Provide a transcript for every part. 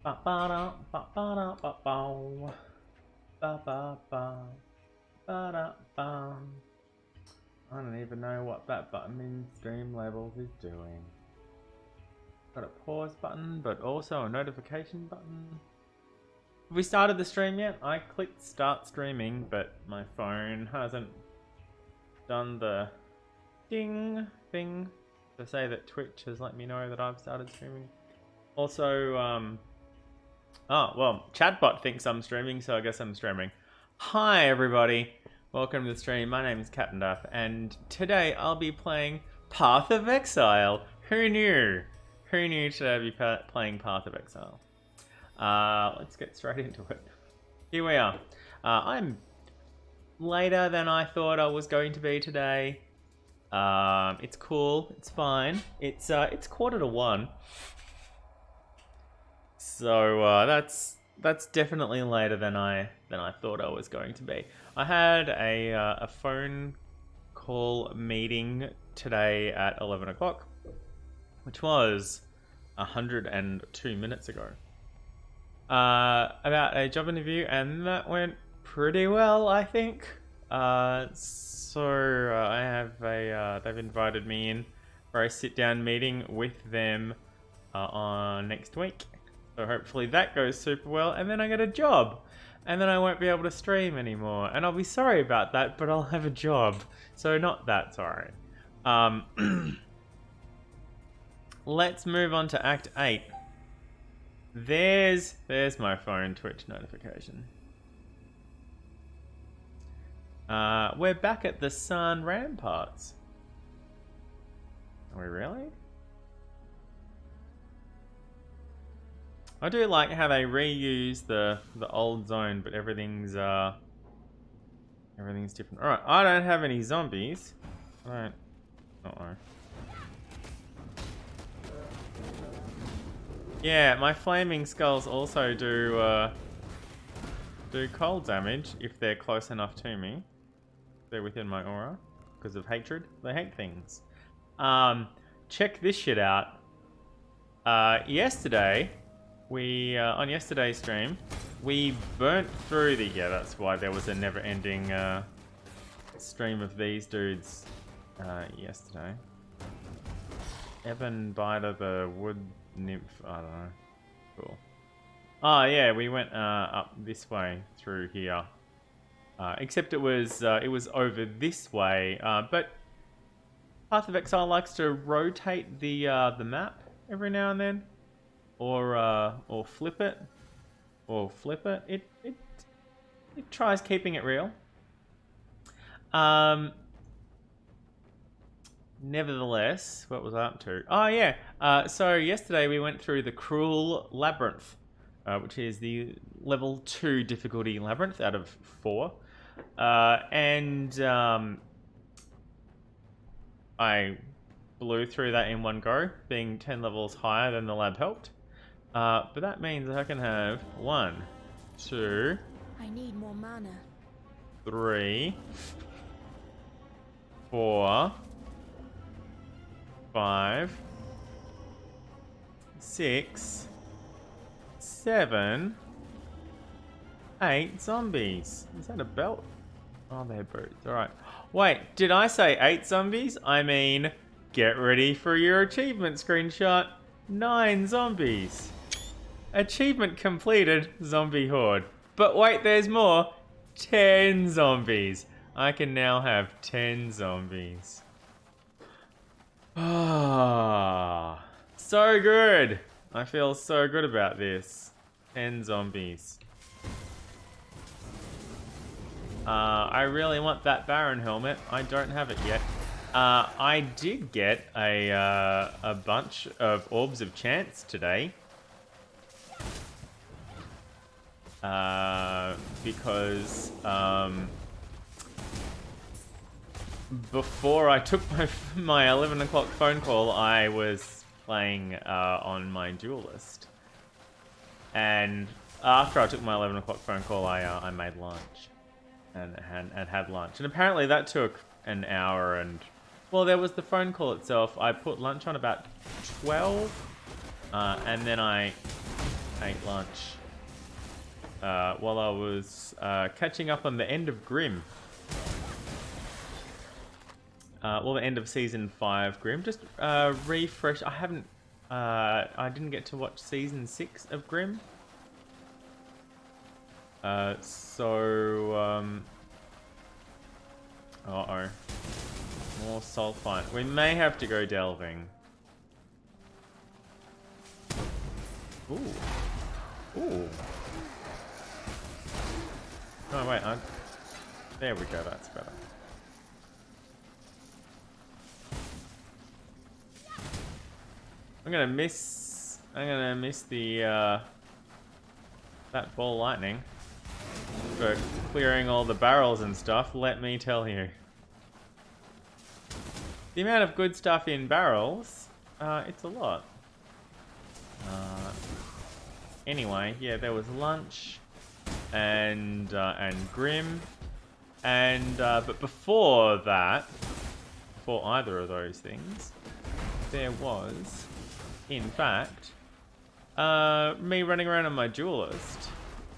Ba ba da ba ba da ba ba ba ba ba ba da ba. I don't even know what that button in stream levels is doing. Got a pause button, but also a notification button. Have we started the stream yet? I clicked start streaming, but my phone hasn't done the ding thing to say that Twitch has let me know that I've started streaming. Also, oh, well, chatbot thinks I'm streaming, so I guess I'm streaming. Hi, everybody. Welcome to the stream. My name is CaptDaf, and today I'll be playing Path of Exile. Who knew? Who knew today I'd be playing Path of Exile? Let's get straight into it. Here we are. I'm later than I thought I was going to be today. It's cool. It's fine. It's 1:45. So that's definitely later than I thought I was going to be. I had a phone call meeting today at 11 o'clock, which was 102 minutes ago, about a job interview, and that went pretty well, I think. So I have they've invited me in for a sit-down meeting with them on next week. So hopefully that goes super well, and then I get a job. And then I won't be able to stream anymore. And I'll be sorry about that, but I'll have a job. So not that sorry. Let's move on to Act 8. There's my phone Twitch notification. We're back at the Sarn ramparts. Are we really? I do like how they reuse the old zone, but everything's different. All right, I don't have any zombies. I don't know. Yeah, my flaming skulls also do cold damage if they're close enough to me. They're within my aura because of hatred. They hate things. Check this shit out. Yesterday, on yesterday's stream, we burnt through the... Yeah, that's why there was a never-ending stream of these dudes yesterday. Evan Biter, the wood nymph, I don't know. Cool. Oh yeah, we went up this way through here. Except it was over this way. But Path of Exile likes to rotate the map every now and then. Or flip it, It tries keeping it real. Nevertheless, what was I up to? Oh yeah. So yesterday we went through the Cruel Labyrinth, which is the level 2 difficulty labyrinth out of 4, and I blew through that in one go, being 10 levels higher than the lab helped. But that means I can have 1, 2. I need more mana. 3, 4, 5, 6, 7, 8 zombies. Is that a belt? Oh, they're boots. Alright. Wait, did I say 8 zombies? I mean, get ready for your achievement screenshot. 9 zombies. Achievement completed, zombie horde. But wait, there's more. 10 zombies. I can now have 10 zombies. Ah, so good. I feel so good about this. 10 zombies. I really want that Baron helmet. I don't have it yet. I did get a bunch of Orbs of Chance today. Because before I took my 11 o'clock phone call, I was playing on my duelist, and after I took my 11 o'clock phone call, I made lunch and had lunch, and apparently that took an hour. And well, there was the phone call itself. I put lunch on about 12, and then I ate lunch while I was catching up on the end of Grimm. Well, the end of season 5 Grimm. Just refresh. I haven't. I didn't get to watch season 6 of Grimm. Uh-oh. More sulfite. We may have to go delving. Ooh. Ooh. Oh, wait. There we go. That's better. I'm gonna miss the, that ball lightning. For clearing all the barrels and stuff, let me tell you. The amount of good stuff in barrels, it's a lot. Anyway, yeah, there was lunch and Grimm, and but before that, before either of those things, there was, in fact, me running around on my duelist,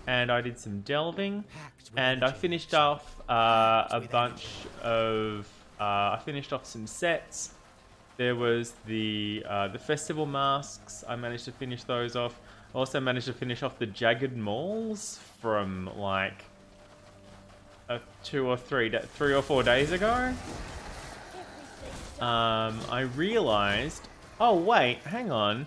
and I did some delving, and I finished off a bunch of. I finished off some sets. There was the festival masks. I managed to finish those off. I also managed to finish off the jagged mauls from like 3 or 4 days ago. I realized. Oh wait, hang on.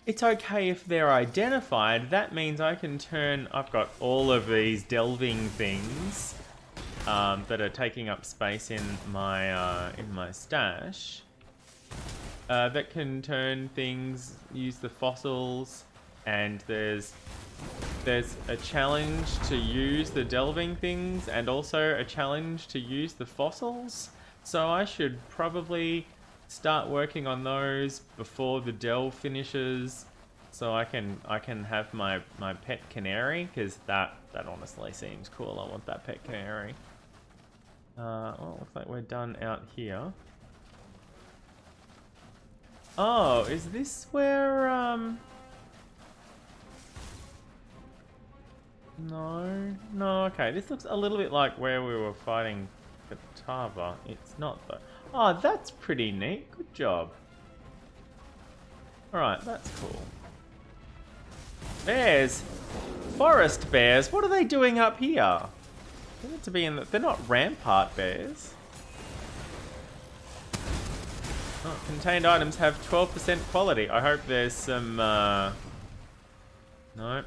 It's okay if they're identified. That means I can turn. I've got all of these delving things. That are taking up space in my stash. That can turn things, use the fossils, and there's a challenge to use the delving things, and also a challenge to use the fossils. So I should probably start working on those before the delve finishes, so I can have my pet canary, because that honestly seems cool. I want that pet canary. Well, looks like we're done out here. Oh, is this where, No, okay. This looks a little bit like where we were fighting Katava. It's not though. Oh, that's pretty neat. Good job. Alright, that's cool. Bears! Forest bears! What are they doing up here? They need to be in the... They're not rampart bears. Oh, contained items have 12% quality. I hope there's some... No. Oh,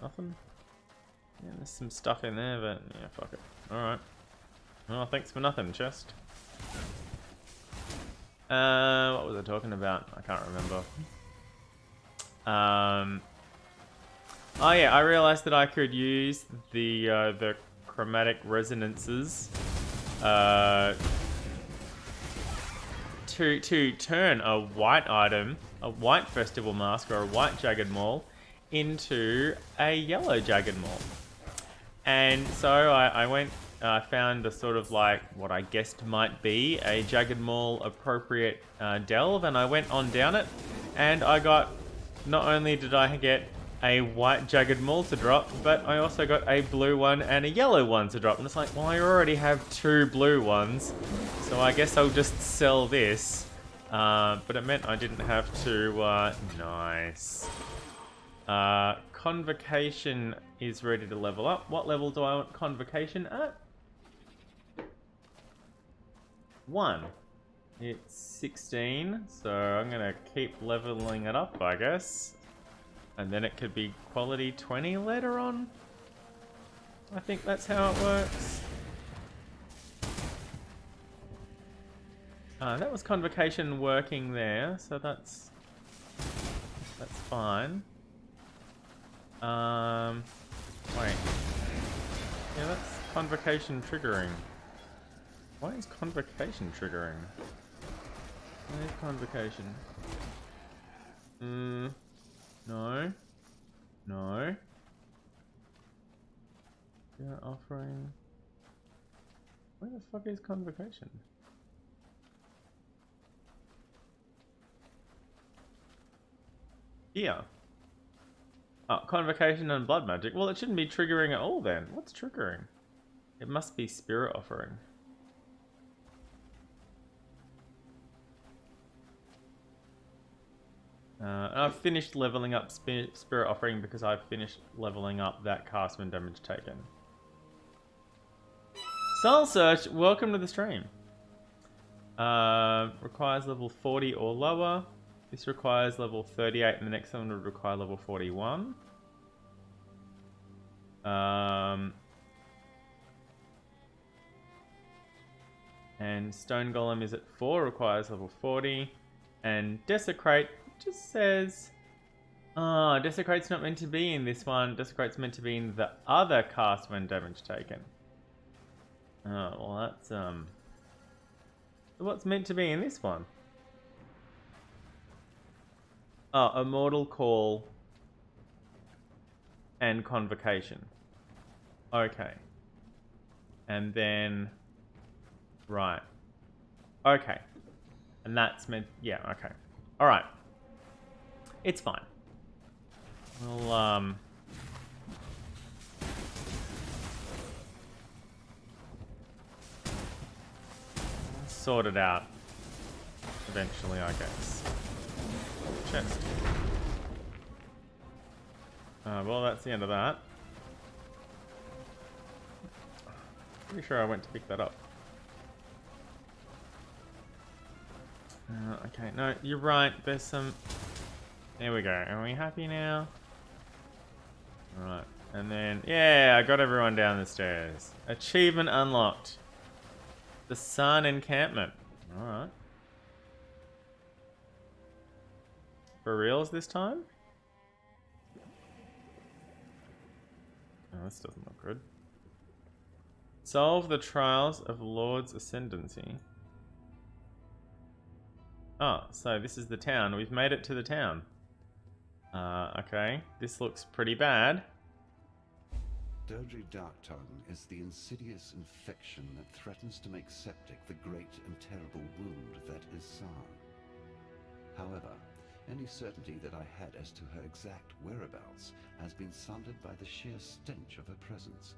nothing? Yeah, there's some stuff in there, but... Yeah, fuck it. Alright. Oh, thanks for nothing, chest. What was I talking about? I can't remember. Oh yeah, I realized that I could use the chromatic resonances to turn a white item, a white festival mask or a white jagged maul, into a yellow jagged maul. And so I went, found a sort of like what I guessed might be a jagged maul appropriate delve, and I went on down it, and I got, not only did I get a white jagged maul to drop, but I also got a blue one and a yellow one to drop. And it's like, well, I already have 2 blue ones, so I guess I'll just sell this. But it meant I didn't have to, nice. Convocation is ready to level up. What level do I want Convocation at? 1. It's 16, so I'm gonna keep leveling it up, I guess. And then it could be quality 20 later on. I think that's how it works. That was Convocation working there, so that's fine. Wait. Yeah, that's Convocation triggering. Why is Convocation triggering? Where's Convocation? No. No. Yeah, offering. Where the fuck is Convocation? Yeah. Oh, Convocation and Blood Magic. Well, it shouldn't be triggering at all then. What's triggering? It must be Spirit Offering. I've finished leveling up Spirit Offering because I've finished leveling up that cast when damage taken. Soul Search, welcome to the stream. Requires level 40 or lower. This requires level 38 and the next one would require level 41. And Stone Golem is at 4, requires level 40. And Desecrate just says... Oh, Desecrate's not meant to be in this one. Desecrate's meant to be in the other cast when damage taken. Oh, well that's... What's meant to be in this one? Oh, Immortal Call and Convocation. Okay. And then... Right. Okay. And that's meant... Yeah, okay. Alright. It's fine. We'll, sort it out. Eventually, I guess. Chest. Well, that's the end of that. Pretty sure I went to pick that up. Okay, no, you're right. There's some... There we go. Are we happy now? Alright. And then... Yeah, I got everyone down the stairs. Achievement unlocked. The Sarn encampment. Alright. For reals this time? Oh, this doesn't look good. Solve the trials of Lord's Ascendancy. Oh, so this is the town. We've made it to the town. Okay. This looks pretty bad. Dodry Darktongue is the insidious infection that threatens to make septic the great and terrible wound that is Sarn. However, any certainty that I had as to her exact whereabouts has been sundered by the sheer stench of her presence.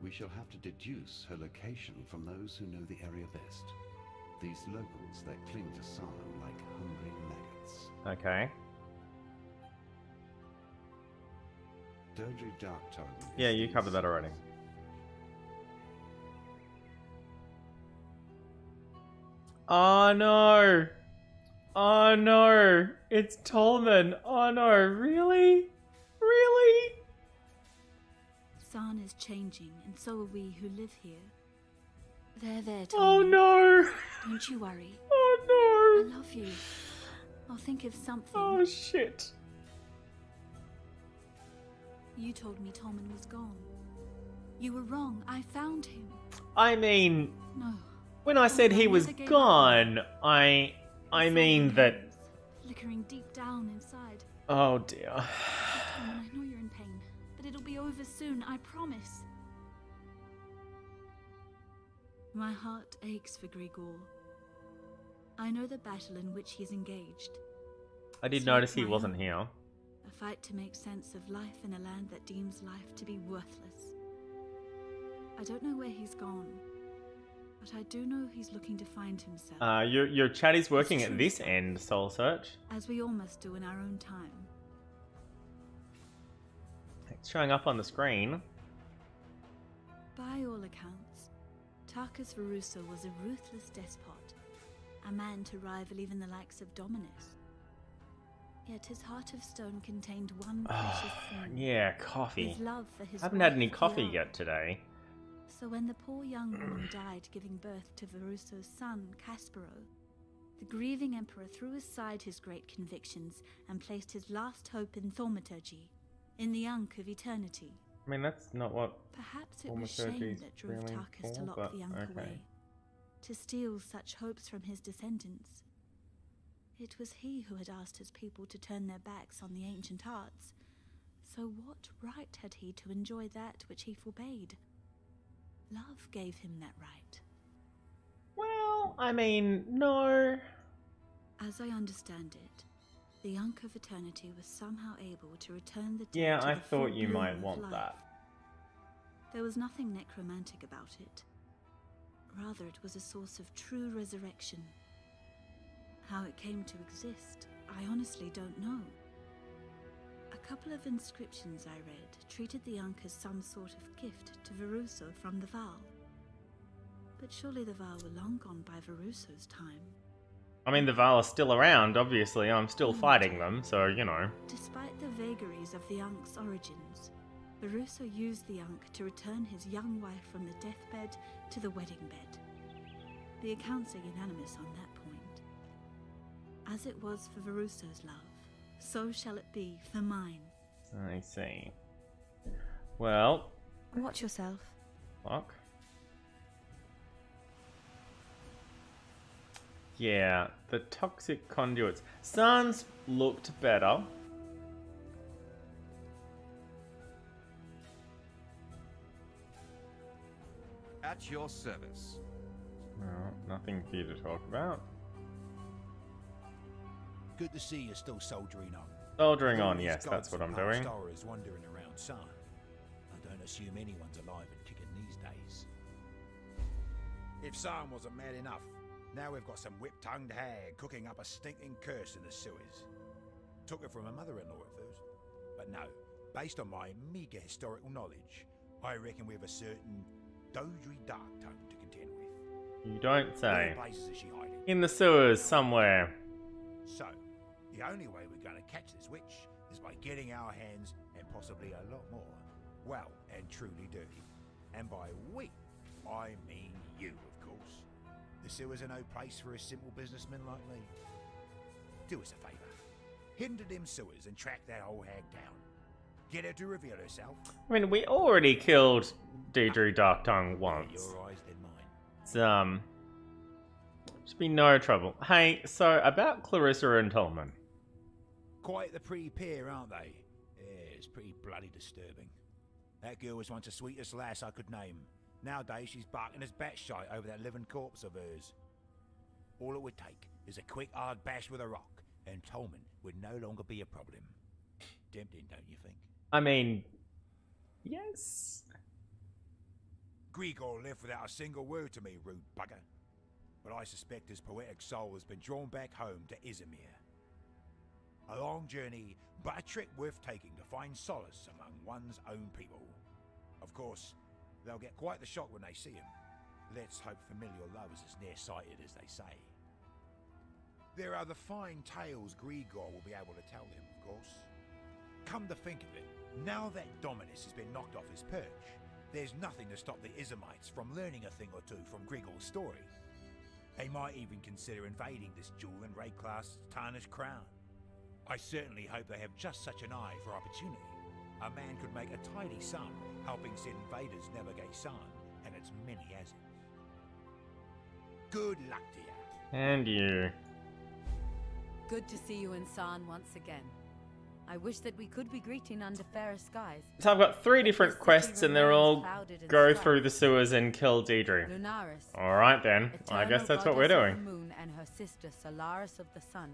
We shall have to deduce her location from those who know the area best. These locals that cling to Sarn like hungry maggots. Okay. Dodry Darktongue. Yeah, you covered that already. Oh no! Oh no! It's Tolman! Oh no, really? Really? Sarn is changing, and so are we who live here. There, Oh Tommy. no! Don't you worry. Oh no! I love you. I'll think of something. Oh shit. You told me Tolman was gone. You were wrong. I found him. I mean, No. when I said he was gone, I mean that... Flickering deep down inside. Oh dear. Tolman, I know you're in pain, but it'll be over soon, I promise. My heart aches for Grigor. I know the battle in which he's engaged. I did It's notice like he my wasn't own. here. A fight to make sense of life in a land that deems life to be worthless. I don't know where he's gone, but I do know he's looking to find himself. Your chat is working It's at true this stuff. end, Soul Search. As we all must do in our own time. It's showing up on the screen. By all accounts, Tarkus Varuso was a ruthless despot, a man to rival even the likes of Dominus. Yet his heart of stone contained one precious thing. Yeah, coffee. His love for his I haven't had wife, any coffee Kiara. yet today. So when the poor young woman died giving birth to Varuso's son, Caspero, the grieving emperor threw aside his great convictions and placed his last hope in thaumaturgy, in the Ankh of eternity. I mean, that's not what... Perhaps it was Thaumaturgy shame is that drove really Tarkus to for, lock but the Ankh okay. away, to steal such hopes from his descendants. It was he who had asked his people to turn their backs on the ancient arts, so what right had he to enjoy that which he forbade? Love gave him that right. Well, I mean, no. As I understand it, The Ankh of Eternity was somehow able to return the dead Yeah, to I the full thought you bloom might of want life. that. There was nothing necromantic about it. Rather, it was a source of true resurrection. How it came to exist, I honestly don't know. A couple of inscriptions I read treated the Ankh as some sort of gift to Veruso from the Val. But surely the Val were long gone by Veruso's time. I mean, the Val are still around, obviously. I'm still fighting them, so, you know. Despite the vagaries of the Ankh's origins, Veruso used the Ankh to return his young wife from the deathbed to the wedding bed. The accounts are unanimous on that point. As it was for Veruso's love, so shall it be for mine. I see. Well, Watch yourself. fuck. Yeah, the toxic conduits. Sarn's looked better. At your service. Well, nothing for you to talk about. Good to see you're still soldiering on. Soldiering All on, these yes, that's gods what I'm and past doing. horrors wandering around Sarn. I don't assume anyone's alive and kicking these days. If Sarn wasn't mad enough, now we've got some whip-tongued hag cooking up a stinking curse in the sewers. Took it from her mother-in-law at first. But no, based on my meagre historical knowledge, I reckon we have a certain Dodry dark tongue to contend with. You don't say. Where places is she hiding? In the sewers somewhere. So, the only way we're going to catch this witch is by getting our hands, and possibly a lot more, well and truly dirty. And by we, I mean you, of course. The sewers are no place for a simple businessman like me. Do us a favour. Head into them sewers and track that old hag down. Get her to reveal herself. I mean, we already killed Deidre Darktongue once. Your eyes, then mine. It's, should be no trouble. Hey, so about Clarissa and Tolman. Quite the pretty pair, aren't they? Yeah, it's pretty bloody disturbing. That girl was once the sweetest lass I could name. Nowadays, she's barking as batshite over that living corpse of hers. All it would take is a quick hard bash with a rock, and Tolman would no longer be a problem. Tempting, don't you think? I mean, yes. Grigor left without a single word to me, rude bugger. But I suspect his poetic soul has been drawn back home to Izmir. A long journey, but a trip worth taking to find solace among one's own people. Of course, they'll get quite the shock when they see him. Let's hope familial love is as nearsighted as they say. There are the fine tales Grigor will be able to tell them, of course. Come to think of it, now that Dominus has been knocked off his perch, there's nothing to stop the Izamites from learning a thing or two from Grigor's story. They might even consider invading this jewel and Rayclass's tarnished crown. I certainly hope they have just such an eye for opportunity. A man could make a tidy sum helping said invaders navigate Sarn and its many hazards. Good luck to you. And you. Good to see you in Sarn once again. I wish that we could be greeting under fairer skies. So I've got 3 different quests and they're all go through the sewers and kill Deidre. Lunaris, Alright then, I guess that's what we're goddess of doing. the moon and her sister Solaris of the sun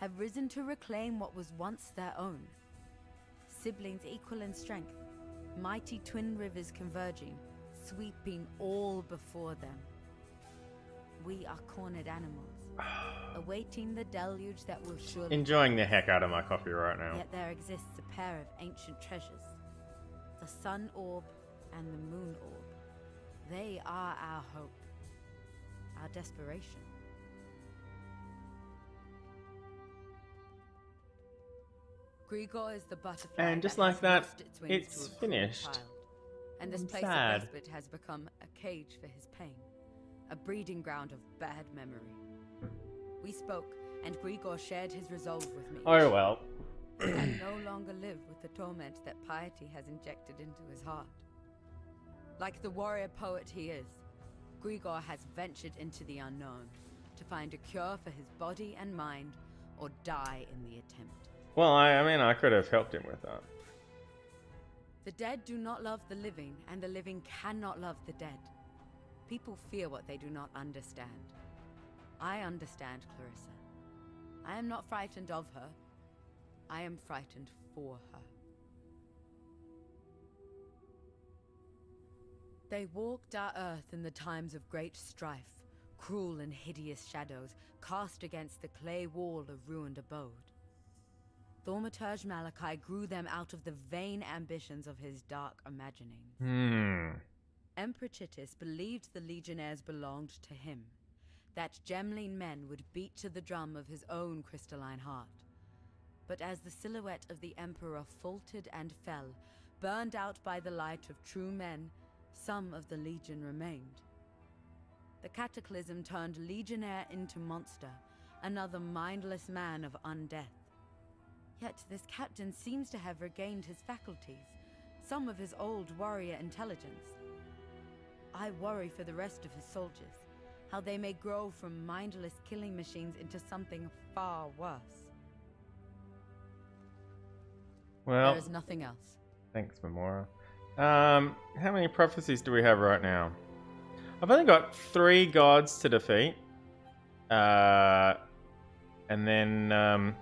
have risen to reclaim what was once their own. Siblings equal in strength, mighty twin rivers converging, sweeping all before them. We are cornered animals, awaiting the deluge that will surely... Enjoying the heck out of my coffee right now. Yet there exists a pair of ancient treasures, the sun orb and the moon orb. They are our hope, our desperation. Grigor is the butterfly, And just that like has that, lost its wings it's to a cruel finished. child. And this I'm place sad. of respite has become a cage for his pain, a breeding ground of bad memory. We spoke, and Grigor shared his resolve with me. Oh well. He can no longer live with the torment that piety has injected into his heart. Like the warrior poet he is, Grigor has ventured into the unknown to find a cure for his body and mind, or die in the attempt. Well, I mean, I could have helped him with that. The dead do not love the living, and the living cannot love the dead. People fear what they do not understand. I understand Clarissa. I am not frightened of her, I am frightened for her. They walked our earth in the times of great strife, cruel and hideous shadows cast against the clay wall of ruined abode. Thaumaturge Malachi grew them out of the vain ambitions of his dark imaginings. Emperor Chittis believed the legionnaires belonged to him, that Gemline men would beat to the drum of his own crystalline heart. But as the silhouette of the Emperor faltered and fell, burned out by the light of true men, some of the Legion remained. The cataclysm turned legionnaire into monster, another mindless man of undeath. Yet this captain seems to have regained his faculties, some of his old warrior intelligence. I worry for the rest of his soldiers, how they may grow from mindless killing machines into something far worse. Well, there is nothing else. Thanks, Memora. How many prophecies do we have right now? I've only got 3 gods to defeat. And then, and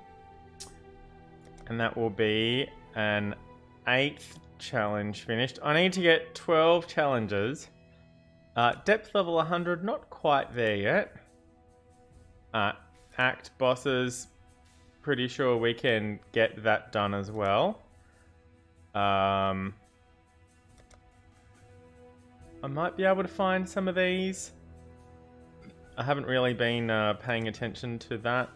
that will be an 8th challenge finished. I need to get 12 challenges. Depth level 100, not quite there yet. Act bosses, pretty sure we can get that done as well. I might be able to find some of these. I haven't really been paying attention to that.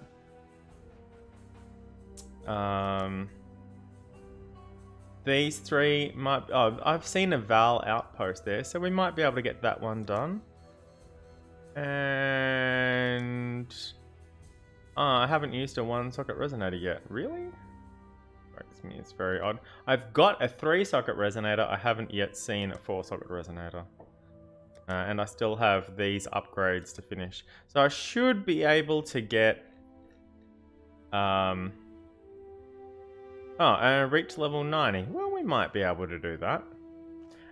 These 3 might... Oh, I've seen a Val outpost there, so we might be able to get that one done. And... Oh, I haven't used a 1-socket resonator yet. Really? Strikes me, it's very odd. I've got a 3-socket resonator. I haven't yet seen a 4-socket resonator. And I still have these upgrades to finish. So I should be able to get... and reach level 90. Well, we might be able to do that.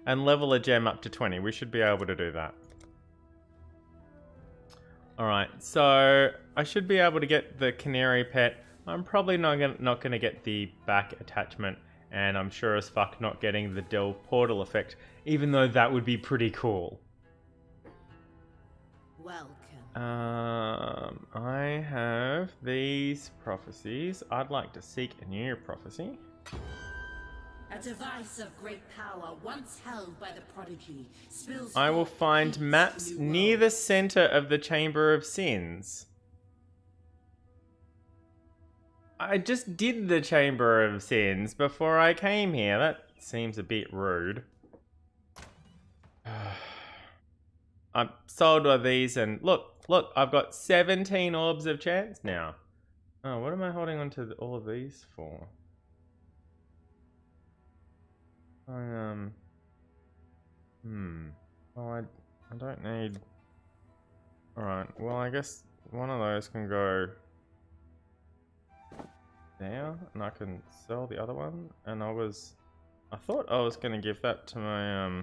And level a gem up to 20. We should be able to do that. Alright, so I should be able to get the canary pet. I'm probably not gonna get the back attachment. And I'm sure as fuck not getting the Delve portal effect. Even though that would be pretty cool. Welcome. I have these prophecies. I'd like to seek a new prophecy. A device of great power once held by the prodigy spills. I will find maps near the center of the Chamber of Sins. I just did the Chamber of Sins before I came here. That seems a bit rude. I'm sold by these and look, I've got 17 orbs of chance now. Oh, what am I holding on to all of these for? Well, I don't need... Alright, well, I guess one of those can go there, and I can sell the other one, and I thought I was going to give that to my,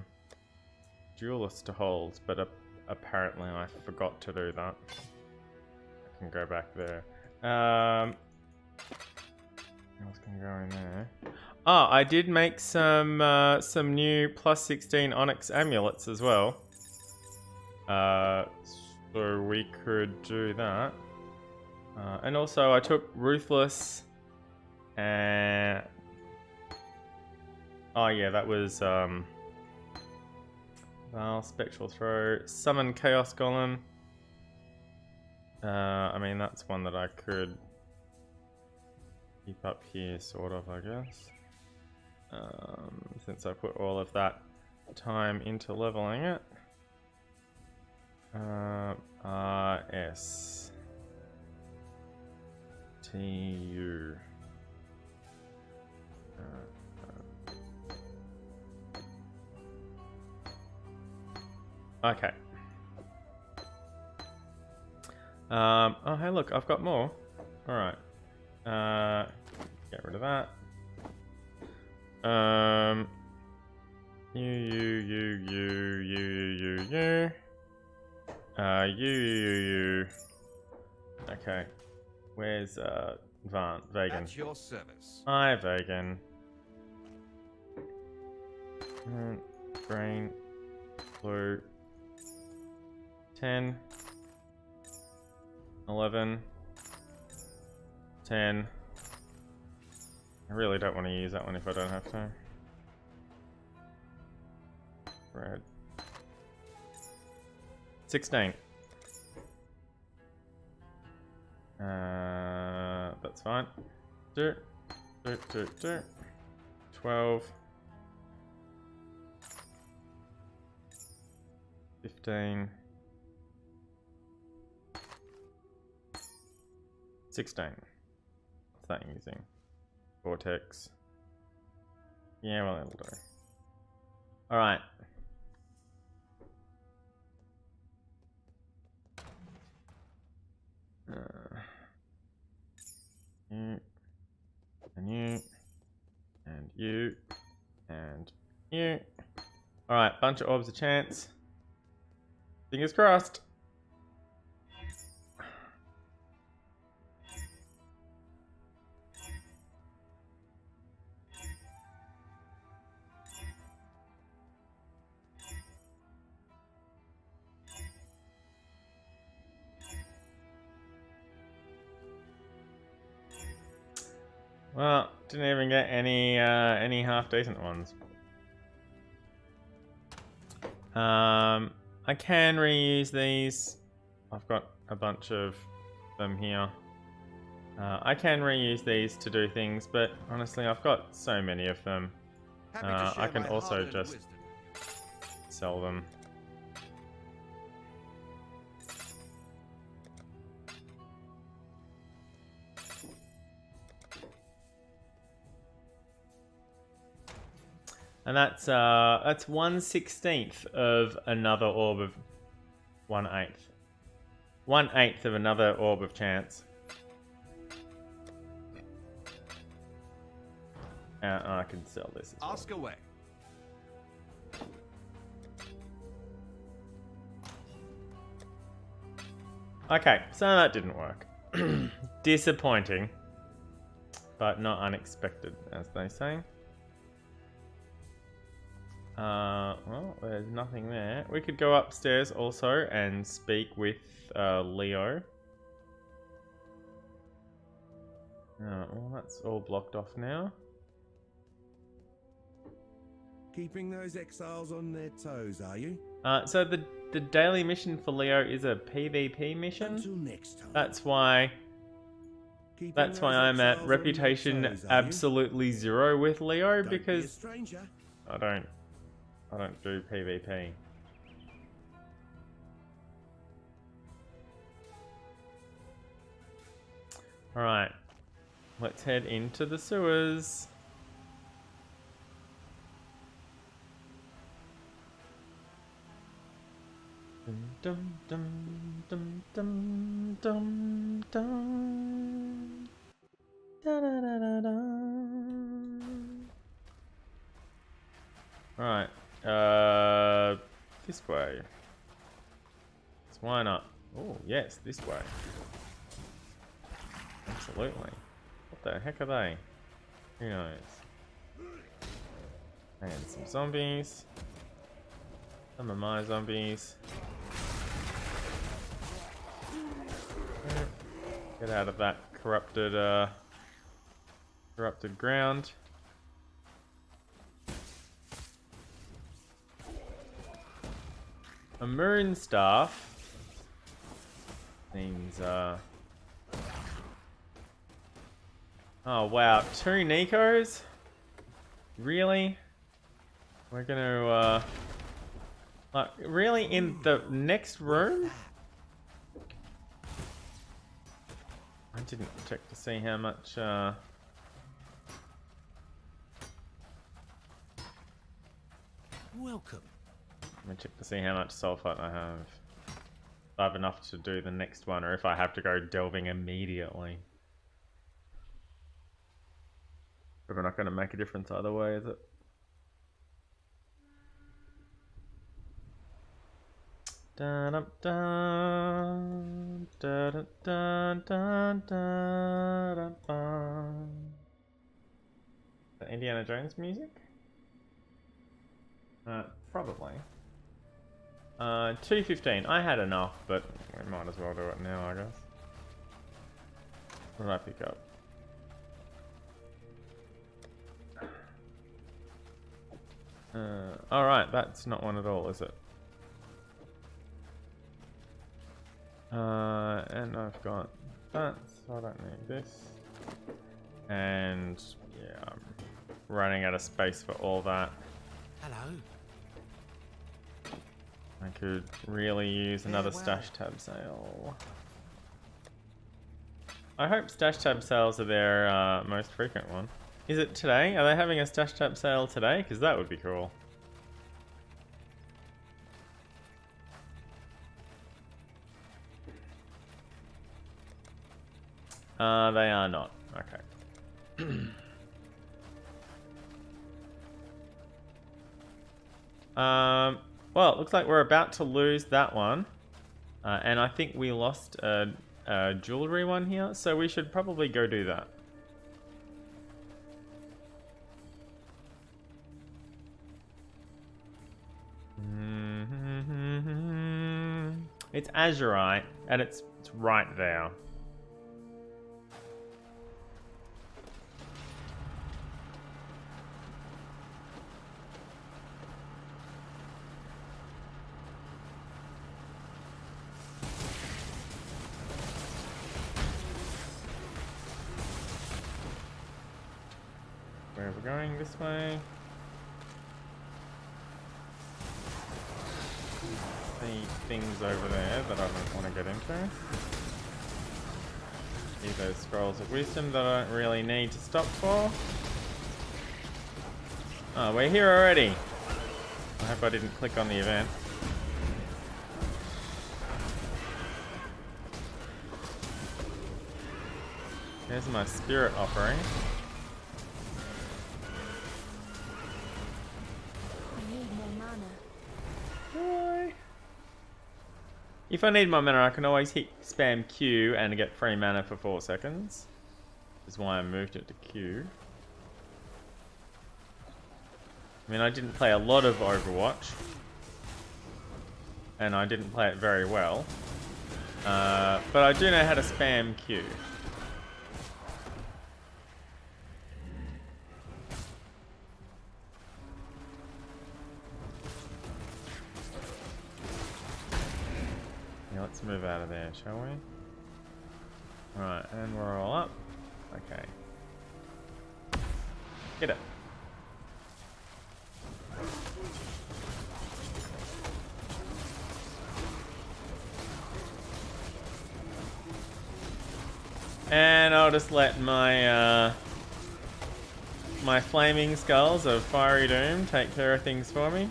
duelist to hold, but apparently I forgot to do that. I can go back there. What else can go in there? Oh, I did make some new plus 16 Onyx amulets as well. So we could do that. And also I took Ruthless and... Oh yeah, that was Val, Spectral Throw, Summon Chaos Golem. I mean, that's one that I could keep up here, sort of, I guess. Since I put all of that time into leveling it. RS TU. Okay. Oh, hey, look, I've got more. Alright. Get rid of that. You. Okay. Where's Vegan. At your service. Hi, Vegan. Green, blue, 10, 11, 10. I really don't want to use that one if I don't have to. Red. 16. That's fine. 2, 12. 15. 16. What's that using? Vortex. Yeah, well, it'll do. Alright. You. And you. And you. And you. Alright, bunch of orbs a chance. Fingers crossed. Well, didn't even get any half decent ones. I can reuse these. I've got a bunch of them here. I can reuse these to do things, but honestly, I've got so many of them. I can also just sell them. And that's 1/16 of another orb of 1/8. 1/8 of another orb of chance. And I can sell this as well. Ask away. Okay, so that didn't work. Disappointing, but not unexpected, as they say. Well, there's nothing there. We could go upstairs also and speak with Leo. Well, that's all blocked off now. Keeping those exiles on their toes, are you? So the daily mission for Leo is a PvP mission. Until next time. That's why I'm at reputation absolutely 0 with Leo, because I don't do PvP. Alright. Let's head into the sewers. Dum dum dum dum dum dum. Da da da da da. Alright. This way. So why not? Oh, yes, this way. Absolutely. What the heck are they? Who knows? And some zombies. Some of my zombies. Get out of that corrupted ground. A moon staff means oh wow, 2 Nikos? Really? We're gonna like, really, in the next room? I didn't check to see how much Welcome. let me check to see how much sulfite I have. If I have enough to do the next one, or if I have to go delving immediately. But we're not going to make a difference either way, is it? Dun, dun, dun, Da, da, da, da, da, da, da. The Indiana Jones music? Probably. 2:15. I had enough, but we might as well do it now, I guess. What did I pick up? Alright, that's not one at all, is it? And I've got that, so I don't need this. And yeah, I'm running out of space for all that. Hello. I could really use another stash tab sale. I hope stash tab sales are their most frequent one. Is it today? Are they having a stash tab sale today? Because that would be cool. They are not. Okay. Well, it looks like we're about to lose that one. And I think we lost a jewelry one here, so we should probably go do that. It's azurite, and it's right there. Where are we going? This way. See things over there that I don't want to get into. See those scrolls of wisdom that I don't really need to stop for. Oh, we're here already. I hope I didn't click on the event. Here's my spirit offering. If I need my mana, I can always hit spam Q and get free mana for 4 seconds. That's why I moved it to Q. I mean, I didn't play a lot of Overwatch. And I didn't play it very well. But I do know how to spam Q. Let's move out of there, shall we? Right, and we're all up. Okay. Get it. And I'll just let my my flaming skulls of Fiery Doom take care of things for me.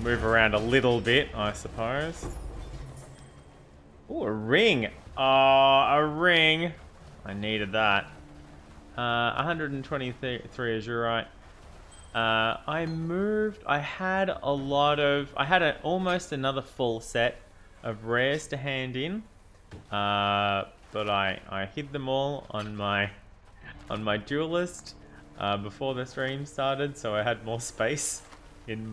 Move around a little bit, I suppose. Oh, a ring. Oh, a ring. I needed that. 123 azurite. I had almost another full set of rares to hand in. But I hid them all on my duelist before the stream started, so I had more space in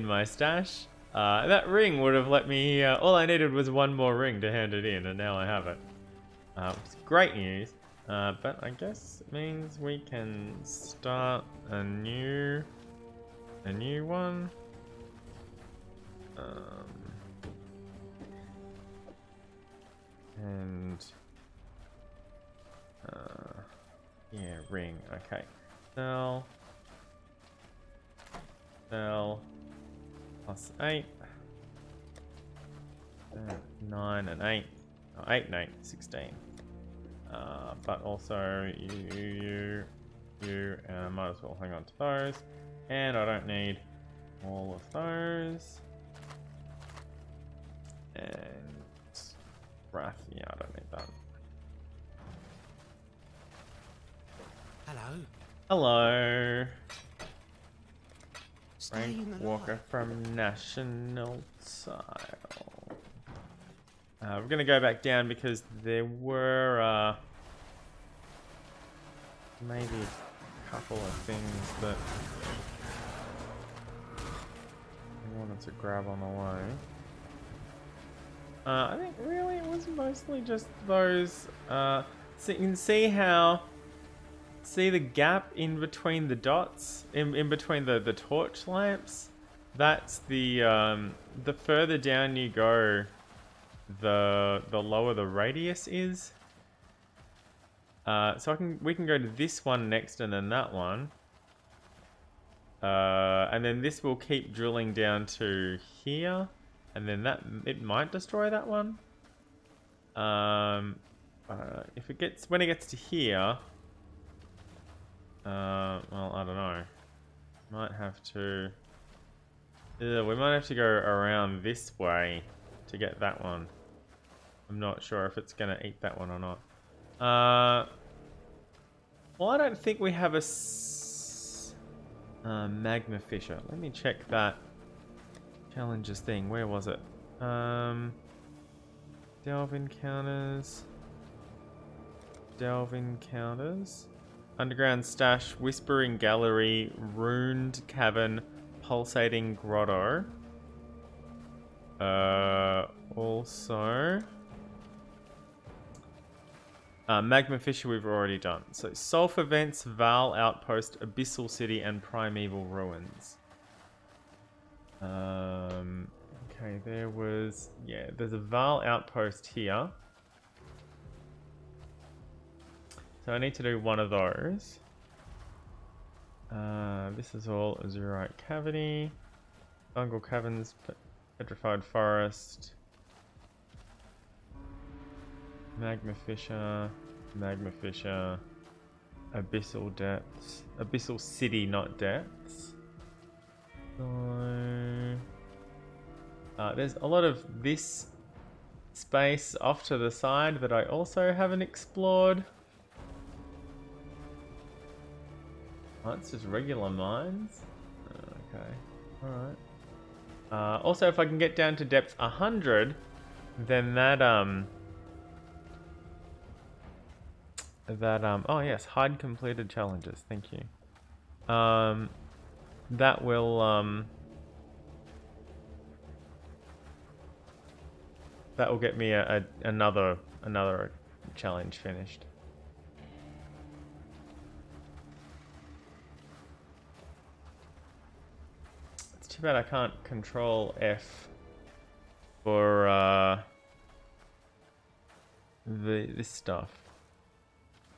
my stash. That ring would have let me... all I needed was one more ring to hand it in, and now I have it. It's great news. But I guess it means we can start a new one. And... yeah, ring. Okay. Sell. Plus 8. 9 and 8. Oh, 8 and 8, 16. But also you, and I might as well hang on to those. And I don't need all of those. And Wrath, yeah, I don't need that. Hello. Hello. Frank Staying Walker alive. from National Tile. We're gonna go back down because there were maybe a couple of things that I wanted to grab on the way. I think really it was mostly just those. So you can see the gap in between the dots, in between the torch lamps. That's the further down you go, the lower the radius is. So we can go to this one next and then that one. And then this will keep drilling down to here. And then it might destroy that one. When it gets to here, well, I don't know. Might have to. We might have to go around this way to get that one. I'm not sure if it's gonna eat that one or not. Well, I don't think we have a magma fisher. Let me check that challenges thing. Where was it? Delve encounters. Delve encounters. Underground stash, whispering gallery, ruined cavern, pulsating grotto. Also magma fissure we've already done. So sulfur vents, Val outpost, abyssal city, and primeval ruins. Okay, there's a Val outpost here. So I need to do one of those. This is all azurite cavity, fungal caverns, petrified forest, magma fissure, abyssal depths, abyssal city, not depths. So there's a lot of this space off to the side that I also haven't explored. Oh, it's just regular mines. Okay, alright. Also, if I can get down to depth 100, then oh yes, hide completed challenges, thank you. That will get me another challenge finished. It's too bad I can't control F for this stuff.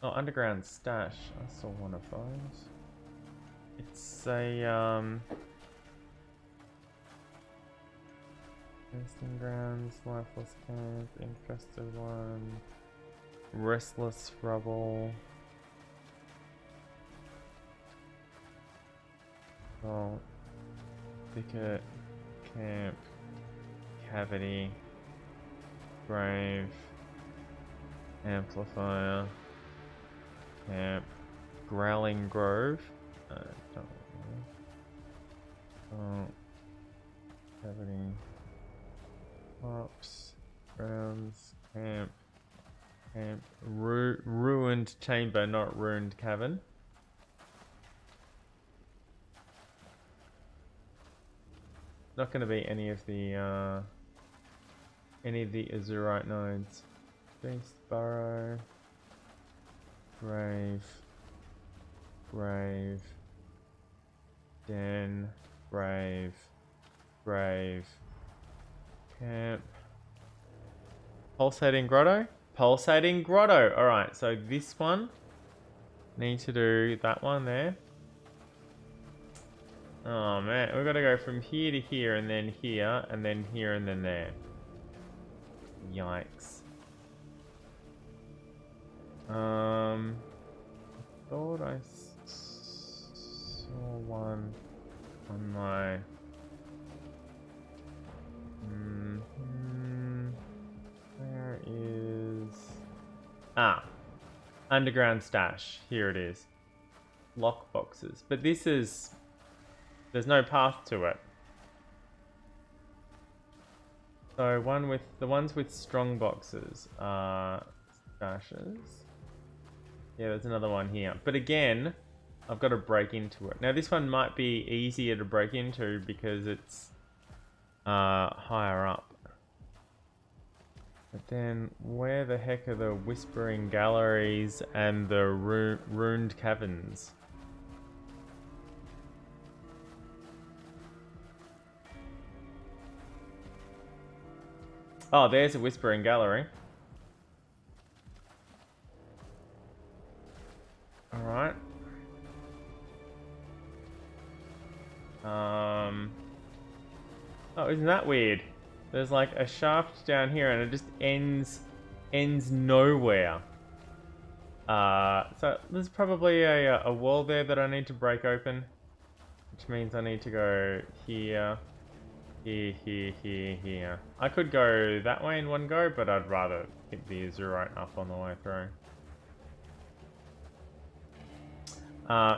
Oh, underground stash. I saw one of those. It's a Feasting grounds, lifeless camp, infested one, restless rubble. Oh, thicket, camp, cavity, grave, amplifier, camp, growling grove. Don't know. Oh, cavity. Ops, grounds, camp, ruined chamber, not ruined cavern. Not going to be any of the azurite nodes. Beast burrow, grave, den, grave, camp, pulsating grotto. Alright, so this one, need to do that one there. Oh man, we've got to go from here to here, and then here, and then here, and then there. Yikes. I thought I saw one on my... Where is... underground stash. Here it is. lock boxes. But this is... There's no path to it. So the ones with strong boxes are stashes. Yeah, there's another one here. But again, I've got to break into it. Now this one might be easier to break into because it's higher up. But then, where the heck are the Whispering Galleries and the Ruined Caverns? Oh, there's a Whispering Gallery. Alright. Oh, isn't that weird? There's like a shaft down here and it just ends nowhere. So there's probably a wall there that I need to break open. Which means I need to go here, here. I could go that way in one go, but I'd rather pick the Azurite up on the way through.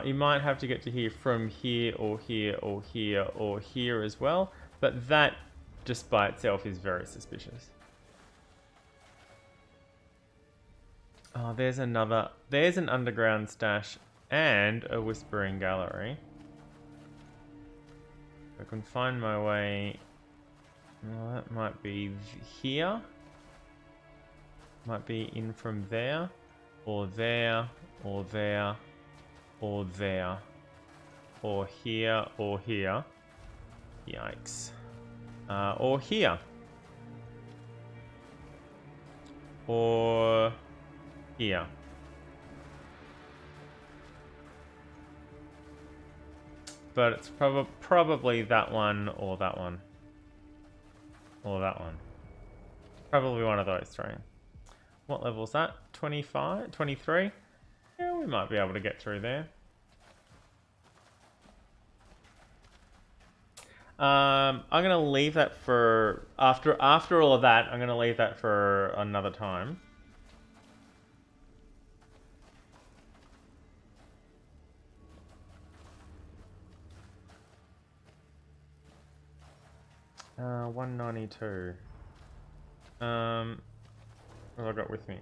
You might have to get to here from here, or here, or here, or here as well. But that, just by itself, is very suspicious. Oh, there's an underground stash and a Whispering Gallery. I can find my way... Well, that might be here. Might be in from there. Or there. Or there. Or there. Or here. Or here. Yikes. Or here. Or here. But it's probably that one or that one. Or that one. Probably one of those three. What level's that? 25? 23? Yeah, we might be able to get through there. I'm gonna leave that for after all of that. I'm gonna leave that for another time. 192. What have I got with me?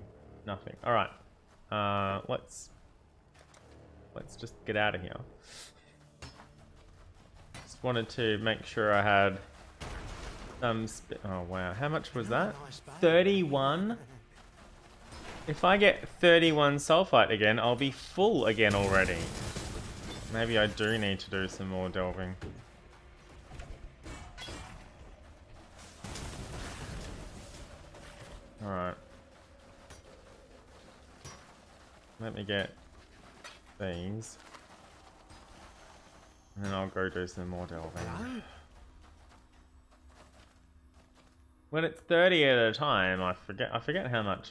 Nothing. All right. Let's just get out of here. Just wanted to make sure I had some. Oh wow, how much was that? 31. If I get 31 sulfite again, I'll be full again already. Maybe I do need to do some more delving. Alright. Let me get these. And then I'll go do some more delving. When it's 30 at a time, I forget how much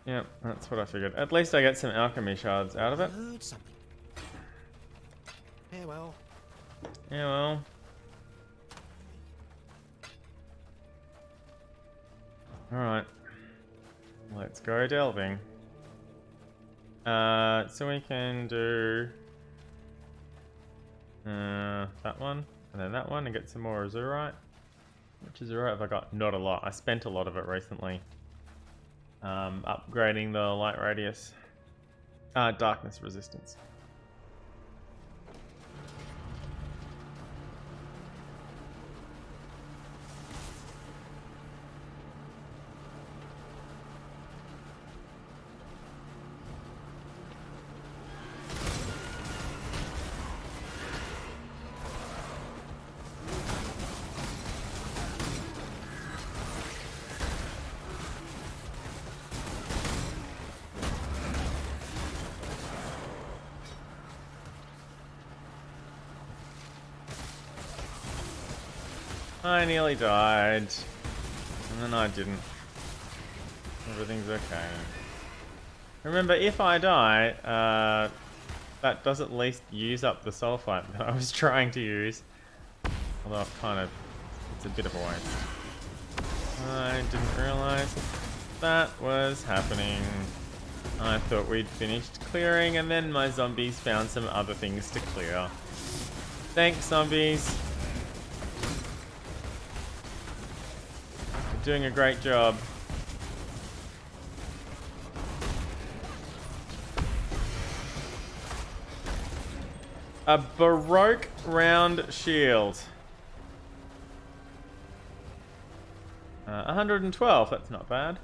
Yep, that's what I figured. At least I get some alchemy shards out of it. Yeah, well. Yeah, well. Alright. Let's go delving. So we can do that one, and then that one, and get some more azurite. Which azurite have I got? Not a lot. I spent a lot of it recently. Upgrading the light radius. Darkness resistance. I nearly died, and then I didn't. Everything's okay. Remember, if I die, that does at least use up the sulfite that I was trying to use. Although it's a bit of a waste. I didn't realize that was happening. I thought we'd finished clearing and then my zombies found some other things to clear. Thanks, zombies. You're doing a great job. A Baroque round shield. 112, that's not bad.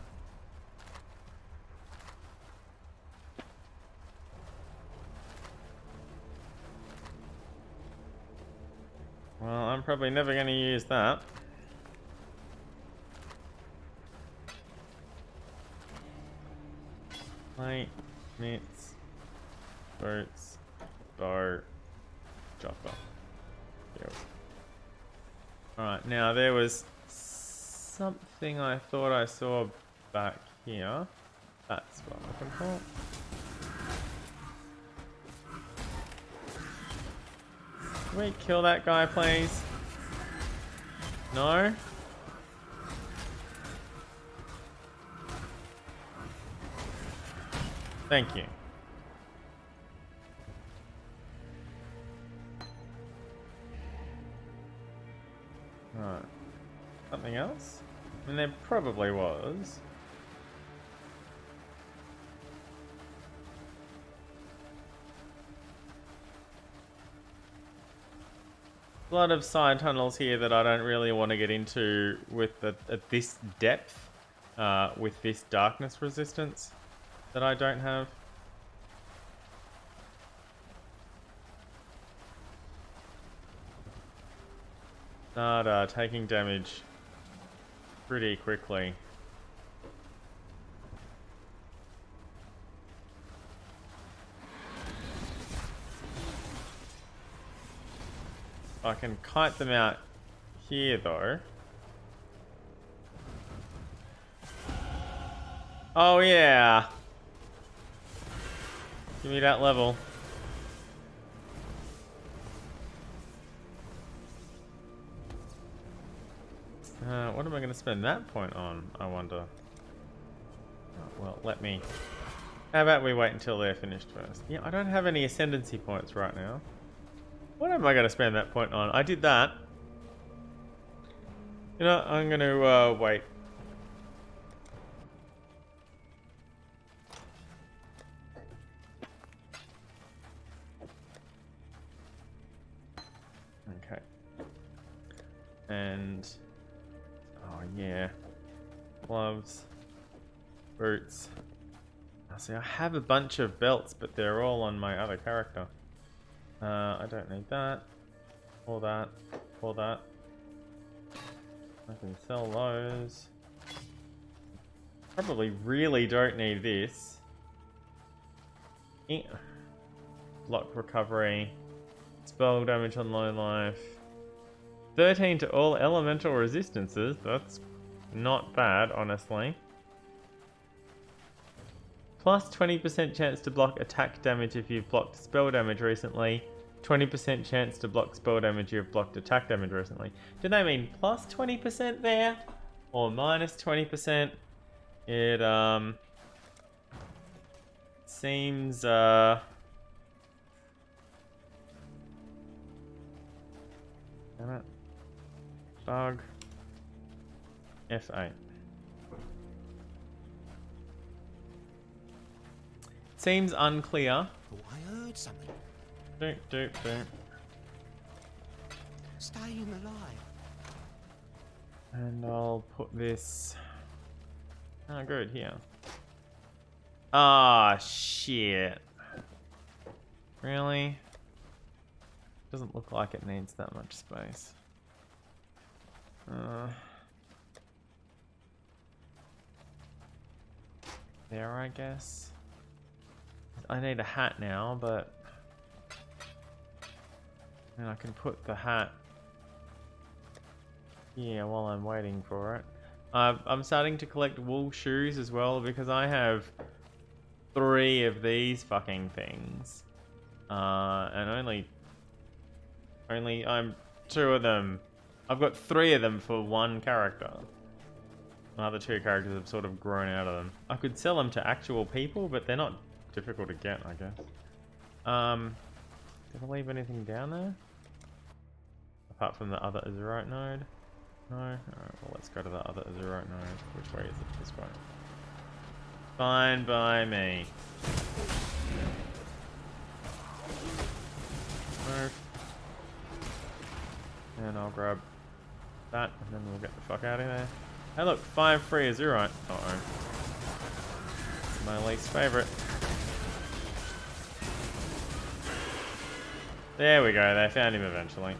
Well, I'm probably never going to use that. Plate, mitts, boots, bow, chopper. Yep. Alright, now there was something I thought I saw back here. That's what I'm looking for. Can we kill that guy, please? No? Thank you. Right. Something else? I mean, there probably was. A lot of side tunnels here that I don't really want to get into with at this depth, with this darkness resistance that I don't have. Nada, taking damage pretty quickly. I can kite them out here though. Oh yeah! Give me that level. What am I going to spend that point on, I wonder? Oh, well, let me... How about we wait until they're finished first? Yeah, I don't have any ascendancy points right now. What am I going to spend that point on? I did that. You know, I'm going to wait. Okay. And... Oh yeah. Gloves. Boots. Oh, see, I have a bunch of belts, but they're all on my other character. I don't need that. Or that. Or that. I can sell those. Probably really don't need this. Block recovery. Spell damage on low life. 13 to all elemental resistances. That's not bad, honestly. Plus 20% chance to block attack damage if you've blocked spell damage recently. 20% chance to block spell damage if you've blocked attack damage recently. Do they mean plus 20% there? Or minus 20%? It, seems, Damn it. Bug. F8. Seems unclear. Oh, I heard something. Doop, doop, doop. Staying alive. And I'll put this... Oh, good, here. Ah, shit. Really? Doesn't look like it needs that much space. There, I guess. I need a hat now, but... And I can put the hat here while I'm waiting for it. I'm starting to collect wool shoes as well because I have 3 of these fucking things. And only I'm 2 of them. I've got 3 of them for 1 character. other two characters have sort of grown out of them. I could sell them to actual people, but they're not difficult to get, I guess. Did I leave anything down there? Apart from the other Azurite node? No? Alright, well let's go to the other Azurite node. Which way is it? This way. Fine by me. Move. And I'll grab that, and then we'll get the fuck out of there. Hey look, 5 free Azurite. Uh-oh. It's my least favourite. There we go, they found him eventually.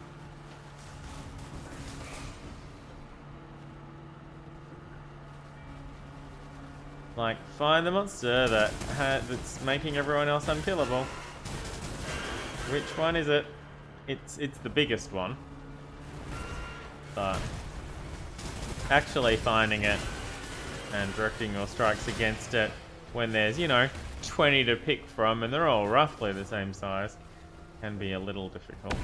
Like, find the monster that's making everyone else unkillable. Which one is it? It's the biggest one. But actually finding it and directing your strikes against it when there's, you know, 20 to pick from and they're all roughly the same size can be a little difficult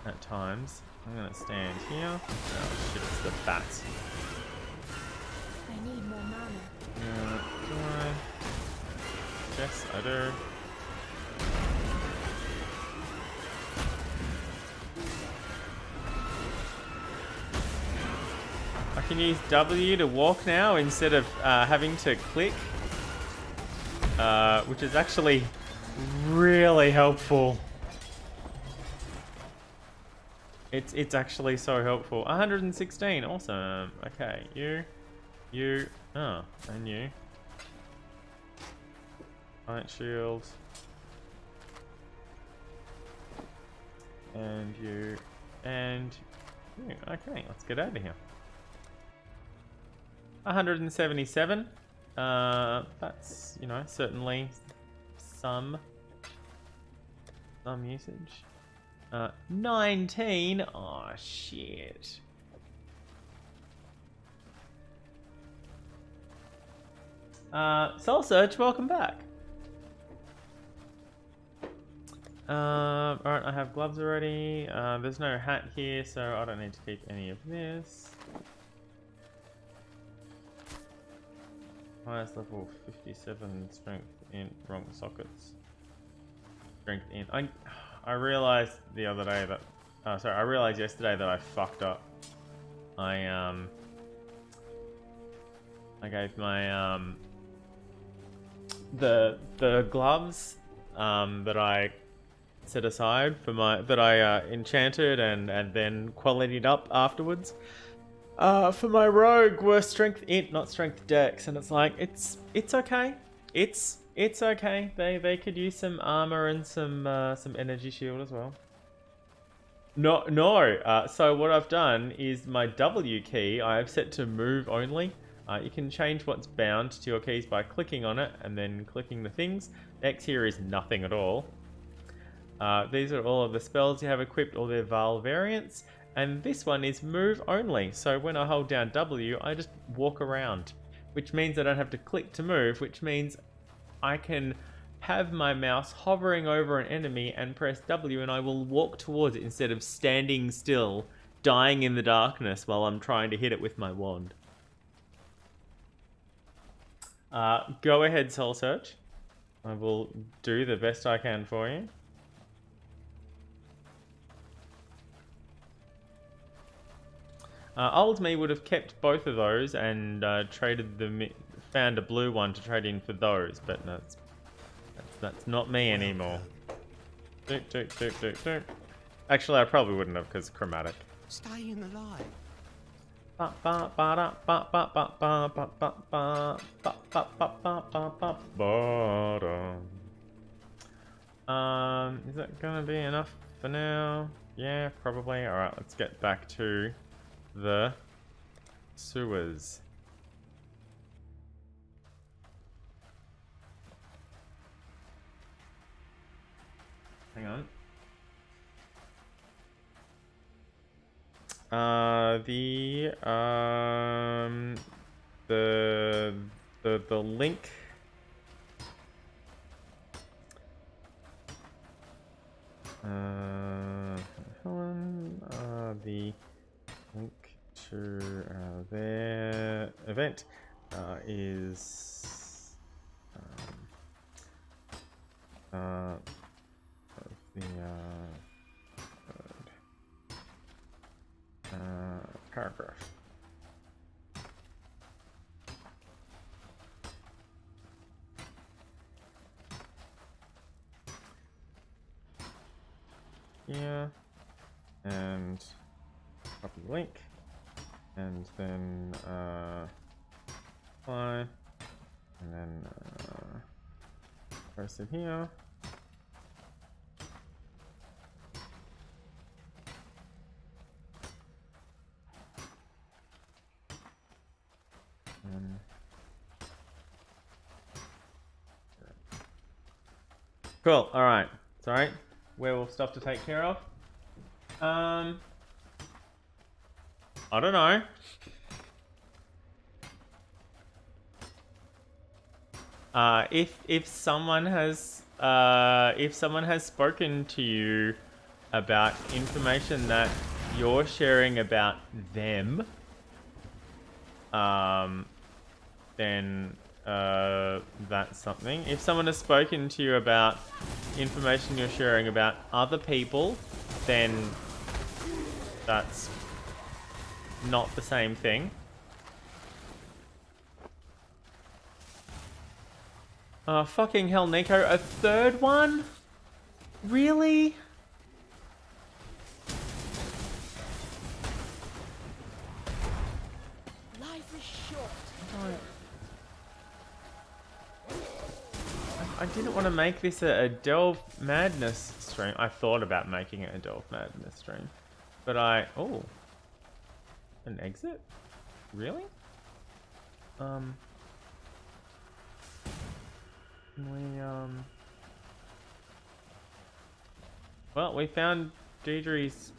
at times. I'm gonna stand here. Oh shit, it's the bats. I need more mana. Do I? Yes, I do. I can use W to walk now instead of having to click, which is actually really helpful. It's actually so helpful. 116, awesome. Okay, you, oh, and you. Light shield. And you, and you. Okay, let's get out of here. 177. That's, you know, certainly some usage. 19. Oh shit. Soul Search, welcome back. Alright, I have gloves already. There's no hat here, so I don't need to keep any of this. Highest level 57 strength in wrong sockets. Strength in. I realized the other day that. I realized yesterday that I fucked up. I gave my the gloves that I set aside for that I enchanted and then qualityed up afterwards. For my rogue were strength int, not strength dex, and it's like it's okay. It's okay. They could use some armor and some energy shield as well. No. So what I've done is my W key I have set to move only. You can change what's bound to your keys by clicking on it and then clicking the things. X here is nothing at all. These are all of the spells you have equipped or their Val variants. And this one is move only. So when I hold down W, I just walk around. Which means I don't have to click to move, which means I can have my mouse hovering over an enemy and press W and I will walk towards it instead of standing still, dying in the darkness while I'm trying to hit it with my wand. Go ahead, Soul Search. I will do the best I can for you. Old me would have kept both of those and traded them, found a blue one to trade in for those, but that's not me anymore. Actually, I probably wouldn't have because chromatic. Staying alive. Is that gonna be enough for now? Yeah, probably. All right, let's get back to the sewers. Hang on. The link. The link to there it is the paragraph. Here, and copy link, and then apply, and then press it here. Cool. All right. Sorry. Werewolf stuff to take care of. I don't know. If someone has spoken to you about information that you're sharing about them, then that's something. If someone has spoken to you about information you're sharing about other people, then that's not the same thing. Fucking hell, Nico. A third one? Really? Life is short. I didn't want to make this a Delve Madness stream. I thought about making it a Delve Madness stream. But oh. An exit? Really? Can we, well, we found Deidre's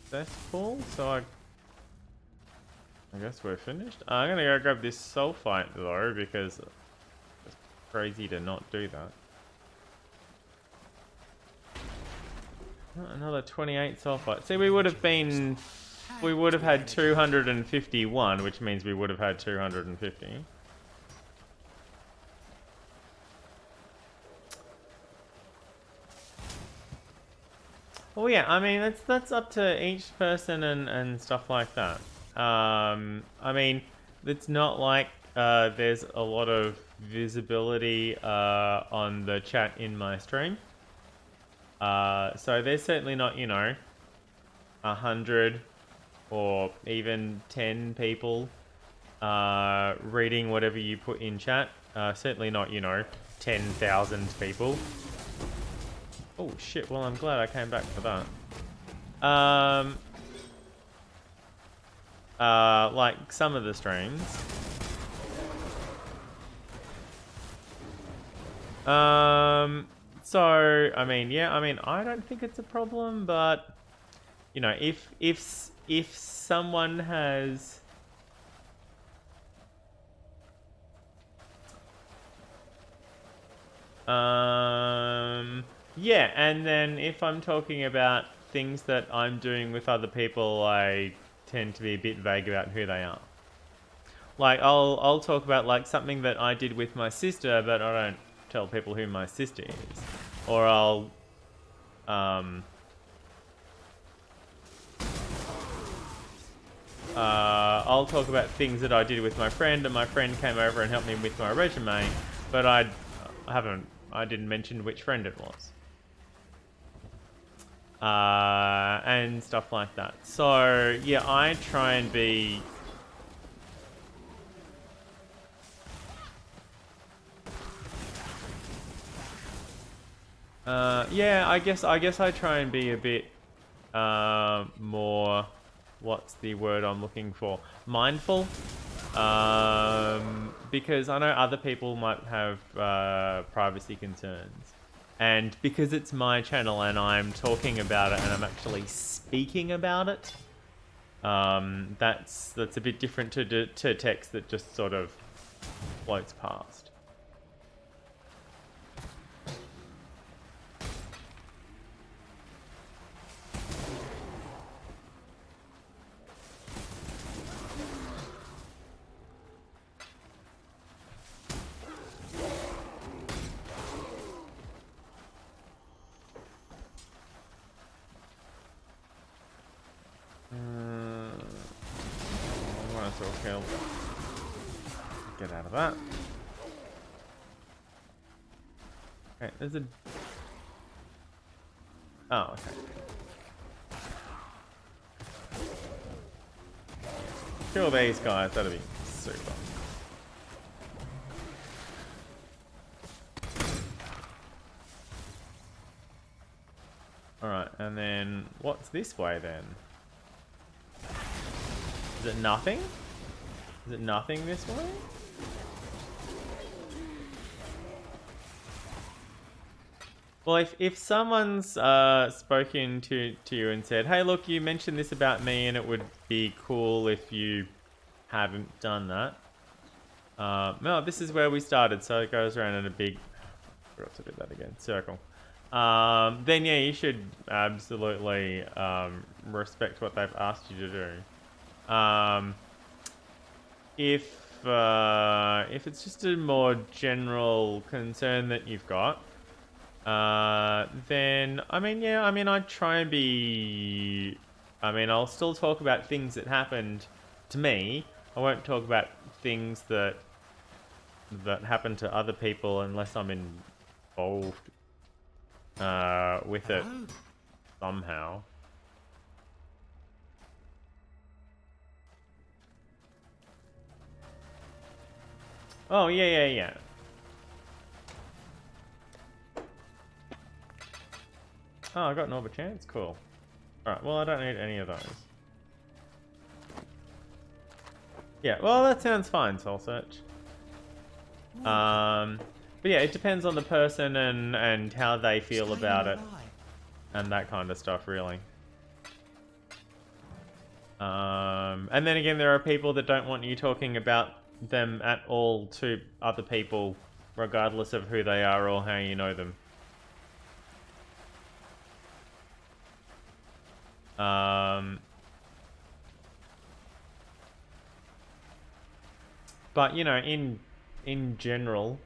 cesspool, so I guess we're finished. I'm gonna go grab this sulfite though, because it's crazy to not do that. Another 28 sulfite. See, we would have had 251, which means we would have had 250. Well, yeah, I mean, that's up to each person and stuff like that. I mean, it's not like there's a lot of visibility on the chat in my stream. So there's certainly not, 100 or even 10 people reading whatever you put in chat. Certainly not, 10,000 people. Oh shit, well I'm glad I came back for that. Like some of the streams. So, I mean, yeah, I don't think it's a problem, but, if someone has... yeah, and then if I'm talking about things that I'm doing with other people, I tend to be a bit vague about who they are. Like, I'll talk about, like, something that I did with my sister, but I don't tell people who my sister is. Or I'll talk about things that I did with my friend, and my friend came over and helped me with my resume, but I didn't mention which friend it was. And stuff like that. So, yeah, I try and be... yeah, I guess I try and be a bit more, what's the word I'm looking for? Mindful. Because I know other people might have privacy concerns. And because it's my channel and I'm talking about it and I'm actually speaking about it, that's a bit different to text that just sort of floats past. all killed. Get out of that. Okay, there's a... Oh, okay. Kill these guys, that'll be super. Alright, and then what's this way then? Is it nothing? Is it nothing this way? Well, if someone's spoken to you and said, hey, look, you mentioned this about me and it would be cool if you hadn't done that. No, this is where we started, so it goes around in a big... I forgot to do that again. Circle. Then yeah, you should absolutely respect what they've asked you to do. If it's just a more general concern that you've got, then I mean I try and be. I mean, I'll still talk about things that happened to me. I won't talk about things that happen to other people unless I'm involved with it somehow. Oh, yeah. Oh, I got an Orb of Chance? Cool. Alright, well, I don't need any of those. Yeah, well, that sounds fine, Soul Search. But yeah, it depends on the person and how they feel about it. And that kind of stuff, really. And then again, there are people that don't want you talking about them at all to other people, regardless of who they are or how you know them. But you know, in general,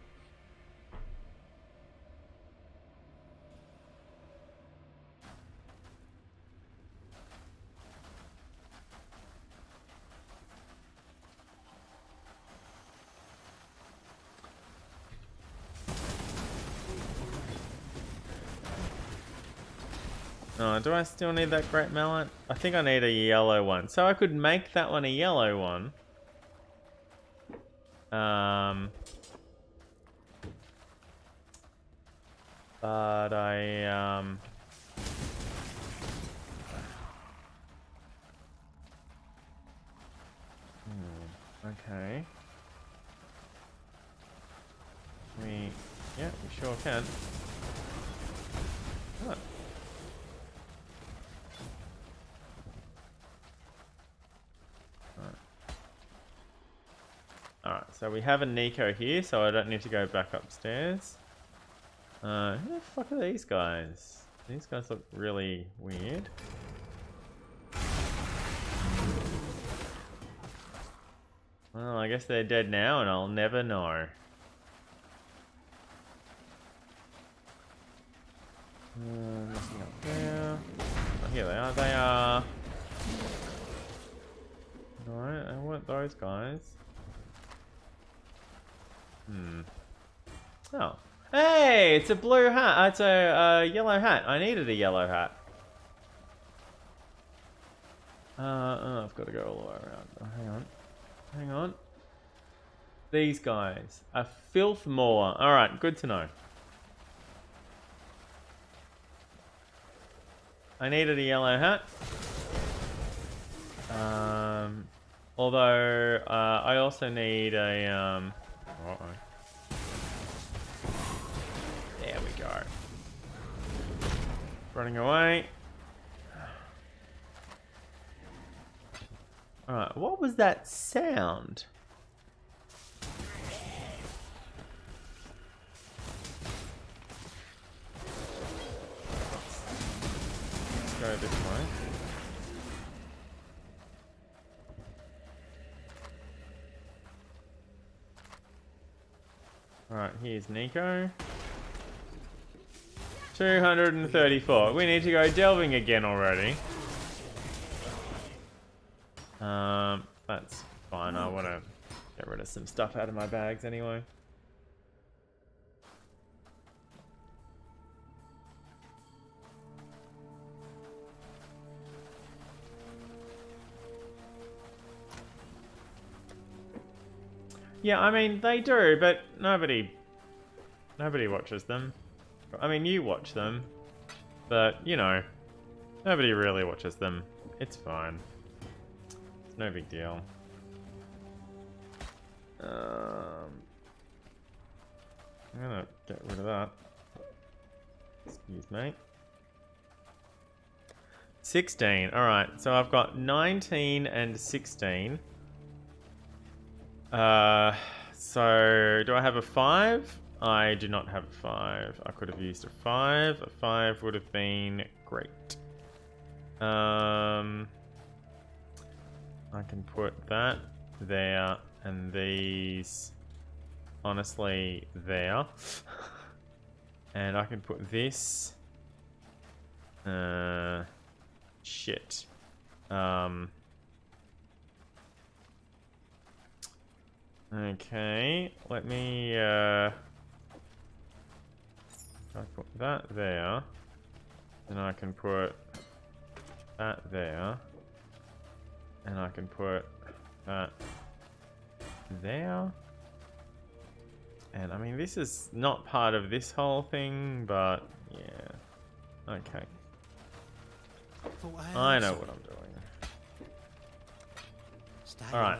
oh, do I still need that Great Mallet? I think I need a yellow one. So I could make that one a yellow one. But I, okay. Yeah, we sure can. Oh. Alright, so we have a Nico here, so I don't need to go back upstairs. Who the fuck are these guys? These guys look really weird. Well, I guess they're dead now and I'll never know. Nothing up there. Oh, here they are. They are... No, I want those guys. Oh. Hey, it's a blue hat. It's a yellow hat. I needed a yellow hat. Oh, I've got to go all the way around. Oh, hang on. These guys. A filth mauler. Alright, good to know. I needed a yellow hat. Although, I also need a, there we go. Running away. Alright, what was that sound? Let's go this way. Alright, here's Nico. 234. We need to go delving again already. That's fine. I want to get rid of some stuff out of my bags anyway. Yeah, I mean, they do, but nobody watches them. I mean, you watch them, but, you know, nobody really watches them. It's fine. It's no big deal. I'm gonna get rid of that. Excuse me. 16. Alright, so I've got 19 and 16. So do I have a 5? I do not have a 5. I could have used a 5. A 5 would have been great. I can put that there and these honestly there. And I can put this shit. Okay, let me I put that there, and I can put that there, and I can put that there. And I mean, this is not part of this whole thing, but yeah, okay. I know what I'm doing. Alright.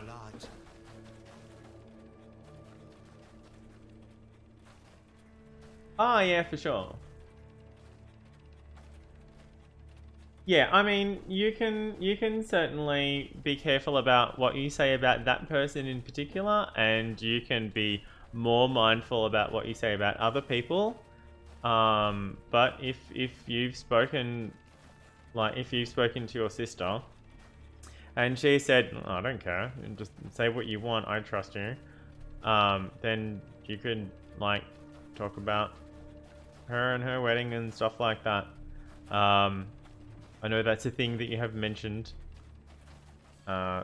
Ah, yeah, for sure. Yeah, I mean, you can certainly be careful about what you say about that person in particular, and you can be more mindful about what you say about other people. But if you've spoken, like, if you've spoken to your sister, and she said, oh, I don't care, just say what you want, I trust you, then you could, like, talk about her and her wedding and stuff like that. I know that's a thing that you have mentioned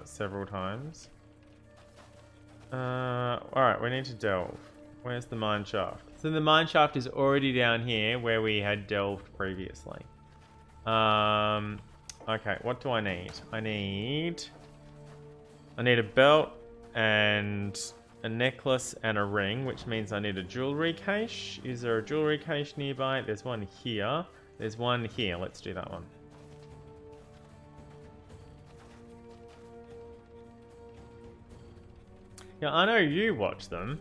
several times. Alright, we need to delve. Where's the mine shaft? So the mine shaft is already down here where we had delved previously. Okay, what do I need? I need a belt and a necklace and a ring, which means I need a jewelry cache. Is there a jewelry cache nearby? There's one here. There's one here. Let's do that one. Yeah, I know you watch them.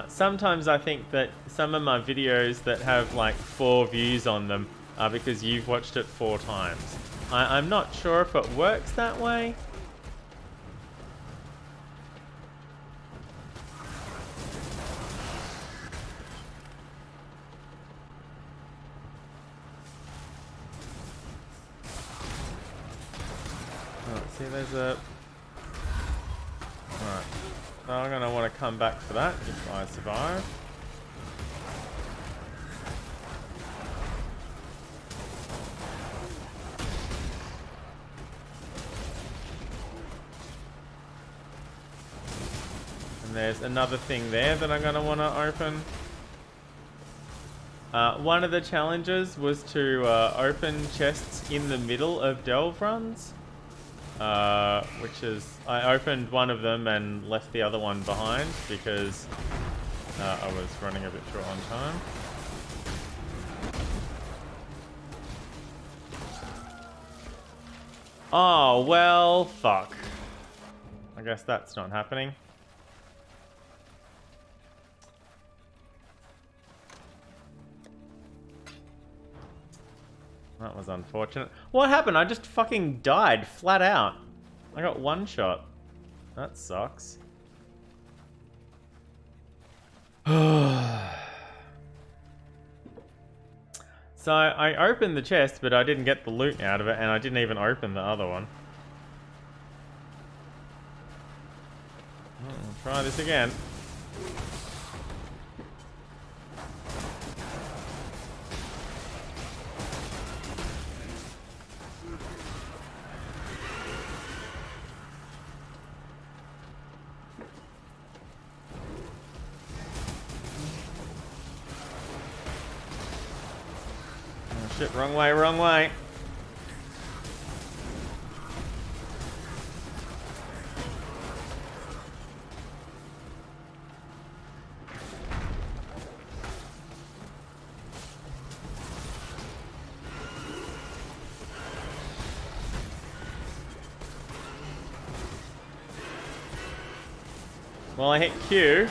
Sometimes I think that some of my videos that have like 4 views on them are because you've watched it 4 times. I'm not sure if it works that way. Oh, see, there's a... Alright. So I'm going to want to come back for that if I survive. And there's another thing there that I'm going to want to open. One of the challenges was to open chests in the middle of delve runs. Which is, I opened one of them and left the other one behind because I was running a bit short on time. Oh, well, fuck. I guess that's not happening. That was unfortunate. What happened? I just fucking died flat out. I got one shot. That sucks. So I opened the chest, but I didn't get the loot out of it, and I didn't even open the other one. I'll try this again. Shit, wrong way, wrong way. Well, I hit Q.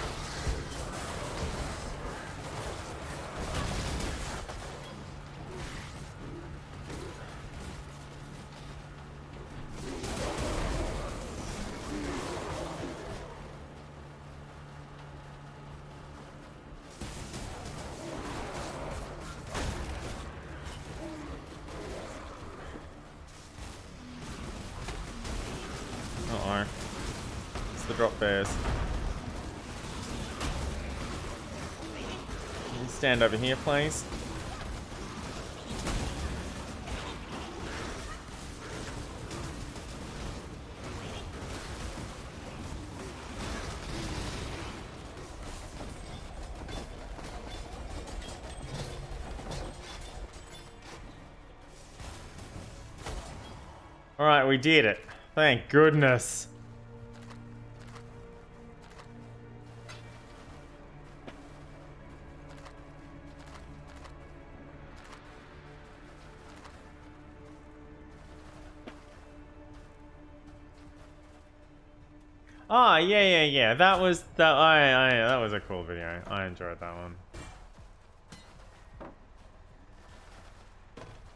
Uh-oh. It's the drop bears. Can you stand over here, please? Alright, we did it. Thank goodness. Ah, yeah. That was that was a cool video. I enjoyed that one.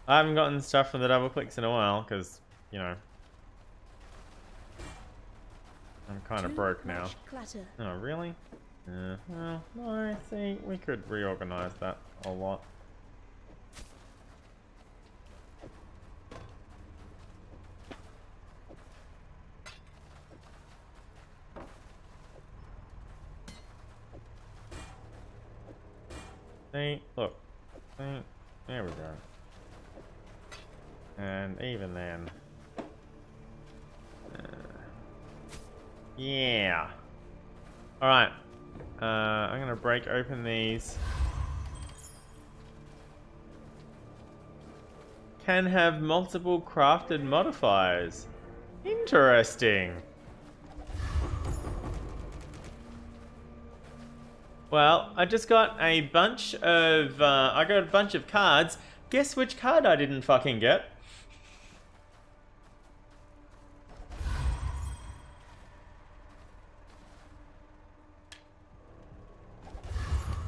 I haven't gotten stuff from the double clicks in a while because, you know, I'm kind of broke now. Clutter. Oh, really? Well, no, see, we could reorganize that a lot. See, look. See, there we go. And even then. Yeah. Alright. I'm gonna break open these. Can have multiple crafted modifiers. Interesting. Well, I just got a bunch of, I got a bunch of cards. Guess which card I didn't fucking get?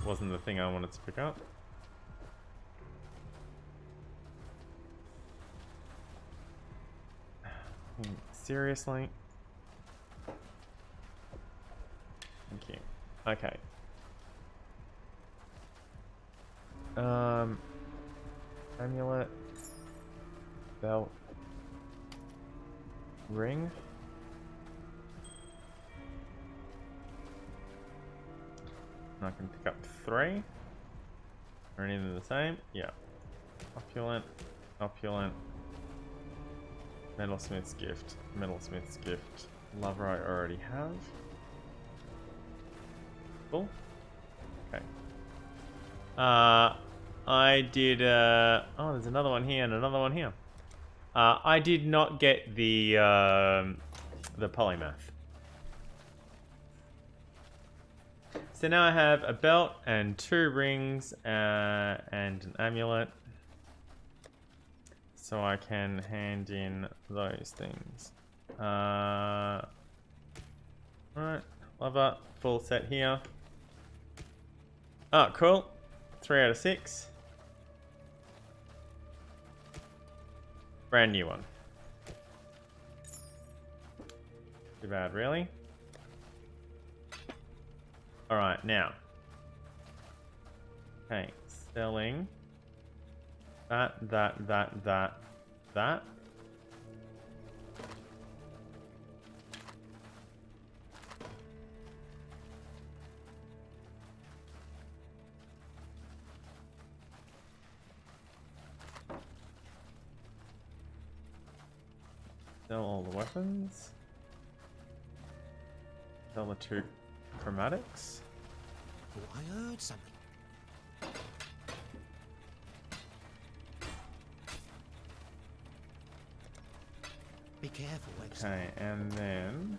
Wasn't the thing I wanted to pick up. Seriously? Thank you. Okay. Amulet. Belt. Ring. And I can pick up 3. Are any of them the same? Yeah. Opulent. Opulent. Metalsmith's gift. Metalsmith's gift. Lover I already have. Cool. Okay. I did, oh, there's another one here and another one here. I did not get the polymath. So now I have a belt and 2 rings and an amulet. So I can hand in those things. Alright, lover, full set here. Oh, cool. 3 out of 6. Brand new one. Too bad, really. Alright, now. Okay, selling. That. Sell all the weapons. Sell the 2 chromatics. Oh, I heard something. Be careful, Exile. Okay, and then...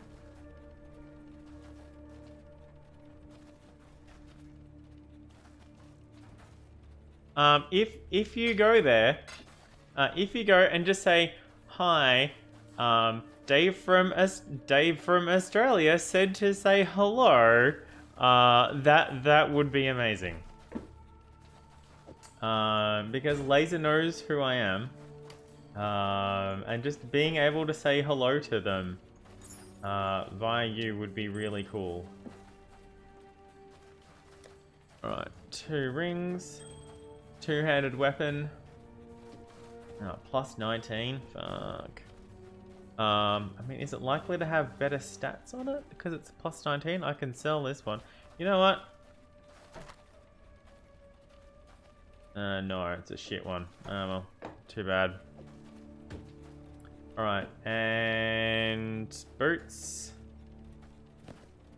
if you go there, if you go and just say, hi, Dave from Australia said to say hello, that would be amazing. Because Laser knows who I am. And just being able to say hello to them via you would be really cool. Alright, 2 rings. 2-handed weapon. Plus 19. Fuck. I mean, is it likely to have better stats on it? Because it's plus 19? I can sell this one. You know what? No, it's a shit one. Oh well, too bad. Alright, and boots.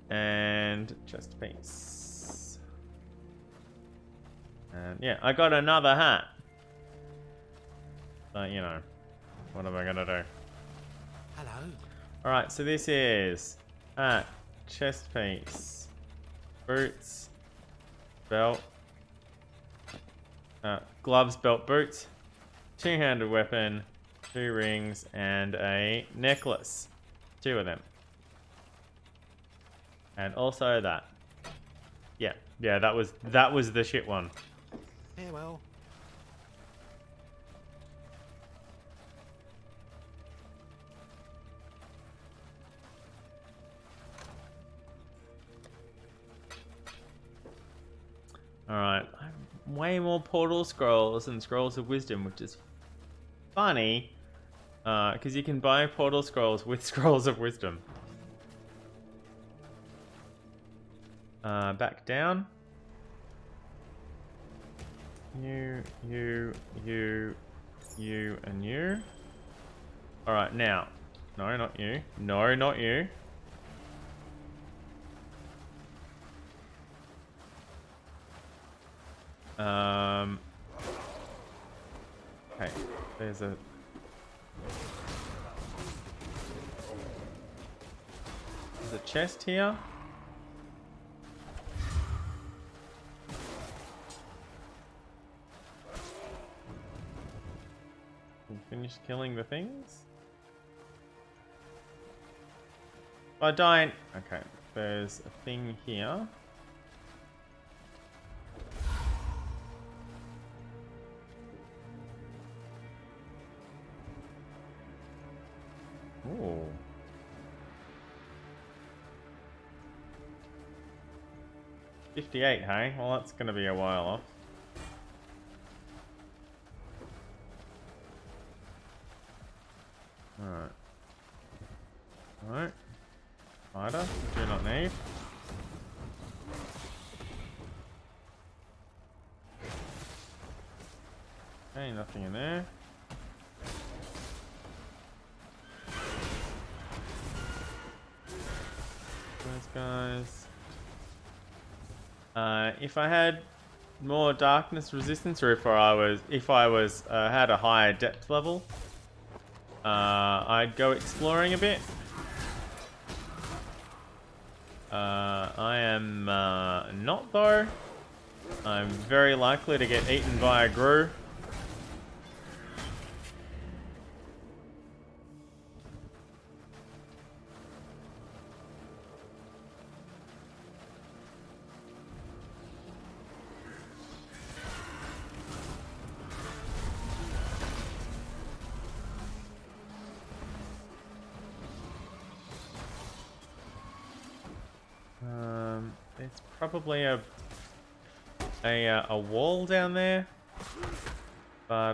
And chest piece. And yeah, I got another hat. But you know, what am I gonna do? Hello. Alright, so this is hat, chest piece, boots, belt, gloves, belt, boots, 2-handed weapon, 2 rings, and a necklace. 2 of them. And also that. Yeah, that was the shit one. Farewell. Alright, way more portal scrolls and scrolls of wisdom, which is funny, because you can buy portal scrolls with scrolls of wisdom. Back down. You, and you. Alright, now. No, not you. No, not you. Okay, there's a chest here. Finish killing the things. I don't. Okay, there's a thing here. Ooh. $58, hey? Well, that's gonna be a while off. Alright. Alright. Spider, do not need. Okay, nothing in there. Those guys. If I had more darkness resistance, or if I was had a higher depth level, I'd go exploring a bit. I am not though. I'm very likely to get eaten by a Gru. It's probably a wall down there, but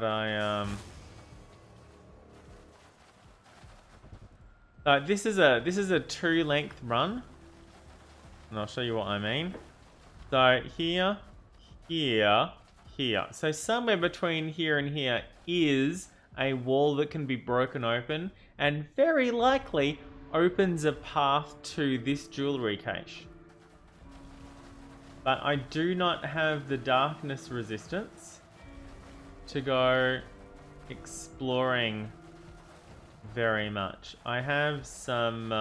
this is a 2-length run, and I'll show you what I mean. So here, so somewhere between here and here is a wall that can be broken open, and very likely opens a path to this jewelry cache. But I do not have the darkness resistance to go exploring very much. I have some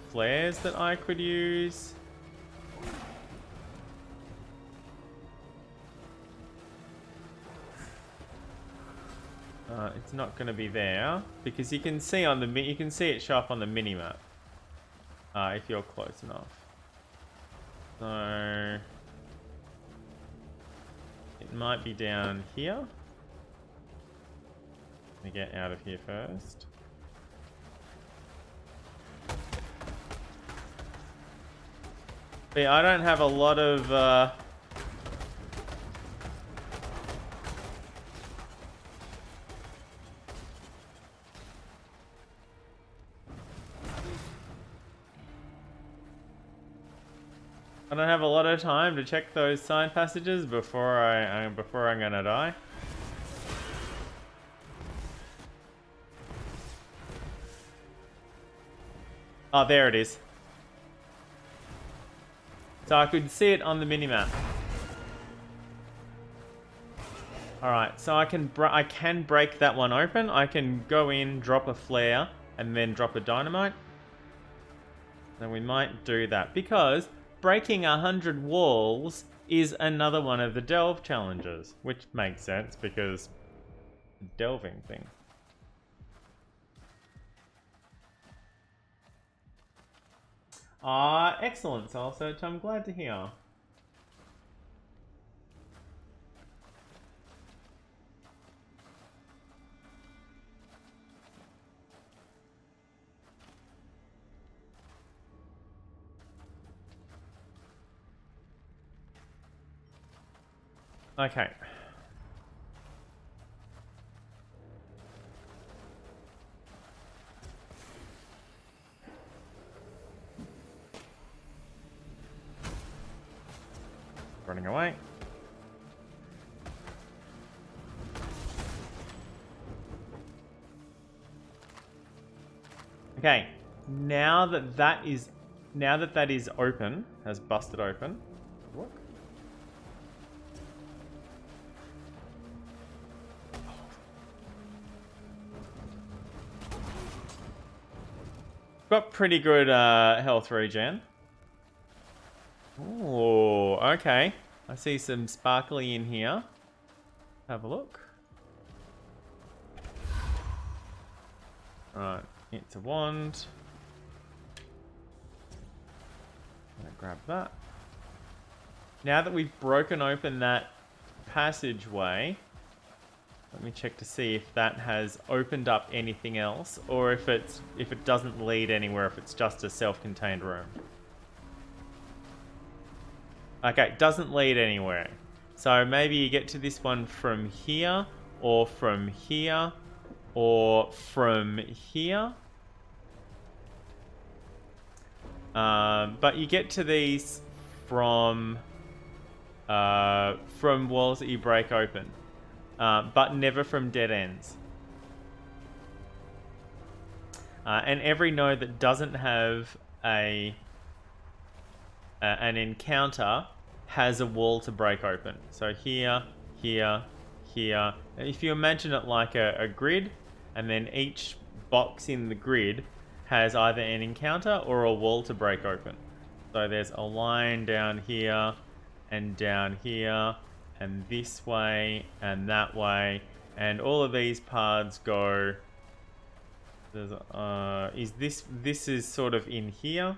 flares that I could use. It's not going to be there because you can see on the you can see it show up on the mini map if you're close enough. So it might be down here. Let me get out of here first. But yeah, I don't have a lot of I don't have a lot of time to check those sign passages before I'm gonna die. Oh, there it is. So I could see it on the minimap. All right, so I can break that one open. I can go in, drop a flare, and then drop a dynamite. And we might do that because breaking 100 walls is another one of the delve challenges, which makes sense because delving thing. Ah, excellent, Soul Search. I'm glad to hear. Okay. Running away. Okay. Now that that is open, has busted open. What? Got pretty good health regen. Oh, okay. I see some sparkly in here. Have a look. Right, it's a wand. Gonna grab that. Now that we've broken open that passageway, let me check to see if that has opened up anything else, or if it doesn't lead anywhere, if it's just a self-contained room. Okay, doesn't lead anywhere. So maybe you get to this one from here, or from here, or from here. But you get to these from walls that you break open. But never from dead ends. And every node that doesn't have an encounter has a wall to break open. So here, here, here. If you imagine it like a grid, and then each box in the grid has either an encounter or a wall to break open. So there's a line down here, and down here, and this way, and that way, and all of these paths go. There's, this is sort of in here.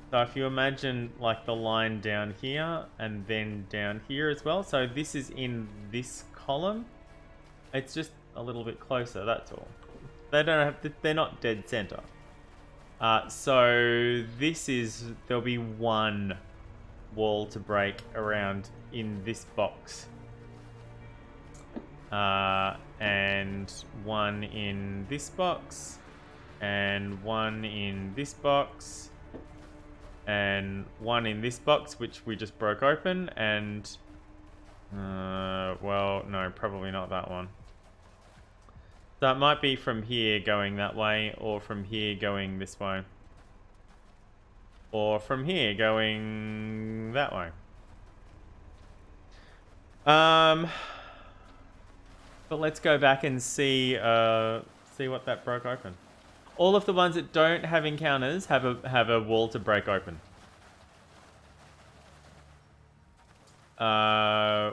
So if you imagine like the line down here, and then down here as well. So this is in this column. It's just a little bit closer. That's all. They don't have. They're not dead center. So this is. There'll be one wall to break around in this box, and one in this box, and one in this box, and one in this box, which we just broke open, and well, no, probably not that one. So it might be from here going that way, or from here going this way, or from here going that way. But let's go back and see see what that broke open. All of the ones that don't have encounters have a wall to break open.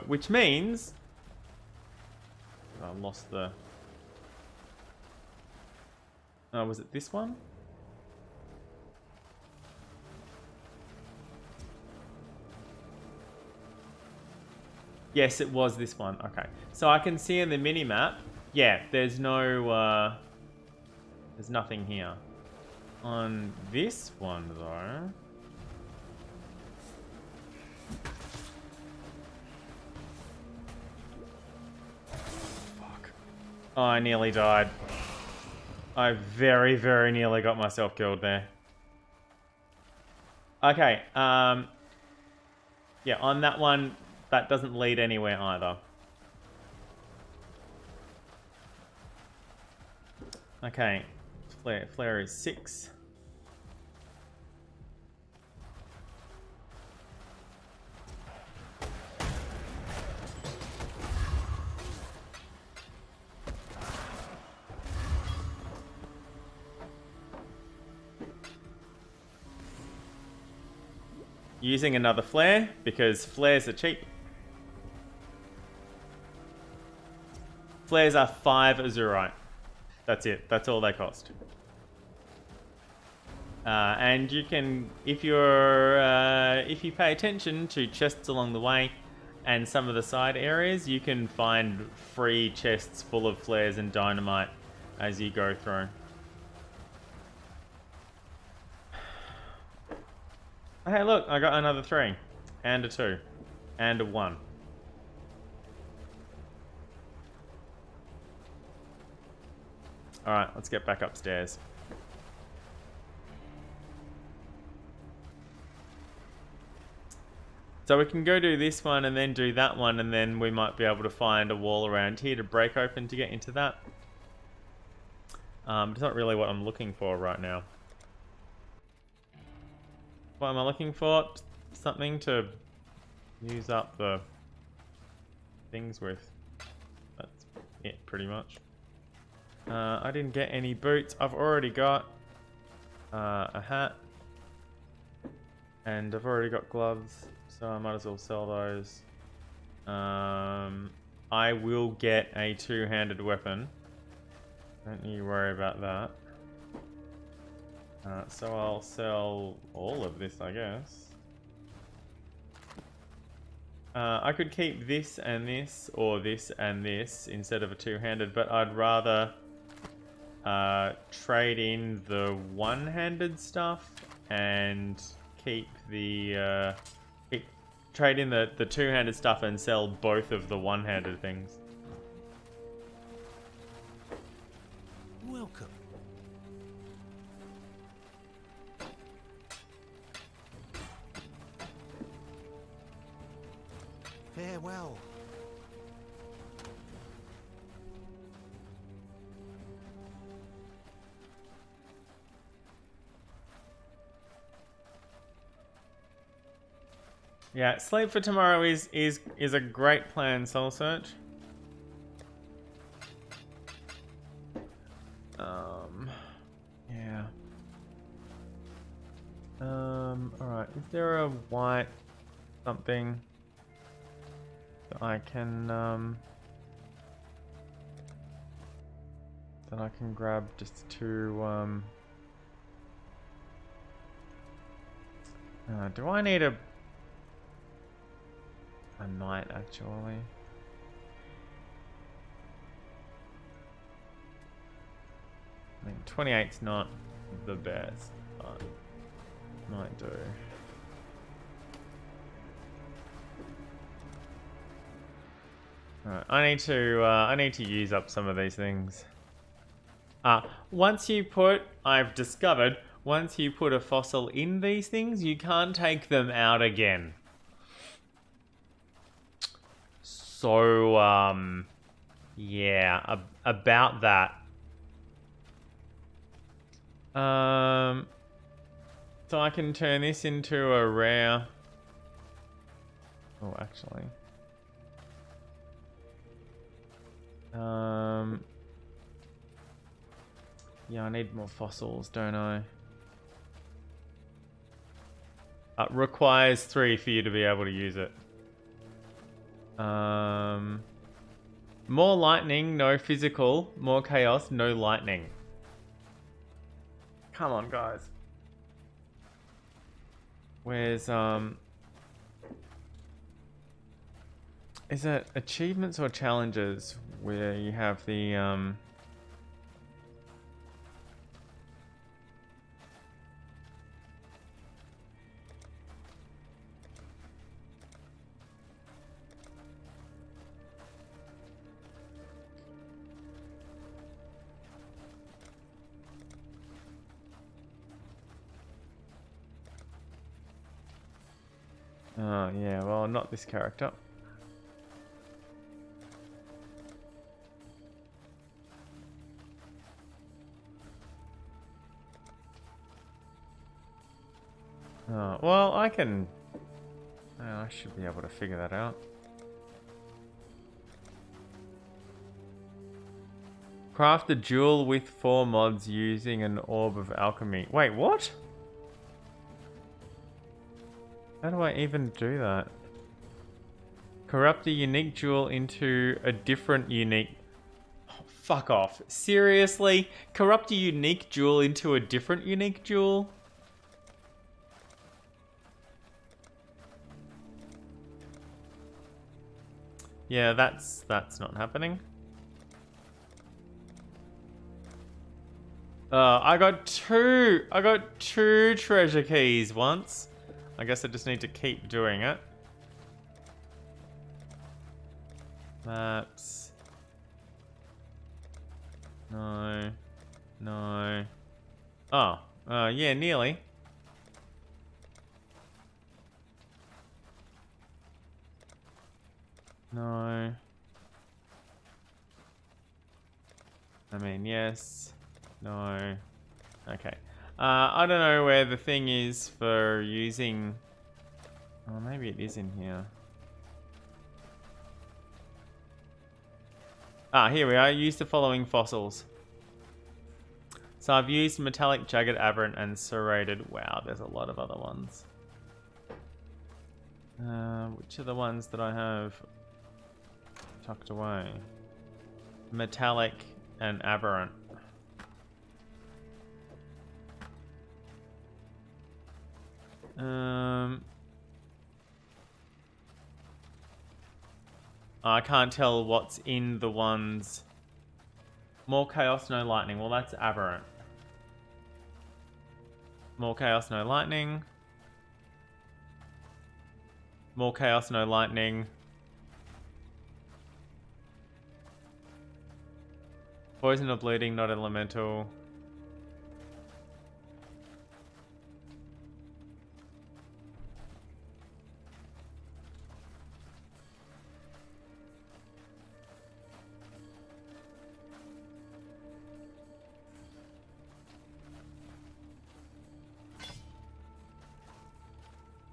Which means I lost the. Was it this one? Yes, it was this one. Okay. So I can see in the mini-map, yeah, there's no, there's nothing here. On this one, though... Fuck. Oh, I nearly died. I very, very nearly got myself killed there. Okay, yeah, on that one... That doesn't lead anywhere either. Okay. Flare is 6. Using another flare because flares are cheap. Flares are 5 azurite. That's it. That's all they cost. And you can, if you pay attention to chests along the way and some of the side areas, you can find free chests full of flares and dynamite as you go through. Hey, look! I got another 3, and a 2, and a 1. Alright, let's get back upstairs. So we can go do this one and then do that one, and then we might be able to find a wall around here to break open to get into that. It's not really what I'm looking for right now. What am I looking for? Something to use up the things with. That's it, pretty much. I didn't get any boots. I've already got a hat. And I've already got gloves, so I might as well sell those. I will get a 2-handed weapon. Don't you worry about that. So I'll sell all of this, I guess. I could keep this and this, or this and this, instead of a 2-handed, but I'd rather trade in the 1-handed stuff and keep the trade in the 2-handed stuff and sell both of the 1-handed things. Welcome. Farewell. Yeah, sleep for tomorrow is a great plan, Soul Search. Yeah. Alright, is there a white something that I can grab just to do I need a knight actually? I mean 28's not the best, but might do. Alright, I need to use up some of these things. Once you put, I've discovered, once you put a fossil in these things, you can't take them out again. So, yeah, about that. So I can turn this into a rare. Oh, actually. Yeah, I need more fossils, don't I? Requires 3 for you to be able to use it. More lightning, no physical. More chaos, no lightning. Come on, guys. Where's is it achievements or challenges where you have the oh yeah, well, not this character. Oh, well, I can... I should be able to figure that out. Craft a jewel with 4 mods using an orb of alchemy. Wait, what? How do I even do that? Corrupt a unique jewel into a different unique... Oh, fuck off. Seriously? Corrupt a unique jewel into a different unique jewel? Yeah, that's not happening. I got two treasure keys once. I guess I just need to keep doing it. Maps. No. No. Oh. Yeah, nearly. No. I mean, yes. No. Okay. I don't know where the thing is for using... Oh, maybe it is in here. Ah, here we are. Use the following fossils. So I've used metallic, jagged, aberrant, and serrated. Wow, there's a lot of other ones. Which are the ones that I have tucked away? Metallic and aberrant. I can't tell what's in the ones. More chaos, no lightning. Well, that's aberrant. More chaos, no lightning. More chaos, no lightning. Poison or bleeding, not elemental.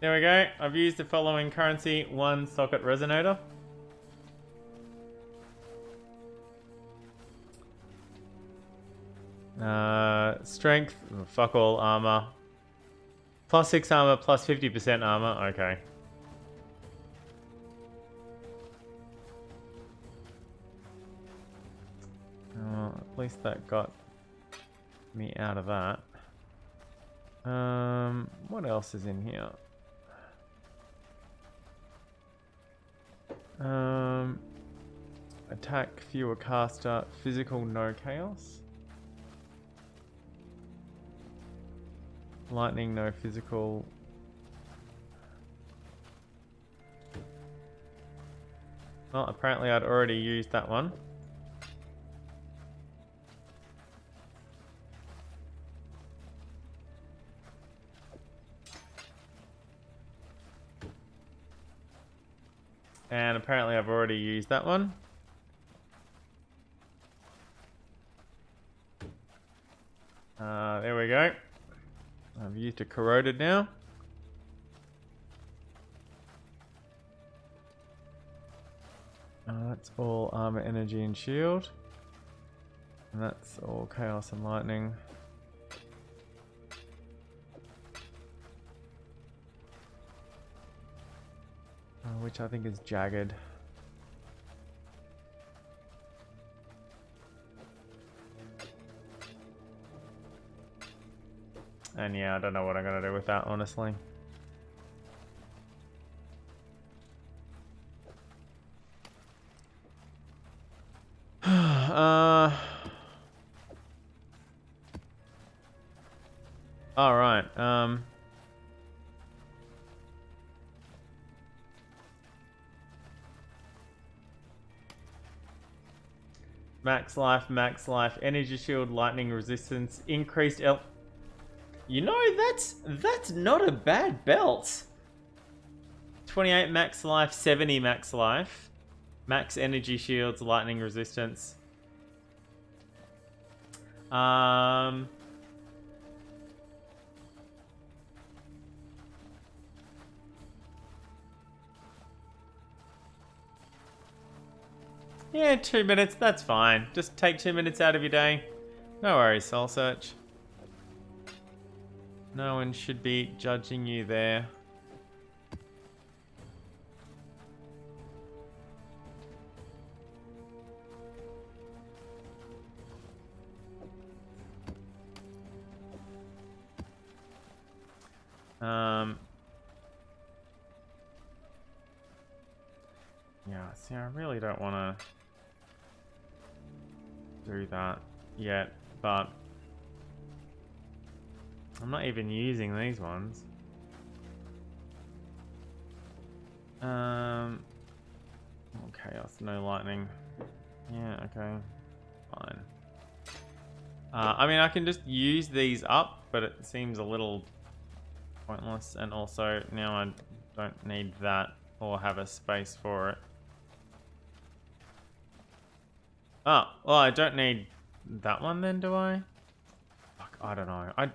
There we go. I've used the following currency: 1 socket resonator. Strength, fuck all, armor. Plus 6 armor, plus 50% armor. Okay. At least that got me out of that. What else is in here? Attack, fewer caster, physical, no chaos. Lightning, no physical. Well, apparently I'd already used that one. And apparently I've already used that one. There we go. I've used a corroded now. That's all armor, energy, and shield. And that's all chaos and lightning. Which I think is jagged. And yeah, I don't know what I'm gonna do with that, honestly. All right. Max life, energy shield, lightning resistance, increased You know, that's not a bad belt. 28 max life, 70 max life. Max energy shields, lightning resistance. Yeah, 2 minutes, that's fine. Just take 2 minutes out of your day. No worries, Soul Search. No one should be judging you there. Yeah, see, I really don't want to do that yet, but I'm not even using these ones. Oh, chaos, no lightning. Yeah, okay, fine. I mean, I can just use these up, but it seems a little pointless, and also now I don't need that or have a space for it. Oh, well, I don't need that one then, do I? Fuck, I don't know. I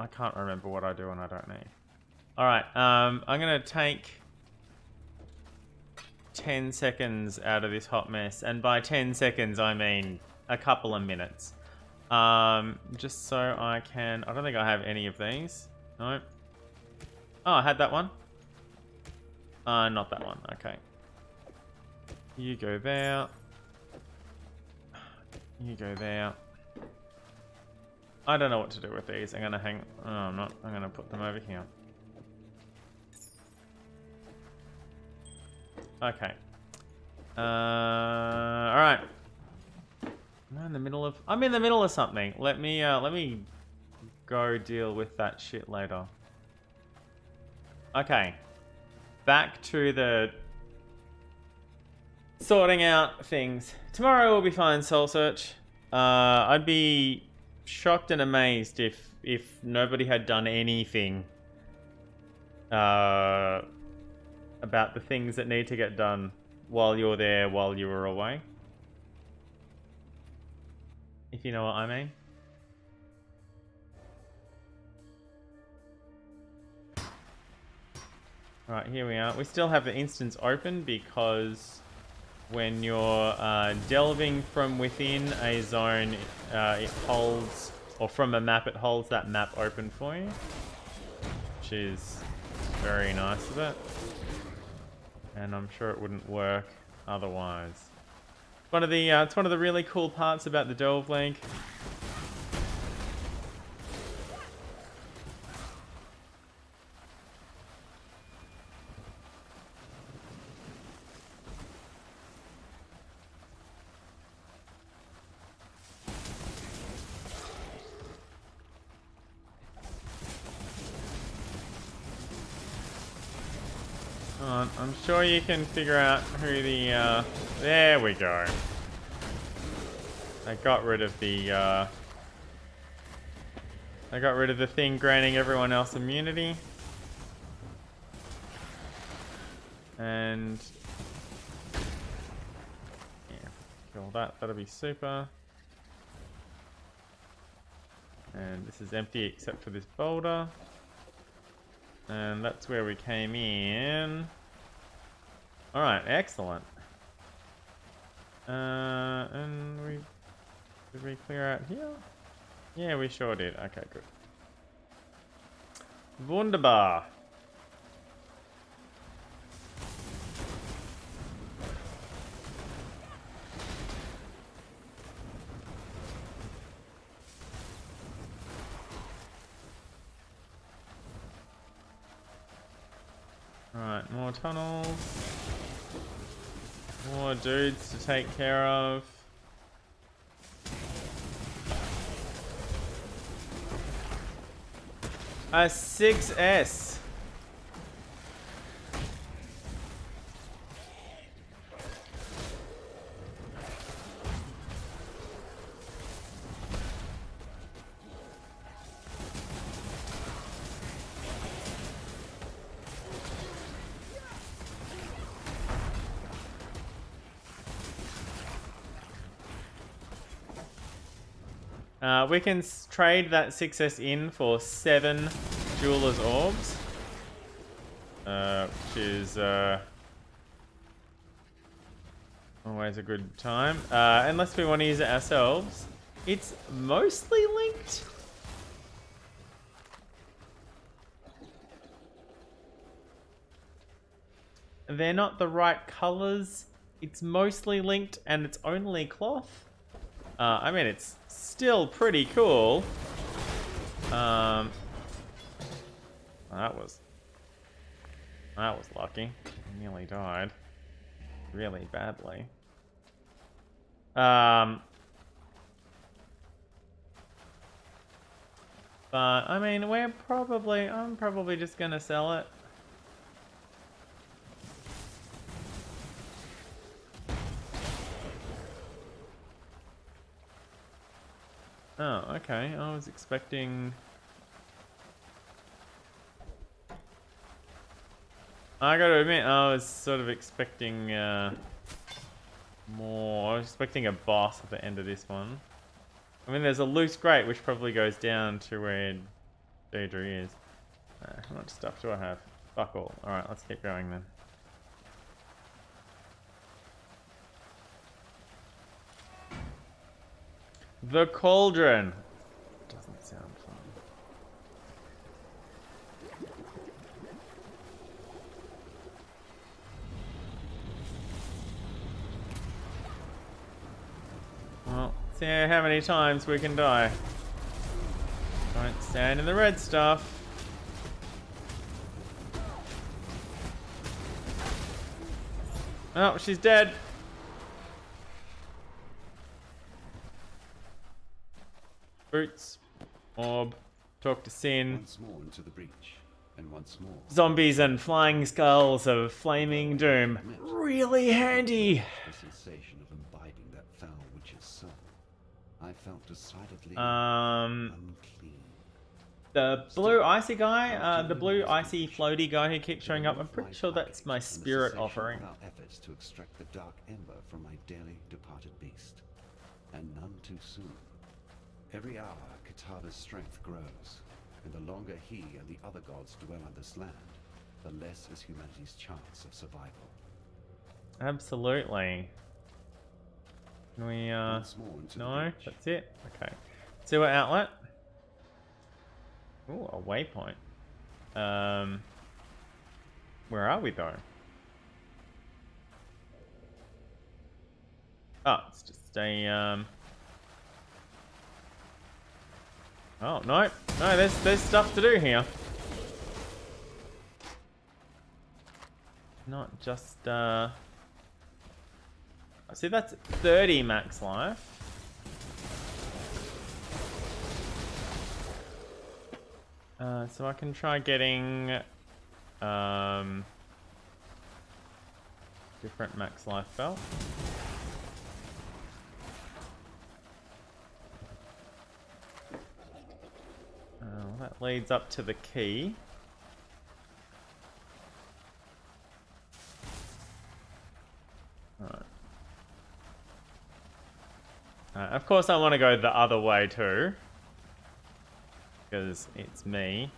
can't remember what I do and I don't need. Alright, I'm gonna take 10 seconds out of this hot mess, and by 10 seconds I mean a couple of minutes. Just so I can... I don't think I have any of these. No. Oh, I had that one. Not that one. Okay. You go there. You go there. I don't know what to do with these. I'm gonna hang... Oh, I'm not. I'm gonna put them over here. Okay. Alright. I'm in the middle of something. Let me go deal with that shit later. Okay. Back to the sorting out things. Tomorrow will be fine, Soul Search. I'd be shocked and amazed if nobody had done anything about the things that need to get done while you're there, while you were away. If you know what I mean. Right, here we are. We still have the instance open because when you're delving from within a zone, it holds, or from a map, it holds that map open for you, which is very nice of it. And I'm sure it wouldn't work otherwise. It's one of the really cool parts about the Delve Link. I'm sure you can figure out who the, there we go. I got rid of the, thing granting everyone else immunity. And... yeah, kill that, that'll be super. And this is empty except for this boulder. And that's where we came in. Alright, excellent. And did we clear out here? Yeah, we sure did. Okay, good. Wunderbar. Alright, more tunnels. More dudes to take care of. A 6S. We can trade that 6S in for 7 Jeweler's Orbs. Which is always a good time. Unless we want to use it ourselves. It's mostly linked. They're not the right colors. It's mostly linked and it's only cloth. I mean, it's still pretty cool. That was lucky. I nearly died. Really badly. But, I mean, I'm probably just gonna sell it. Oh, okay. I was expecting... I gotta admit, I was sort of expecting more. I was expecting a boss at the end of this one. I mean, there's a loose grate which probably goes down to where Daedra is. How much stuff do I have? Fuck all. Alright, let's keep going then. The Cauldron. Doesn't sound fun. Well, see how many times we can die. Don't stand in the red stuff. Oh, she's dead. Boots. Orb. Talk to Sin. Once more into the breach, and once more. Zombies and flying skulls of flaming doom. Really handy. The sensation of imbibing that foul witch's soul. I felt decidedly unclean. The blue icy guy, the blue icy floaty guy who keeps showing up, I'm pretty sure that's my spirit offering. Our efforts to extract the dark ember from my dearly departed beast. And none too soon. Every hour, Kitava's strength grows, and the longer he and the other gods dwell on this land, the less is humanity's chance of survival. Absolutely. Can we, no, that's it. Okay. Sewer outlet. Ooh, a waypoint. Where are we though? Oh, it's just a, oh, no. No, there's stuff to do here. Not just, see, that's 30 max life. So I can try getting, different max life belt. That leads up to the key. Alright. Of course I want to go the other way too. Because it's me.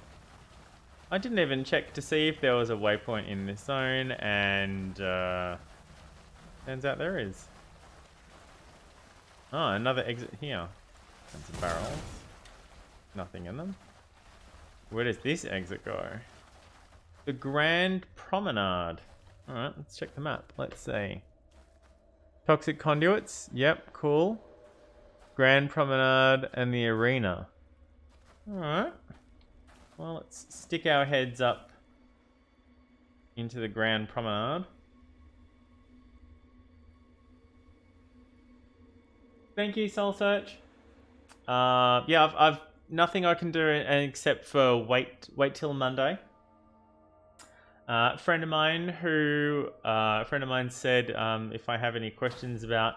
I didn't even check to see if there was a waypoint in this zone, and turns out there is. Oh, another exit here. And some barrels. Nothing in them. Where does this exit go? The Grand Promenade. Alright, let's check the map. Let's see. Toxic conduits. Yep, cool. Grand Promenade and the arena. Alright. Well, let's stick our heads up into the Grand Promenade. Thank you, Soul Search. Yeah, I've nothing I can do except for wait till Monday. A friend of mine said if I have any questions about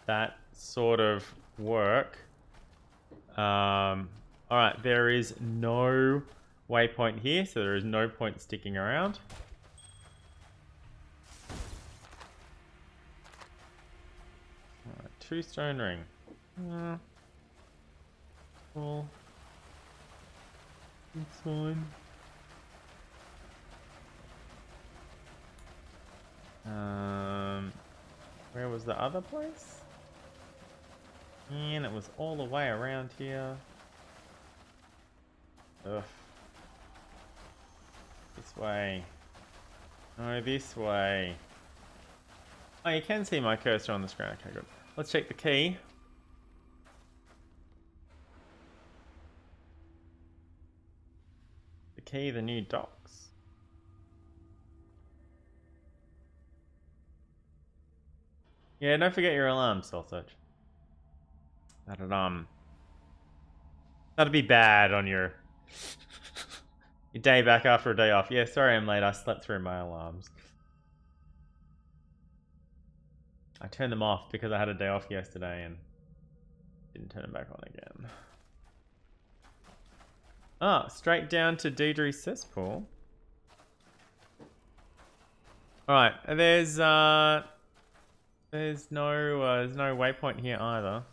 that sort of work. Alright, there is no waypoint here, so there is no point sticking around. Alright, 2 stone ring. Cool. It's fine. Where was the other place? And it was all the way around here. Ugh. This way. No, this way. Oh, you can see my cursor on the screen. Okay, good. Let's check the key. The key, the new docks. Yeah, don't forget your alarm, Soul Search. That'd be bad on your your day back after a day off. Yeah, sorry I'm late. I slept through my alarms. I turned them off because I had a day off yesterday and didn't turn them back on again. Ah, straight down to Deidre's cesspool. Alright, there's no waypoint here either.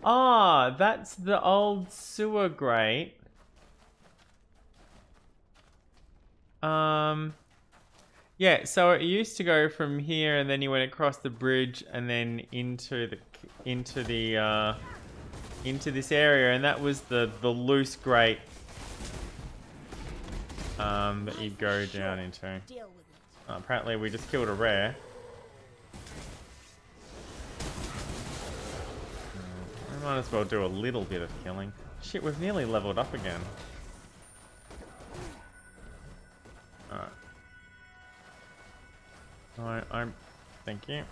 Ah, that's the old sewer grate. Yeah, so it used to go from here and then you went across the bridge and then into this area, and that was the loose grate that you'd go down into. Apparently we just killed a rare. I might as well do a little bit of killing. Shit, we've nearly leveled up again. Alright. Thank you.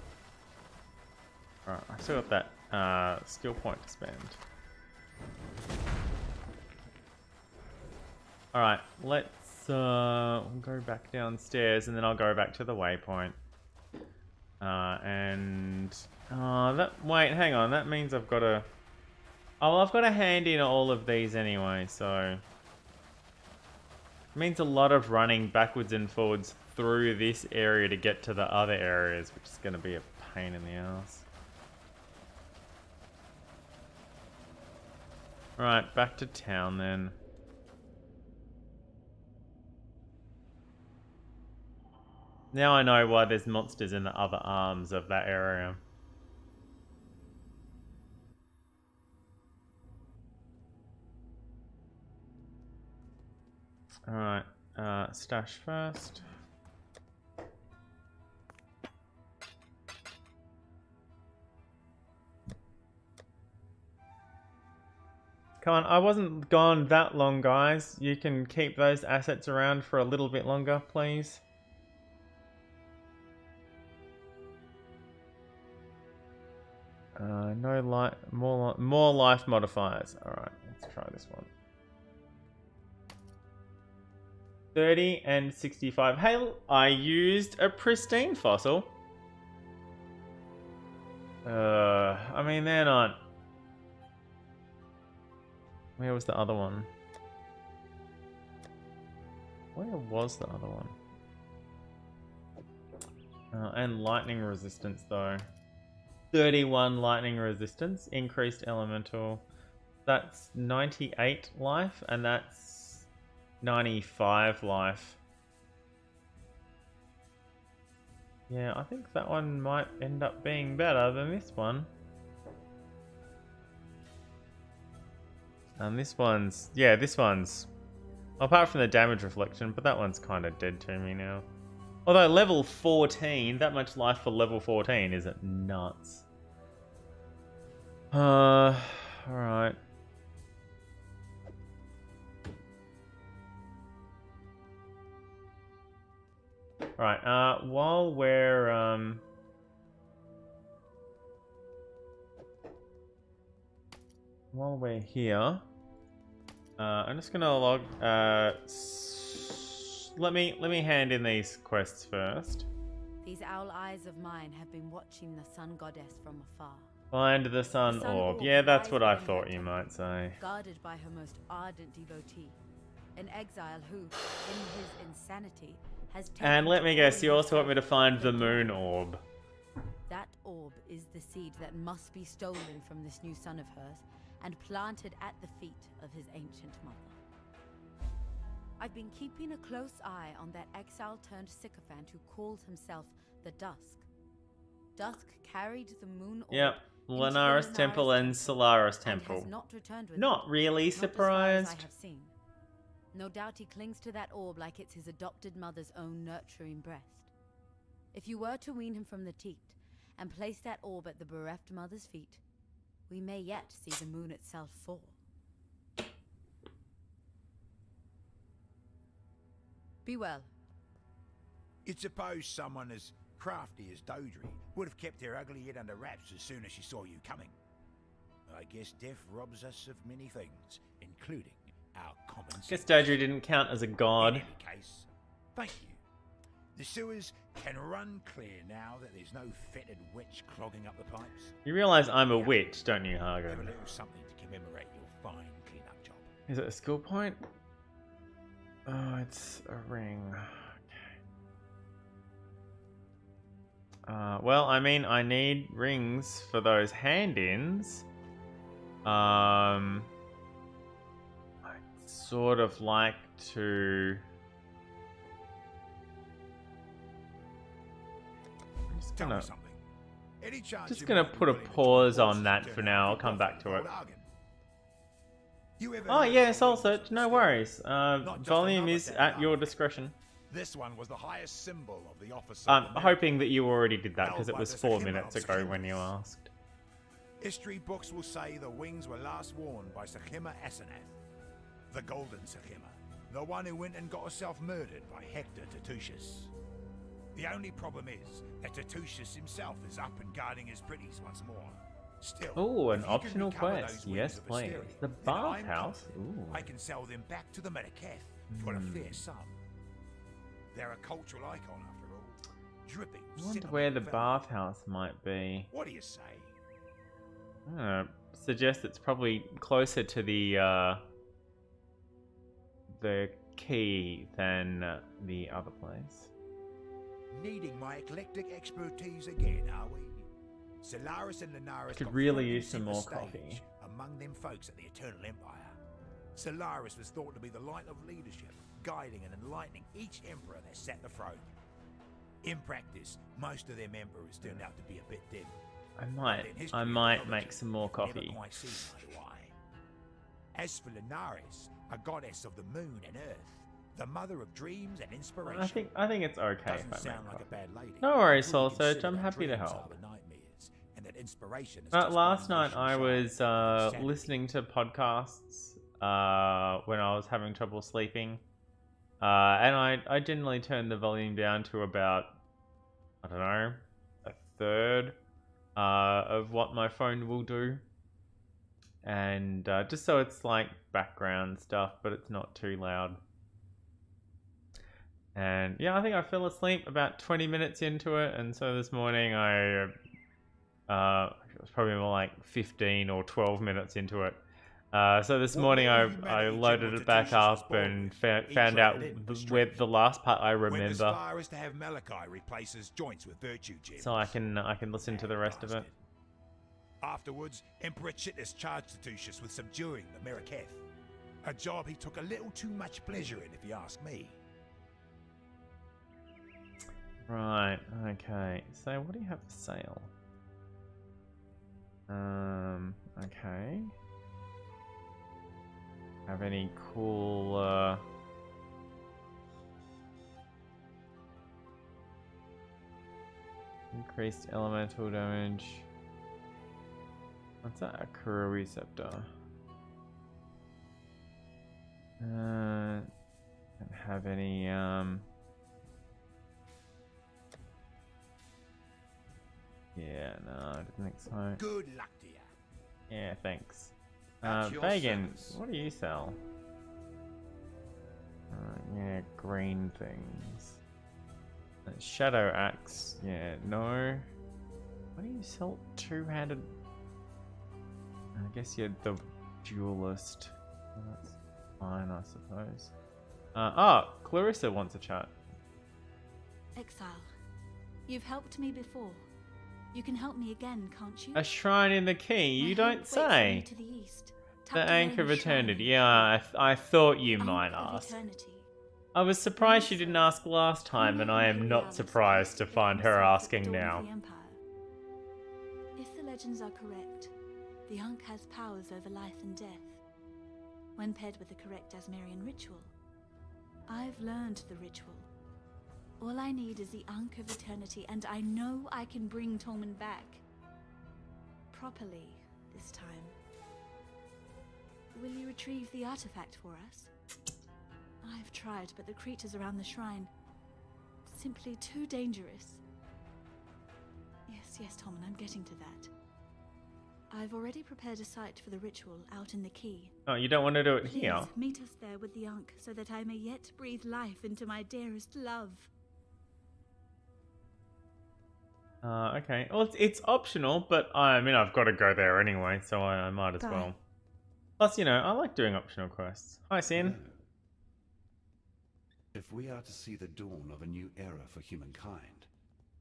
Alright, I still got that skill point to spend. Alright, let's go back downstairs and then I'll go back to the waypoint. Wait, hang on, that means I've got to... Oh, well, I've got to hand in all of these anyway, so... It means a lot of running backwards and forwards through this area to get to the other areas, which is going to be a pain in the ass. Right, back to town then. Now I know why there's monsters in the other arms of that area. Alright, stash first. Come on, I wasn't gone that long, guys. You can keep those assets around for a little bit longer, please. No light, more life modifiers. Alright, let's try this one. 30 and 65. Hey, I used a pristine fossil. I mean, they're not... Where was the other one? Where was the other one? And lightning resistance, though. 31 lightning resistance, increased elemental. That's 98 life, and that's 95 life. Yeah, I think that one might end up being better than this one. And this one's, yeah, this one's, apart from the damage reflection, but that one's kind of dead to me now. Although level 14, that much life for level 14 isn't nuts. Alright. Right, while we're here, I'm just gonna log. Let me hand in these quests first. These owl eyes of mine have been watching the sun goddess from afar. Find the sun orb. Yeah, that's what I thought you might say. Guarded by her most ardent devotee, an exile who, in his insanity, has taken. And let me guess, you also want me to find the moon orb. That orb is the seed that must be stolen from this new son of hers and planted at the feet of his ancient mother. I've been keeping a close eye on that exile-turned-sycophant who calls himself the Dusk. Dusk carried the moon orb. Yep, Linares Temple and Solaris Temple. And has not returned with Not it, really not surprised. as far as I have seen. No doubt he clings to that orb like it's his adopted mother's own nurturing breast. If you were to wean him from the teat and place that orb at the bereft mother's feet, we may yet see the moon itself fall. Be well. You'd suppose someone as crafty as Dodri would have kept her ugly head under wraps as soon as she saw you coming. I guess death robs us of many things, including our common sense. Guess Dodri didn't count as a god. In any case, thank you. The sewers can run clear now that there's no fetid witch clogging up the pipes. You realise I'm a witch, don't you, Have a Hargo? little something to commemorate your fine clean-up job. Is it a skill point? Oh, it's a ring. Okay. Well, I mean, I need rings for those hand-ins. I'd sort of like to... Tell me something. Any chance Just you gonna might be put a willing to pause join on forces that to for turn now. out I'll come back to it. old Argon? You ever Oh heard yeah, of soul the search. wings No of worries. Not just Volume another is dead at your army. discretion. This one was the highest symbol of the office of I'm the Merit. hoping that you already did that Held because it by was the 4 Sahima minutes of ago when you Sahimas. asked. History books will say the wings were last worn by Sahima Asenath, the Golden Sahima, the one who went and got herself murdered by Hector Tatooshus. The only problem is that Tatooshus himself is up and guarding his pretties once more. Still, Oh, an if you can optional recover quest. those wings Yes, of please. Asterion, The then I'm bathhouse. confident Ooh. I can sell them back to the Mediketh for a fair sum. They're a cultural icon after all. Dripping. I wonder cinnamon where the velvet. bathhouse might be. What do you say? I don't know. Suggest it's probably closer to the key than the other place. Needing my eclectic expertise again, are we? Solaris and Linares Could got really front use and some more centre coffee. stage among them folks at the Eternal Empire. Solaris was thought to be the light of leadership, guiding and enlightening each emperor that sat the throne. In practice, most of them emperors turned out to be a bit dim. I might make some more coffee. Never quite seen eye to eye. As for Linares, a goddess of the moon and earth, the mother of dreams and inspiration. I think it's okay Doesn't if I sound make like a coffee. bad lady. No worries, Who Soul would Search. consider I'm that happy to dreams help. are the nightmares, and that inspiration is just Last one night vision I shy was of insanity. listening to podcasts when I was having trouble sleeping, and I generally turned the volume down to about, I don't know, a third of what my phone will do, and just so it's like background stuff, but it's not too loud. And yeah, I think I fell asleep about 20 minutes into it, and so this morning it was probably more like 15 or 12 minutes into it. So this morning I loaded it back up and found out where the last part I Went as remember, far as to have Malachi replace his joints with virtue gems. so I can listen to the rest of it. Afterwards, Emperor Chittis charged Tatooshus with subduing the Meraketh. A job he took a little too much pleasure in, if you ask me. Right, okay. So what do you have for sale? Okay. have any cool increased elemental damage. What's that? A Kuru receptor. Don't have any yeah, no, I didn't think so. Good luck to you. Yeah, thanks. At your Vegan, service. what do you sell? Yeah, green things. Shadow axe, yeah, no. What do you sell? Two-handed. I guess you're the duelist. Well, that's fine, I suppose. Clarissa wants a chat. Exile, you've helped me before. You can help me again, can't you? A shrine in the key, you My don't hope waits for say. me to the east, The tucked away Anchor in of a shrine Eternity. in the Yeah, I thought you Anchor might of ask. Eternity. I was surprised she Also, didn't ask last time, only and I am Imperialis not surprised to placed find her himself at the asking dawn of now. the Empire. If the legends are correct, the Ankh has powers over life and death. When paired with the correct Asmerian ritual, I've learned the ritual. All I need is the Ankh of Eternity, and I know I can bring Tolman back. Properly, this time. Will you retrieve the artifact for us? I've tried, but the creatures around the shrine, simply too dangerous. Yes, Tolman, I'm getting to that. I've already prepared a site for the ritual out in the Key. Oh, you don't want to do it Please here? meet us there with the Ankh so that I may yet breathe life into my dearest love. Okay. Well, it's optional, but I mean, I've got to go there anyway, so I might as Bye. well. Plus, you know, I like doing optional quests. Hi, Sin. If we are to see the dawn of a new era for humankind,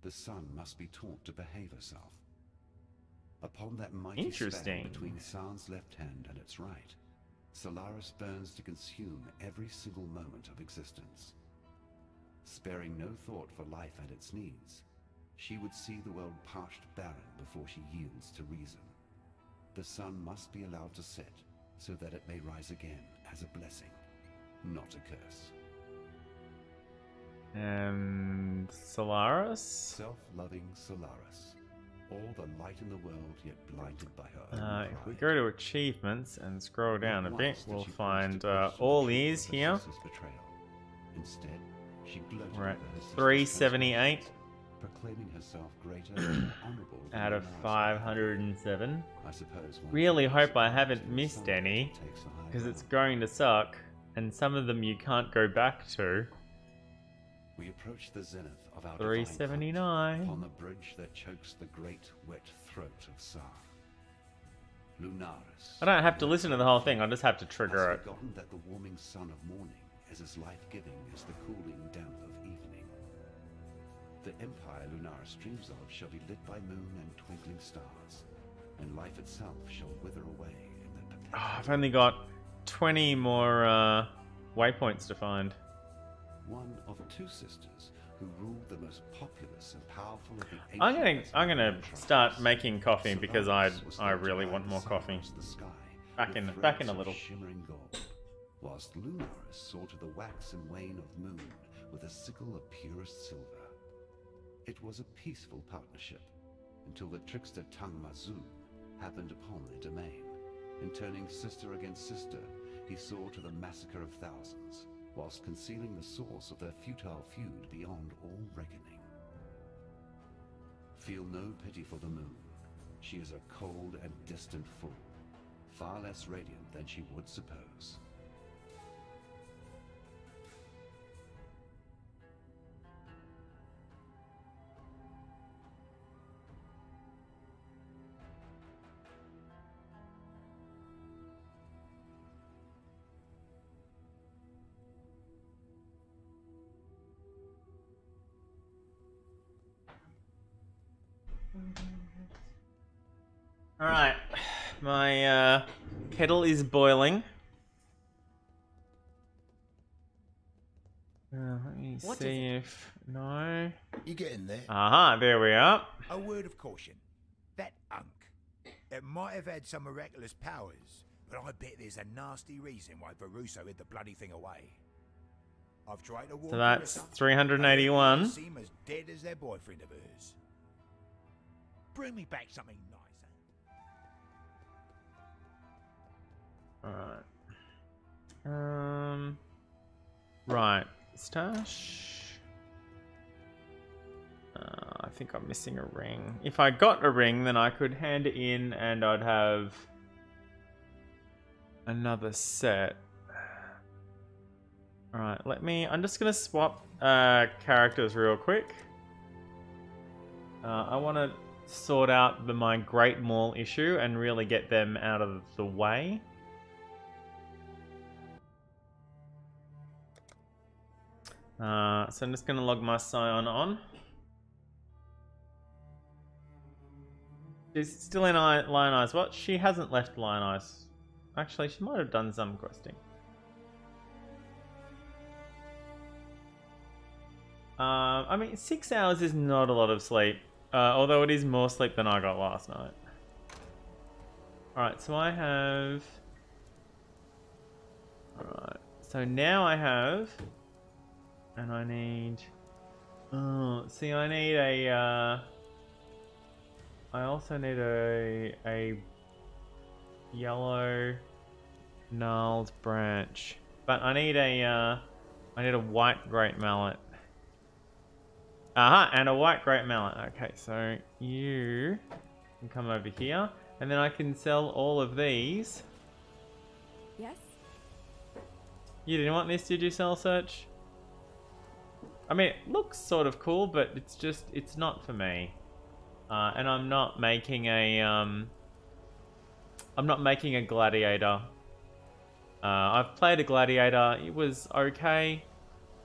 the sun must be taught to behave herself. Upon that mighty Interesting. span between Sarn's left hand and its right, Solaris burns to consume every single moment of existence. Sparing no thought for life and its needs, she would see the world parched barren before she yields to reason. The sun must be allowed to set, so that it may rise again as a blessing, not a curse. And Solaris? Self-loving Solaris. All the light in the world, yet blinded by her own If we pride. go to achievements and scroll down a Not bit, once did we'll she pause find to question all the truth these of her here. sister's betrayal. Instead, she gloated We're at over her sister's 378 transgressions, proclaiming herself greater and honorable than out of Lunaris. 507. I suppose one Really can hope I suppose haven't that missed someone any, takes the high because it's ground. going to suck, and some of them you can't go back to. We approach the zenith of our divine 379. hunt upon the bridge that chokes the great wet throat of Sarn. Lunaris. I don't have to listen to the whole thing, I just have to has trigger it. forgotten that the warming sun of morning is as life-giving as the cooling damp of evening. The empire Lunaris dreams of shall be lit by moon and twinkling stars, and life itself shall wither away in the perpetual. I've only got 20 more waypoints to find. One of two sisters who ruled the most populous and powerful of the I'm ancient gonna Asmodean start tribes. making coffee because Solaris was I thought to really guide want the more sun coffee. across the sky Back with in threads a of little. shimmering gold, whilst Lunaris saw to the wax and wane of moon with a sickle of purest silver. It was a peaceful partnership until the trickster Tang Mazu happened upon their domain, and turning sister against sister, he saw to the massacre of thousands, whilst concealing the source of their futile feud beyond all reckoning. Feel no pity for the moon. She is a cold and distant fool, far less radiant than she would suppose. Alright, my kettle is boiling. Let me What is see it? if... No... You getting there? Aha, there we are. A word of caution. That Unk. It might have had some miraculous powers, but I bet there's a nasty reason why Veruso hid the bloody thing away. I've tried to warn So that's Clarissa, 381. but they seem as dead as their boyfriend of hers. Bring me back something nicer. Alright. Right. Stash. I think I'm missing a ring. If I got a ring, then I could hand it in and I'd have another set. Alright, I'm just gonna swap characters real quick. I want to sort out my Great Maul issue and really get them out of the way. So I'm just gonna log my Scion on. She's still in Lion Eyes. What? She hasn't left Lion Eyes. Actually, she might have done some questing. I mean, 6 hours is not a lot of sleep. Although it is more sleep than I got last night. Alright, so I have... Alright, so now I have... And I need... Oh, see, I need a... I also need a yellow gnarled branch. But I need a white great mallet. And a white great mallet. Okay, so you can come over here. And then I can sell all of these. Yes? You didn't want this, did you, Cell Search? I mean, it looks sort of cool, but it's not for me. And I'm not making a gladiator. I've played a gladiator. It was okay.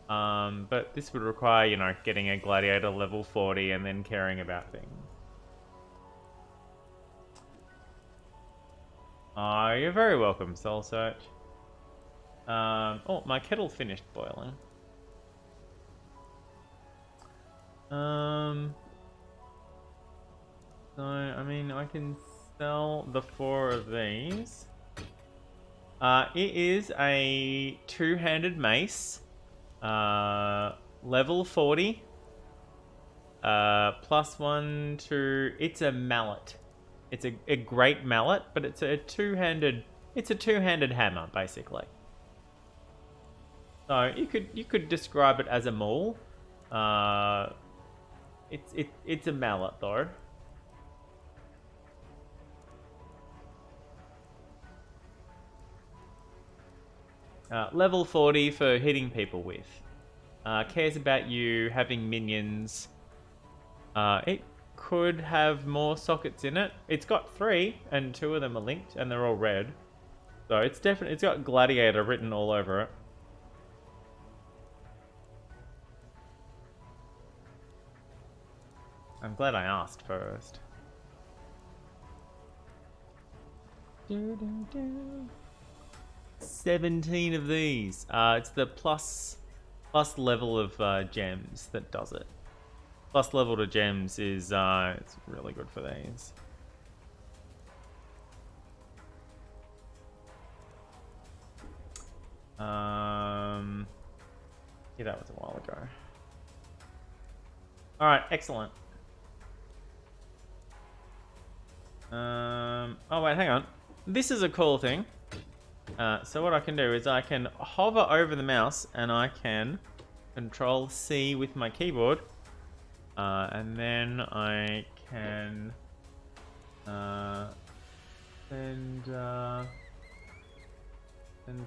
But this would require, you know, getting a gladiator level 40 and then caring about things. You're very welcome, Soul Search. Oh, my kettle finished boiling. So, I mean, I can sell the 4 of these. It is a two-handed mace. Level 40. +1 to... It's a mallet. It's a great mallet, but it's a two-handed hammer, basically. So you could describe it as a maul. It's a mallet though. Level 40 for hitting people with. Cares about you having minions. It could have more sockets in it. It's got 3, and 2 of them are linked, and they're all red. So it's got Gladiator written all over it. I'm glad I asked first. 17 of these. It's the plus level of gems that does it. Plus level to gems is it's really good for these. Yeah, that was a while ago. All right, excellent. Oh wait, hang on. This is a cool thing. So what I can do is I can hover over the mouse and I can Control C with my keyboard, and then I can send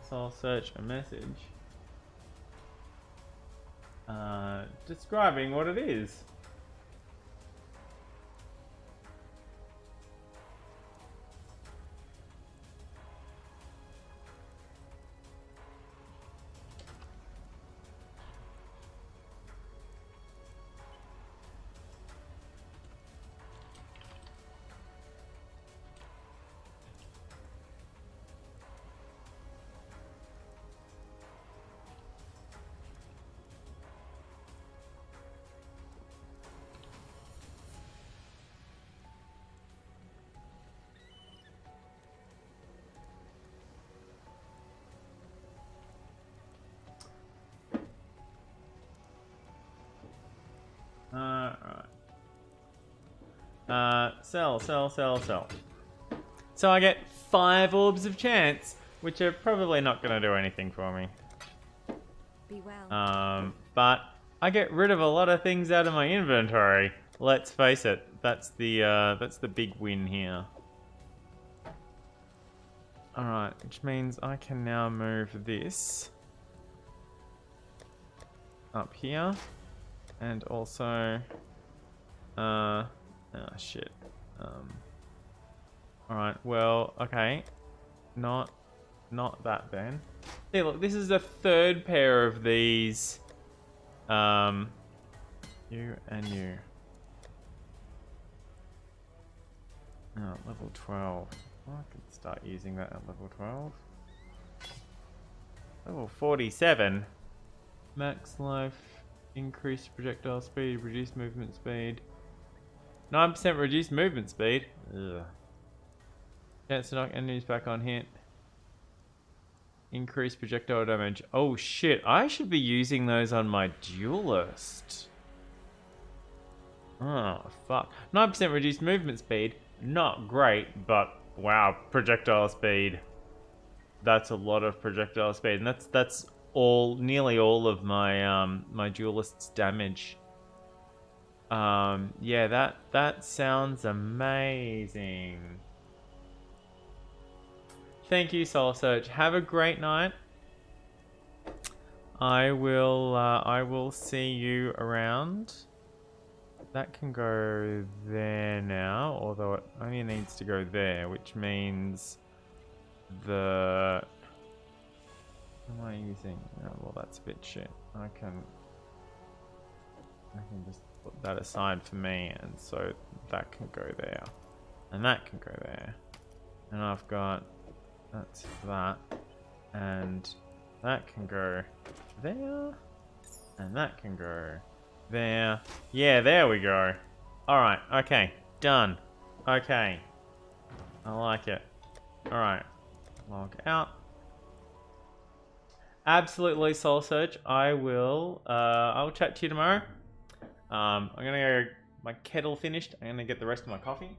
Soul Search a message describing what it is. Sell. So I get 5 orbs of chance, which are probably not going to do anything for me. Be well. But I get rid of a lot of things out of my inventory. Let's face it, that's the big win here. Alright, which means I can now move this up here. And also... oh shit. Alright, well, okay. Not that then. See, look, this is the 3rd pair of these. You and you. Oh, level 12. Oh, I can start using that at level 12. Level 47. Max life, increased projectile speed, reduced movement speed. 9% reduced movement speed. Ugh. Chance to knock enemies back on hit. Increased projectile damage. Oh shit, I should be using those on my duelist. Oh, fuck. 9% reduced movement speed. Not great, but wow, projectile speed. That's a lot of projectile speed. And that's nearly all of my my duelist's damage. Yeah, that sounds amazing. Thank you, Soul Search. Have a great night. I will see you around. That can go there now, although it only needs to go there, which means the... What am I using? Oh, well, that's a bit shit. I can just put that aside for me, and so that can go there. And that can go there. And I've got... That's that. And that can go there. And that can go there. Yeah, there we go. Alright, okay. Done. Okay. I like it. Alright. Log out. Absolutely, Soul Search. I'll chat to you tomorrow. I'm gonna go... My kettle finished. I'm gonna get the rest of my coffee.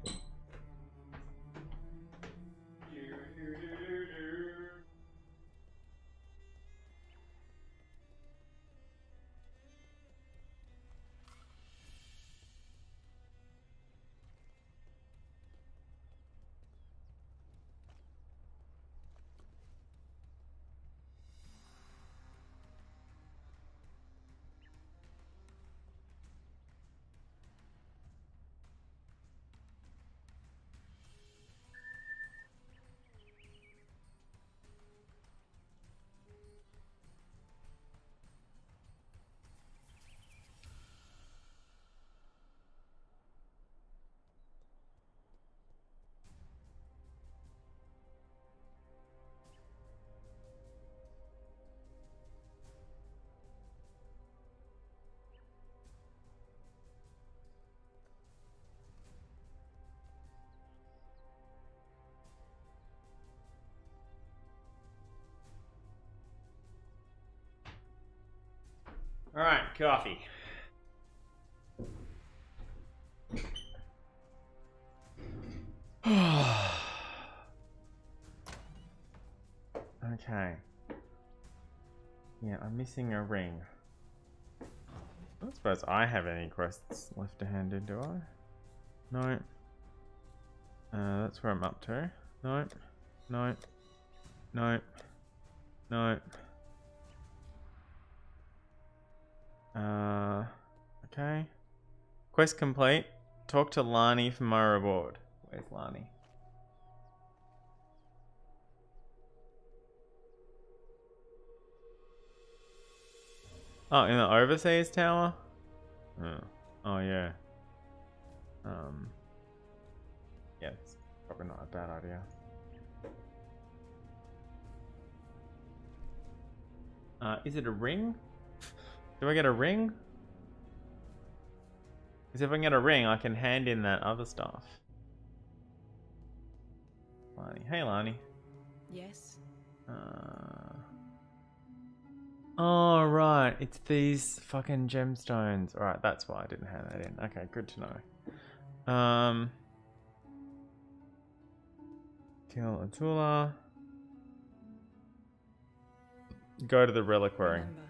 Alright, coffee. Okay. Yeah, I'm missing a ring. I don't suppose I have any quests left to hand in, do I? No. That's where I'm up to. Nope. Nope. Nope. Nope. Okay. Quest complete. Talk to Lani for my reward. Where's Lani? Oh, in the overseas tower? Oh yeah. Yeah, it's probably not a bad idea. Is it a ring? Do I get a ring? Because if I can get a ring, I can hand in that other stuff. Lani. Hey, Lani. Yes? Oh, right. It's these fucking gemstones. Alright, that's why I didn't hand that in. Okay, good to know. Kill Atula. Go to the reliquary. Remember,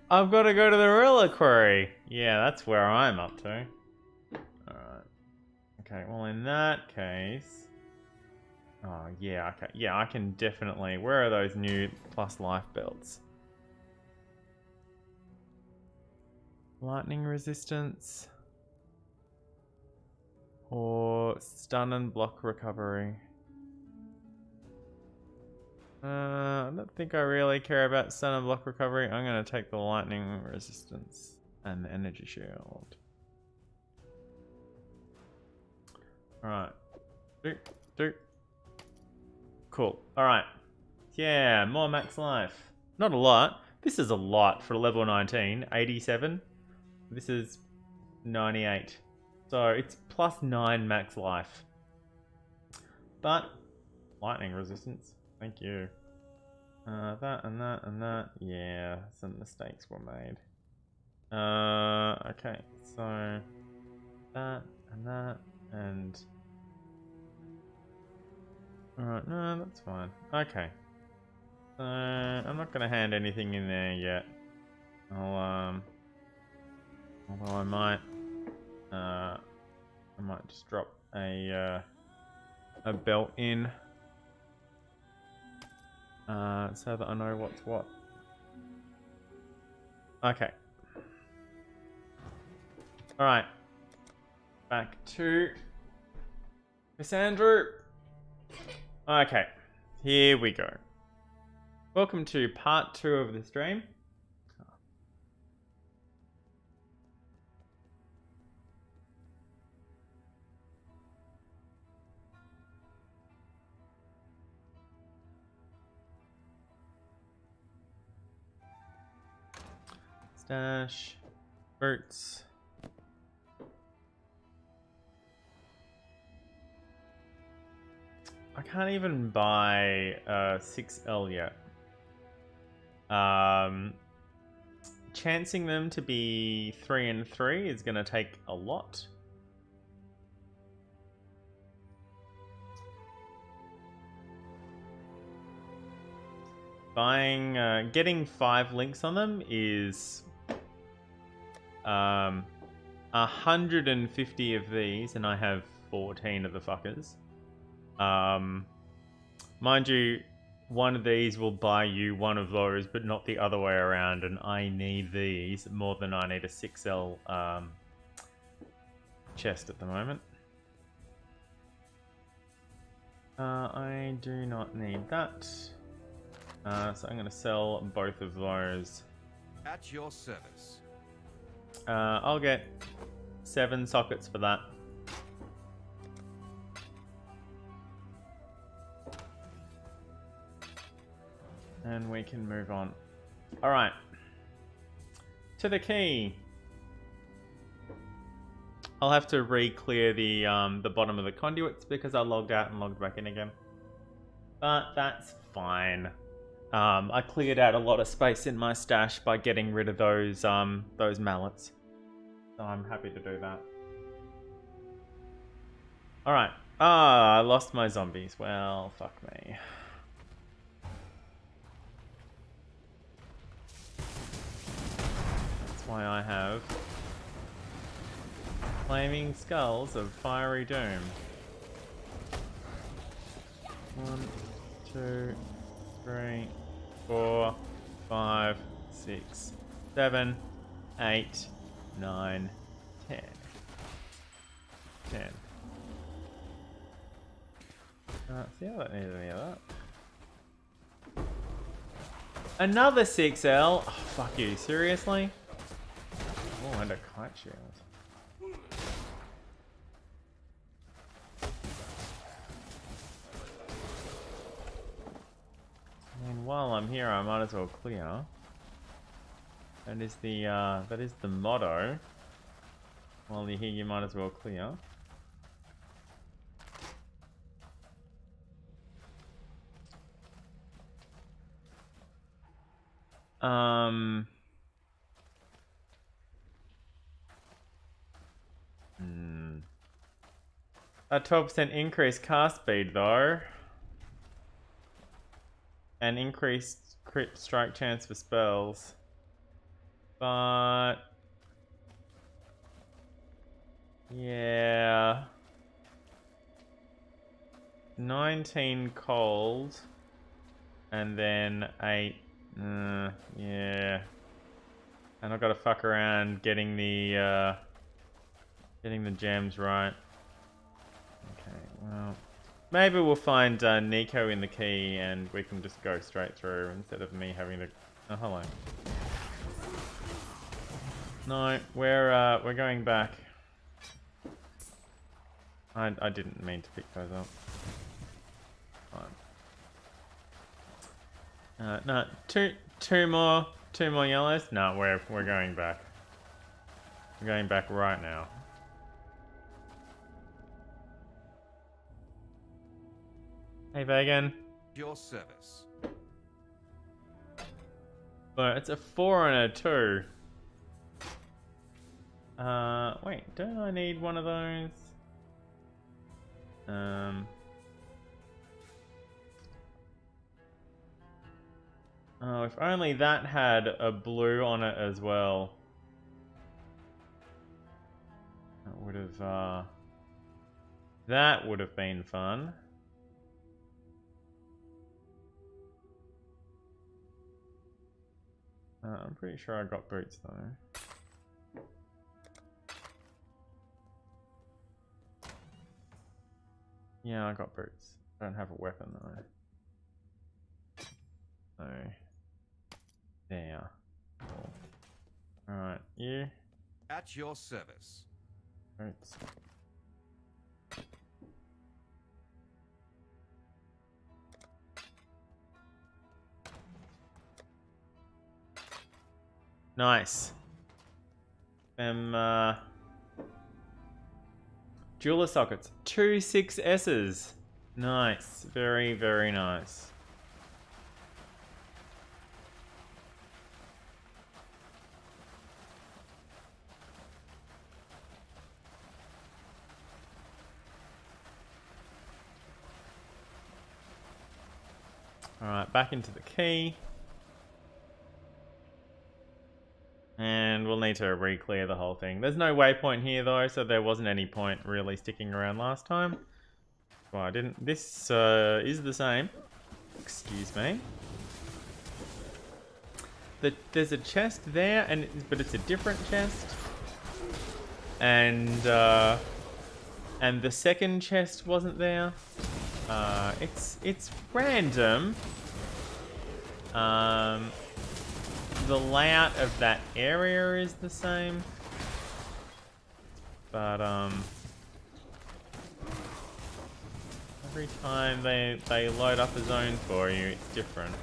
I've got to go to the reliquary. Yeah, that's where I'm up to. Alright. Okay, well in that case... Oh, yeah, okay. Yeah, I can definitely... Where are those new plus life belts? Lightning resistance. Or stun and block recovery. I don't think I really care about stun and block recovery. I'm going to take the lightning resistance and the energy shield. Alright. Do. Cool. Alright. Yeah, more max life. Not a lot. This is a lot for level 19. 87. This is 98. So it's plus 9 max life. But, lightning resistance. Thank you. That and that and that. Yeah, some mistakes were made. Okay, so that and that and... Alright, no, that's fine. Okay. So, I'm not gonna hand anything in there yet. I'll, although I might just drop a belt in. So that I know what's what. Okay. Alright. Back to Cassandra. Okay. Here we go. Welcome to part 2 of the stream. Stash, boots. I can't even buy 6L yet. Chancing them to be 3 and 3 is going to take a lot. Getting 5 links on them is 150 of these, and I have 14 of the fuckers. Mind you, one of these will buy you one of those, but not the other way around, and I need these more than I need a 6L chest at the moment. I do not need that. So I'm going to sell both of those. At your service. I'll get 7 sockets for that. And we can move on. Alright. To the key. I'll have to re-clear the bottom of the conduits because I logged out and logged back in again. But that's fine. I cleared out a lot of space in my stash by getting rid of those mallets. So I'm happy to do that. Alright. I lost my zombies. Well, fuck me. That's why I have flaming skulls of fiery doom. 1, 2, 3, 4, 5, 6, 7, 8, 9, 10. 10. See, I don't need any of that. Another 6L? Oh, fuck you, seriously? Oh, and a kite shield. I mean, while I'm here, I might as well clear. That is the motto. While you're here, you might as well clear. A 12% increase cast speed though. and increased crit strike chance for spells. But yeah, 19 cold, and then 8. Yeah, and I've got to fuck around getting the gems right. Okay, well, maybe we'll find Nico in the key, and we can just go straight through instead of me having to. Oh, hello. No, we're going back. I didn't mean to pick those up. Fine. No, two more yellows. No, we're going back. We're going back right now. Hey, Vegan. Your service. But it's a 4 and a 2. Wait, don't I need one of those? Oh, if only that had a blue on it as well. That would have been fun. I'm pretty sure I got boots though. Yeah, I got boots. I don't have a weapon though. So there. Cool. Alright, you. At your service. Boots. Nice. Jeweler sockets. 2 6S's. Nice. Very, very nice. Alright, back into the key. And we'll need to re-clear the whole thing. There's no waypoint here though, so there wasn't any point really sticking around last time. Well, I didn't. This is the same. Excuse me. There's a chest there, but it's a different chest. And the second chest wasn't there. It's random. The layout of that area is the same, but every time they load up a zone for you, it's different.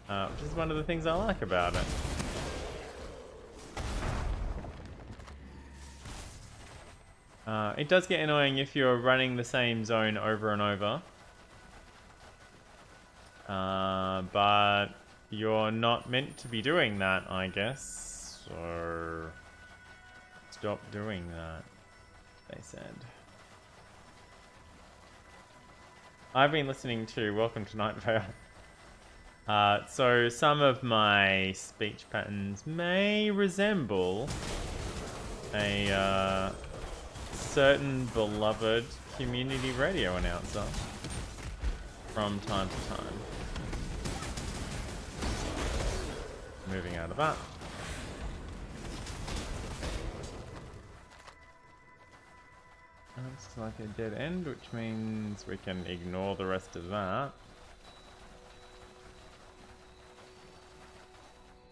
Which is one of the things I like about it. It does get annoying if you're running the same zone over and over. But you're not meant to be doing that, I guess. So stop doing that, they said. I've been listening to Welcome to Night Vale. So some of my speech patterns may resemble a certain beloved community radio announcer from time to time. Moving out of that. Looks like a dead end, which means we can ignore the rest of that.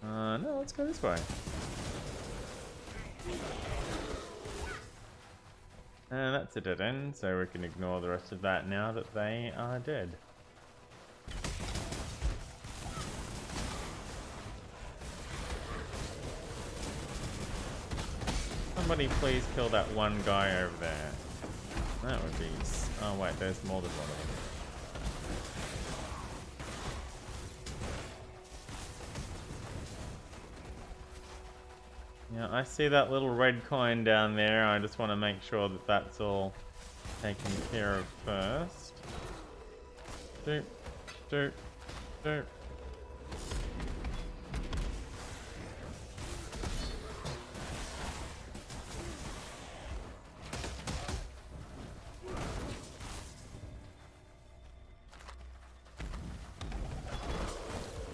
No, let's go this way. And that's a dead end, so we can ignore the rest of that now that they are dead. Somebody please kill that one guy over there. That would be... Oh wait, there's more than one of them. Yeah, I see that little red coin down there. I just want to make sure that that's all taken care of first. Doop, doop, doop.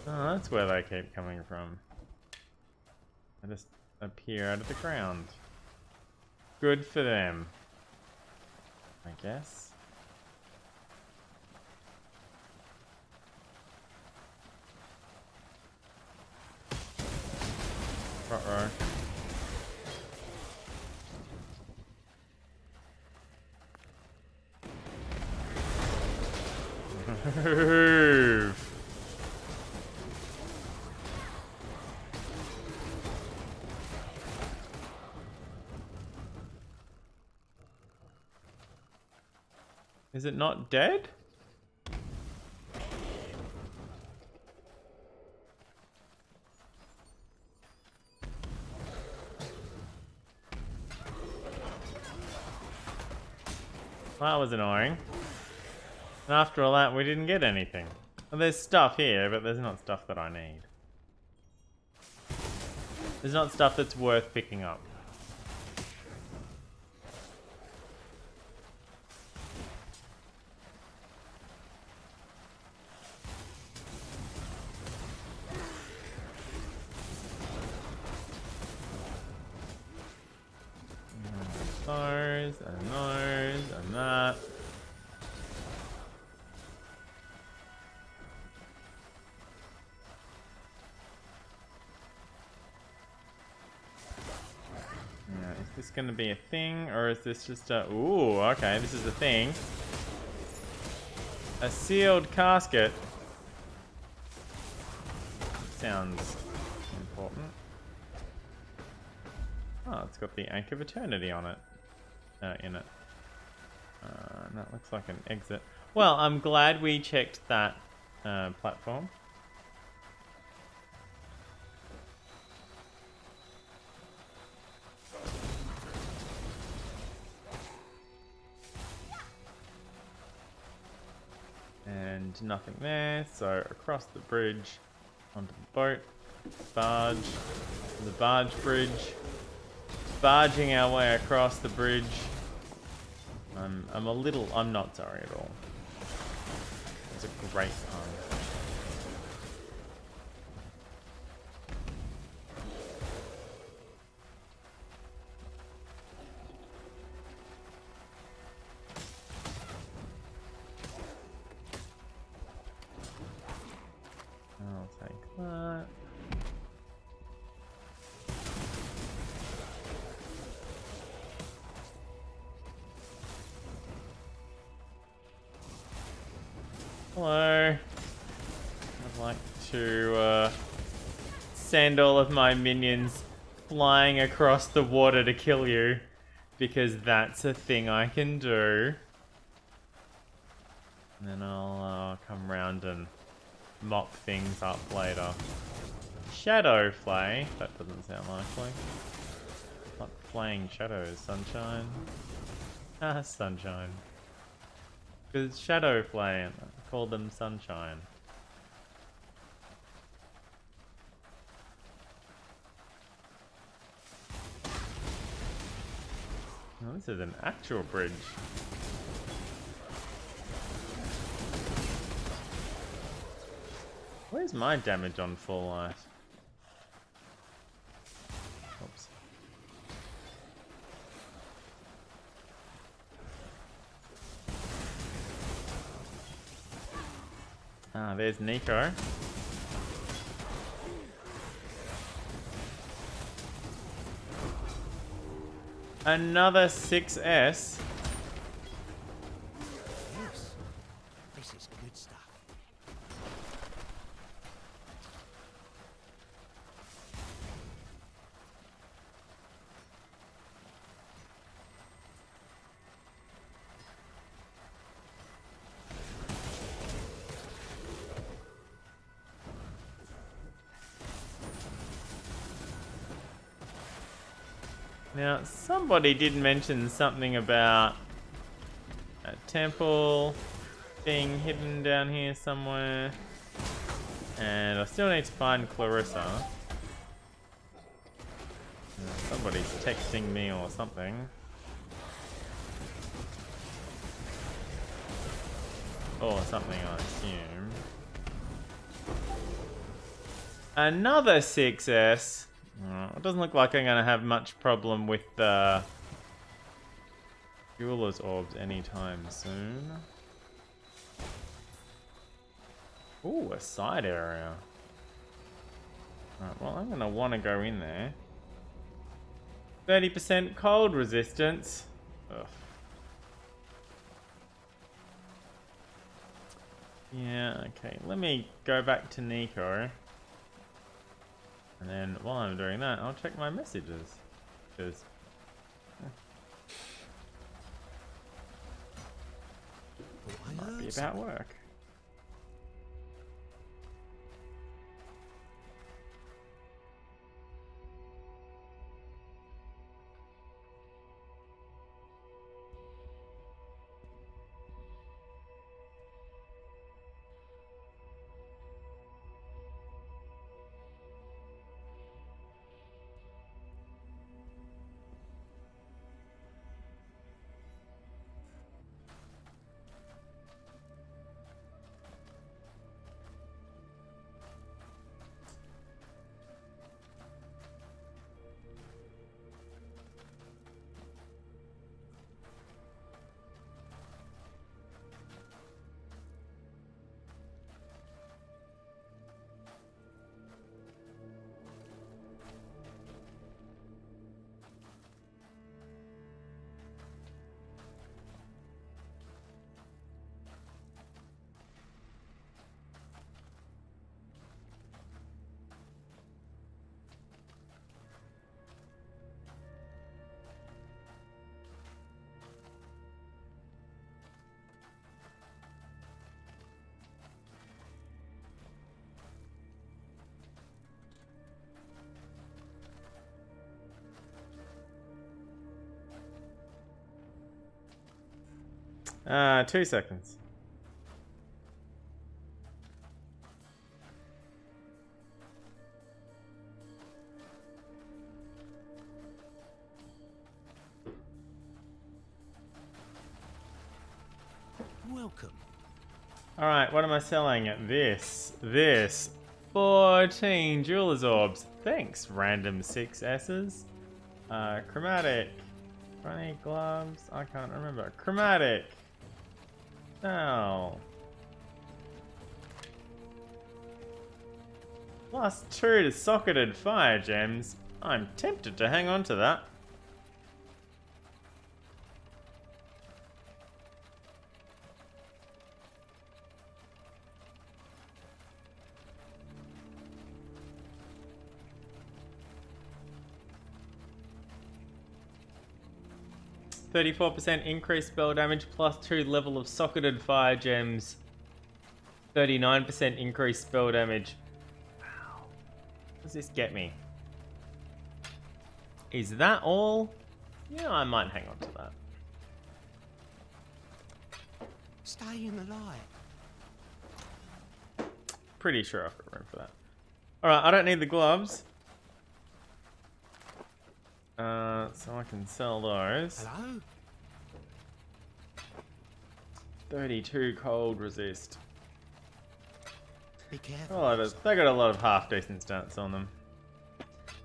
Oh, that's where they keep coming from. They just appear out of the ground. Good for them, I guess. Uh-oh. Move. Is it not dead? That was annoying. And after all that, we didn't get anything. Well, there's stuff here, but there's not stuff that I need. There's not stuff that's worth picking up. Those, and those, and that. Yeah, is this going to be a thing, or is this just a... Ooh, okay, this is a thing. A sealed casket. Sounds important. Oh, it's got the Anchor of Eternity on it. In it. And that looks like an exit. Well, I'm glad we checked that platform. And nothing there, so across the bridge, onto the boat, barge, the barge bridge. Barging our way across the bridge. I'm not sorry at all. It's a great time. I'll take that. Hello. I'd like to send all of my minions flying across the water to kill you, because that's a thing I can do. And then I'll come round and mop things up later. Shadow flay? That doesn't sound likely. Not flaying shadows, sunshine. Ah, sunshine. Because shadow flay, I call them sunshine. Oh, this is an actual bridge. Where's my damage on full light? Oops. Ah, there's Nico. Another 6S. Yes. This is good stuff. Now, somebody did mention something about a temple being hidden down here somewhere. And I still need to find Clarissa. Somebody's texting me or something. Or something, I assume. Another 6S. Oh, it doesn't look like I'm going to have much problem with the Jeweler's Orbs anytime soon. Ooh, a side area. Alright, well, I'm going to want to go in there. 30% cold resistance. Ugh. Yeah, okay. Let me go back to Nico. And then while I'm doing that, I'll check my messages. Because it might be about work. Ah, 2 seconds. Welcome. Alright, what am I selling at this? 14 Jeweler's Orbs. Thanks, random 6S's. Chromatic. Funny gloves. I can't remember. Chromatic. No. Plus 2 to socketed fire gems. I'm tempted to hang on to that. %increased spell damage plus 2 level of socketed fire gems. 39% increased spell damage. Wow. What does this get me? Is that all? Yeah, I might hang on to that. Stay in the light. Pretty sure I've got room for that. Alright, I don't need the gloves. So I can sell those. Hello? 32 cold resist. Be careful. They got a lot of half decent stats on them.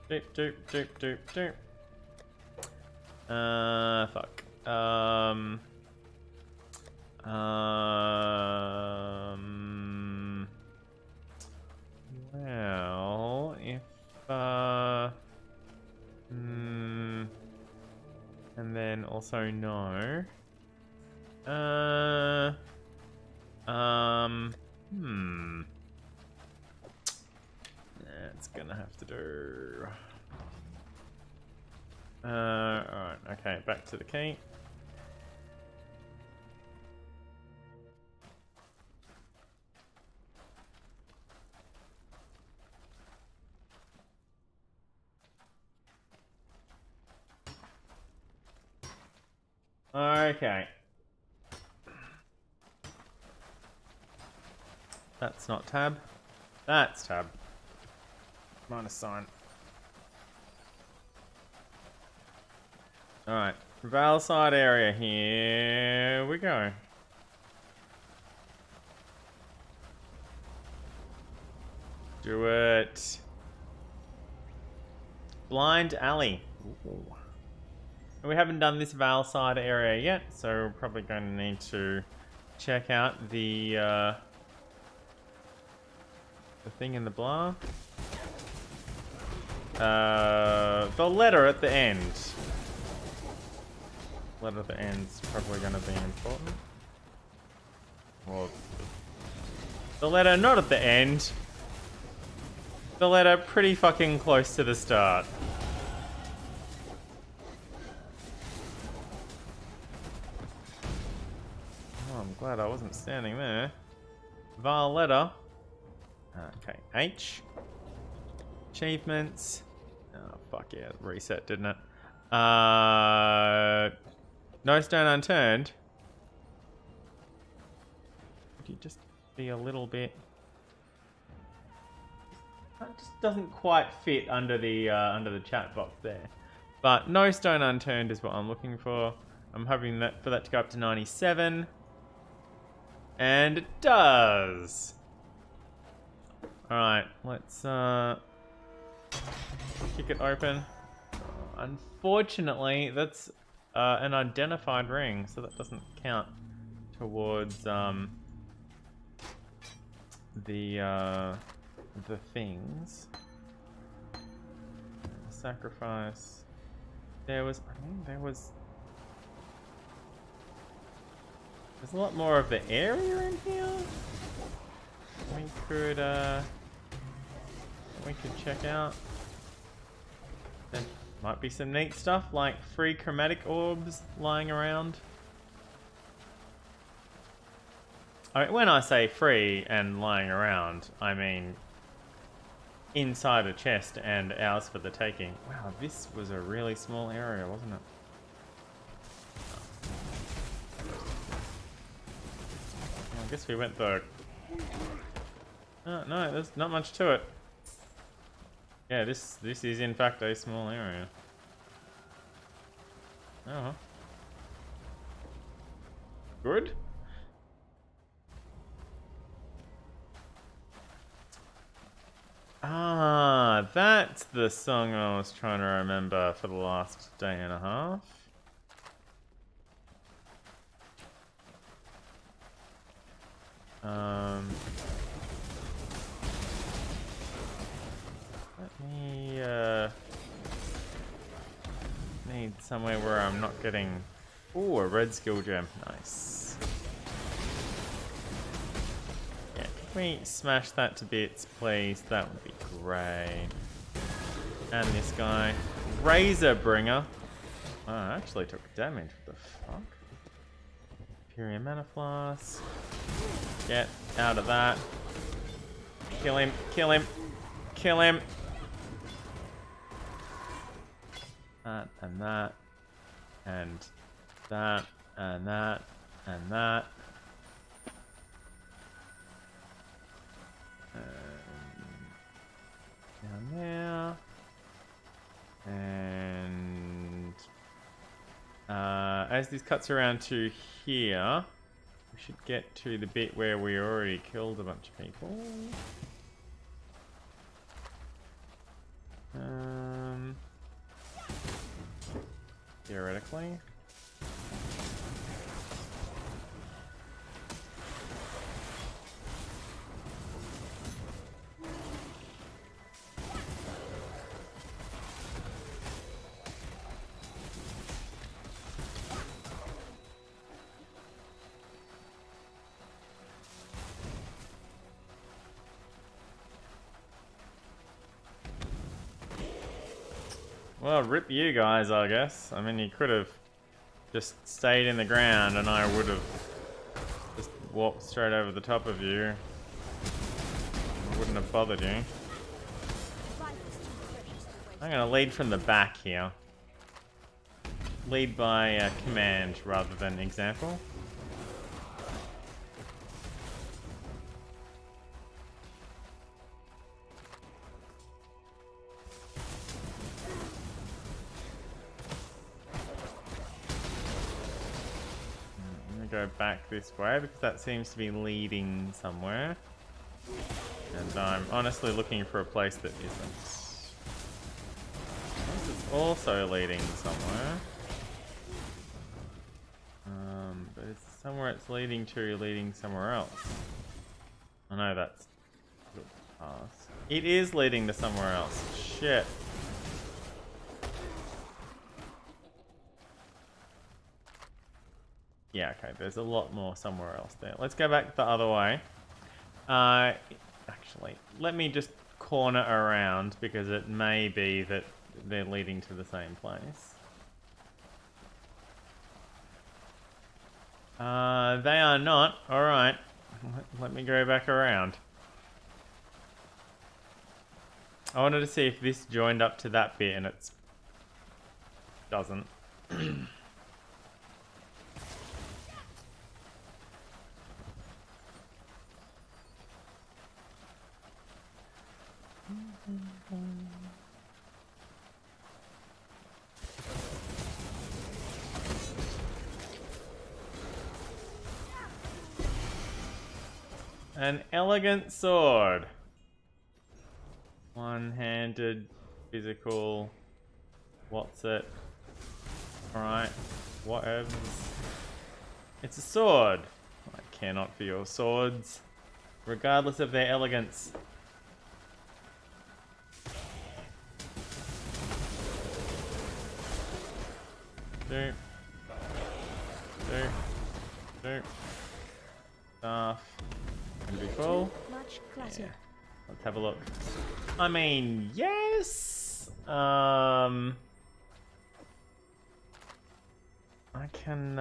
Doop doop doop doop doop. Fuck. Well, if and then also no. That's gonna have to do. Alright, okay, back to the key. Okay. That's not tab. That's tab. Minus sign. Alright. Valside area. Here we go. Do it. Blind Alley. Ooh. And we haven't done this Valside area yet, so we're probably going to need to check out the thing in the blah. The letter at the end. Letter at the end's probably going to be important. Well, the letter not at the end. The letter pretty fucking close to the start. Oh, I'm glad I wasn't standing there. Letter. Okay, H. Achievements. Oh, fuck yeah, reset, didn't it? No stone unturned. Could you just be a little bit... That just doesn't quite fit under the chat box there. But no stone unturned is what I'm looking for. I'm hoping for that to go up to 97. And it does! Alright, let's kick it open. Unfortunately, that's an identified ring, so that doesn't count towards the things. Sacrifice. There's a lot more of the area in here. We could check out. There might be some neat stuff like free chromatic orbs lying around. When I say free and lying around, I mean inside a chest and ours for the taking. Wow, this was a really small area, wasn't it? I guess we went the... Oh, no, there's not much to it. Yeah, this is in fact a small area. Oh. Good. Ah, that's the song I was trying to remember for the last day and a half. Let me need somewhere where I'm not getting... Ooh, a red skill gem. Nice. Yeah, can we smash that to bits, please? That would be great. And this guy. Razor Bringer. Oh, I actually took damage. What the fuck? Imperium Mana Flask. Get out of that. Kill him. Kill him. Kill him. That and that. And that and that and that. Down there. And as this cuts around to here, we should get to the bit where we already killed a bunch of people. Theoretically. Well, rip you guys, I guess. I mean, you could have just stayed in the ground and I would have just walked straight over the top of you. I wouldn't have bothered you. I'm going to lead from the back here. Lead by command rather than example. go back this way because that seems to be leading somewhere. And I'm honestly looking for a place that isn't. This is also leading somewhere. But it's somewhere it's leading somewhere else. I know that's a good pass. It is leading to somewhere else. Shit. Yeah, okay, there's a lot more somewhere else there. Let's go back the other way. Actually, let me just corner around because it may be that they're leading to the same place. They are not. Alright. Let me go back around. I wanted to see if this joined up to that bit and it doesn't. An elegant sword. One-handed, physical. What's it? Alright, whatever. It's a sword. I care not for your swords, regardless of their elegance. Do. Staff. Can be full. Yeah. Let's have a look. I mean, yes. I can.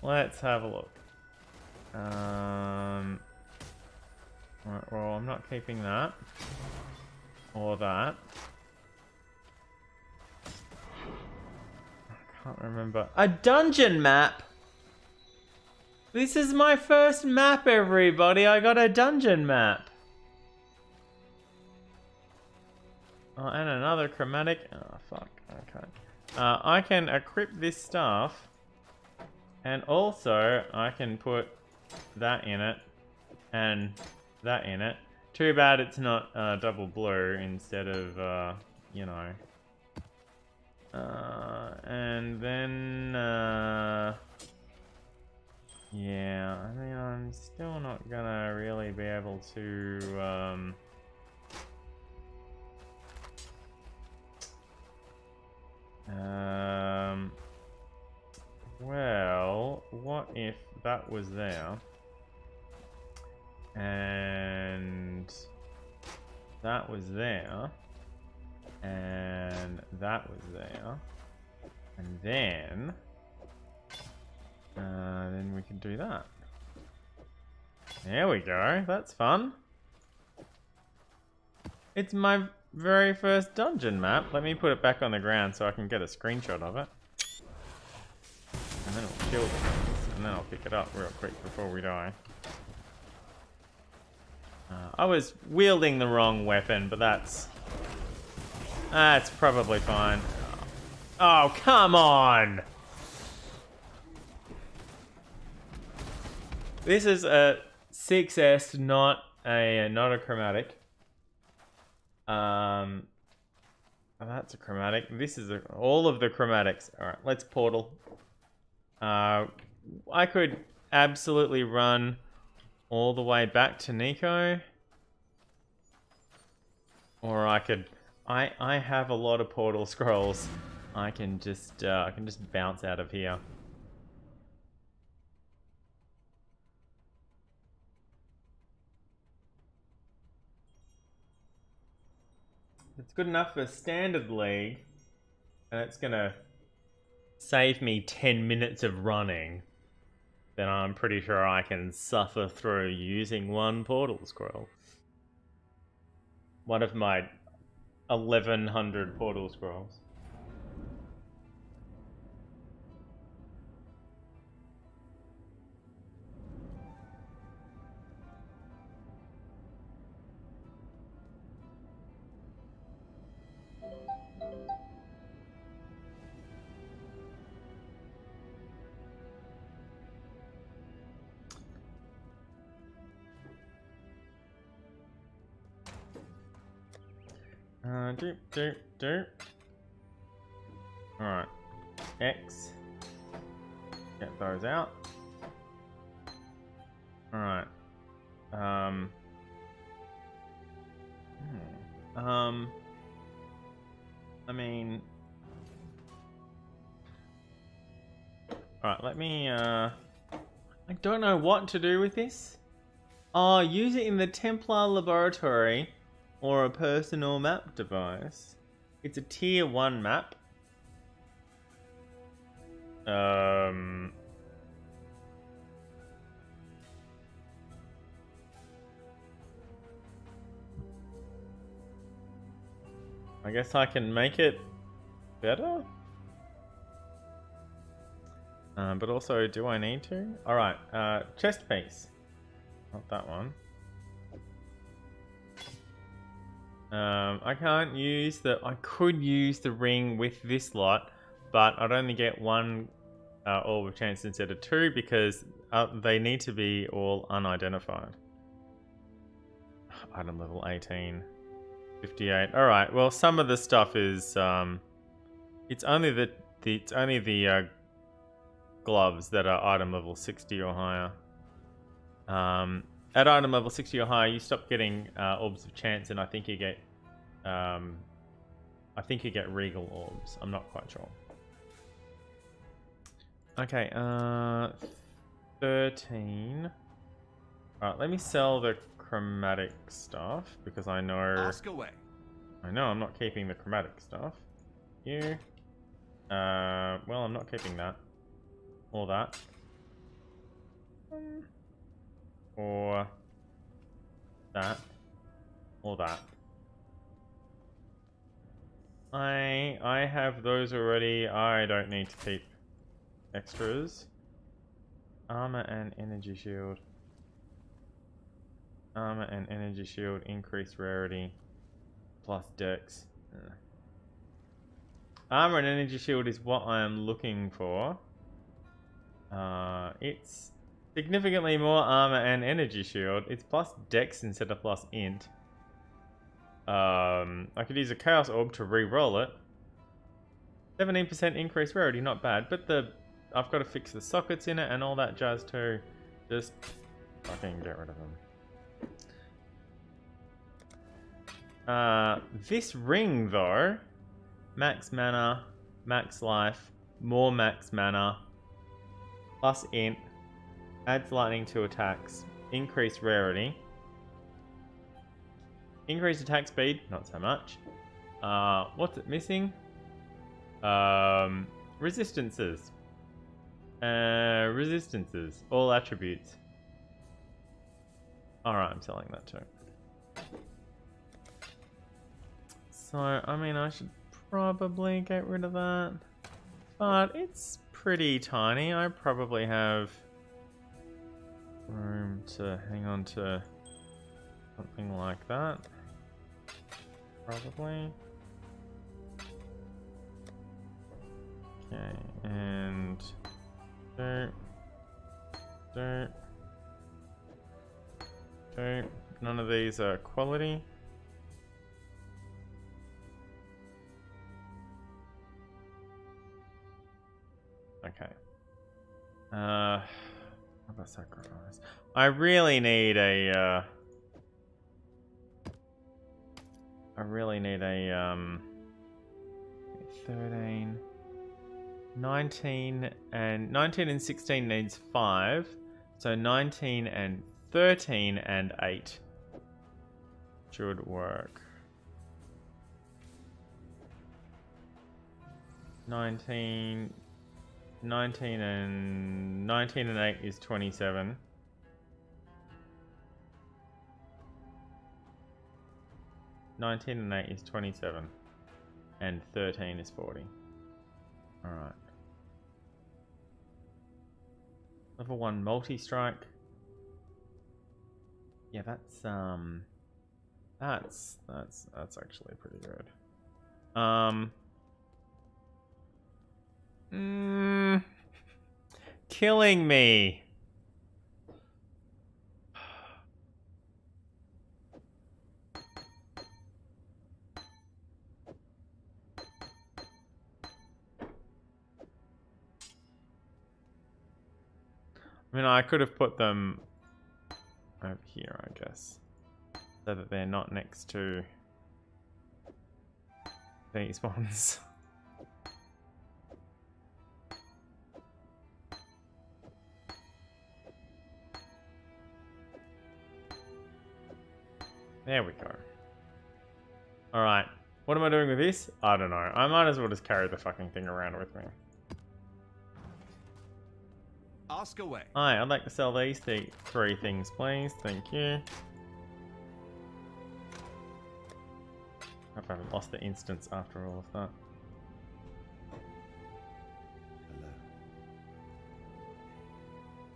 Let's have a look. Right, well, I'm not keeping that or that. I can't remember. A dungeon map. This is my first map, everybody. I got a dungeon map. Oh, and another chromatic. Oh, fuck. Okay. I can equip this staff. And also, I can put that in it. And that in it. Too bad it's not double blue instead of, you know. And then, yeah, I mean, I'm still not gonna really be able to, well, what if that was there, and that was there, and that was there, and then we can do that. There we go. That's fun. It's my very first dungeon map. Let me put it back on the ground so I can get a screenshot of it. And then it'll kill this, and then I'll pick it up real quick before we die. I was wielding the wrong weapon, but that's probably fine. Oh, come on! This is a 6S, not a chromatic. That's a chromatic. This is all of the chromatics. All right, let's portal. I could absolutely run all the way back to Nico, or I could. I have a lot of portal scrolls. I can just bounce out of here. It's good enough for standard league, and it's gonna save me 10 minutes of running. Then I'm pretty sure I can suffer through using one portal scroll. One of my 1100 portal scrolls. Doop. Alright. X. Get those out. Alright. I mean... Alright, let me, I don't know what to do with this. Oh, use it in the Templar Laboratory or a personal map device. It's a tier 1 map. I guess I can make it better? But also, do I need to? Alright, chest piece. Not that one. I can't use the... I could use the ring with this lot, but I'd only get one orb of chance instead of 2 because they need to be all unidentified. Item level 18. 58. Alright, well some of the stuff is... it's only the gloves that are item level 60 or higher. At item level 60 or higher, you stop getting orbs of chance, and I think you get regal orbs. I'm not quite sure. Okay, 13. Alright, let me sell the chromatic stuff because I know. Ask away. I know I'm not keeping the chromatic stuff. You. Well, I'm not keeping that. Or that. Or that. Or that. I have those already. I don't need to keep extras. Armor and energy shield. Armor and energy shield, increased rarity, plus dex. Armor and energy shield is what I am looking for. It's significantly more armor and energy shield. It's plus dex instead of plus int. I could use a chaos orb to re-roll it. 17% increased rarity, not bad, but I've got to fix the sockets in it and all that jazz too. Just fucking get rid of them. This ring though, max mana, max life, more max mana, plus int, adds lightning to attacks, increased rarity, increased attack speed, not so much. What's it missing? Resistances. Resistances, all attributes. Alright, I'm selling that too. So, I mean, I should probably get rid of that. But it's pretty tiny. I probably have room to hang on to something like that. Probably. Okay, and dirt. Okay, none of these are quality. Okay. How about sacrifice? I really need a 13, 19 and 16 needs 5. So 19 and 13 and 8 should work. 19 and 8 is 27. Nineteen and 8 is 27. And 13 is 40. Alright. Level 1 multi-strike. Yeah, that's actually pretty good. Killing me. I mean, I could have put them over here, I guess, so that they're not next to these ones. There we go. Alright. What am I doing with this? I don't know. I might as well just carry the fucking thing around with me. Ask away. Hi, I'd like to sell these three things, please. Thank you. Hope I haven't lost the instance after all of that. Hello.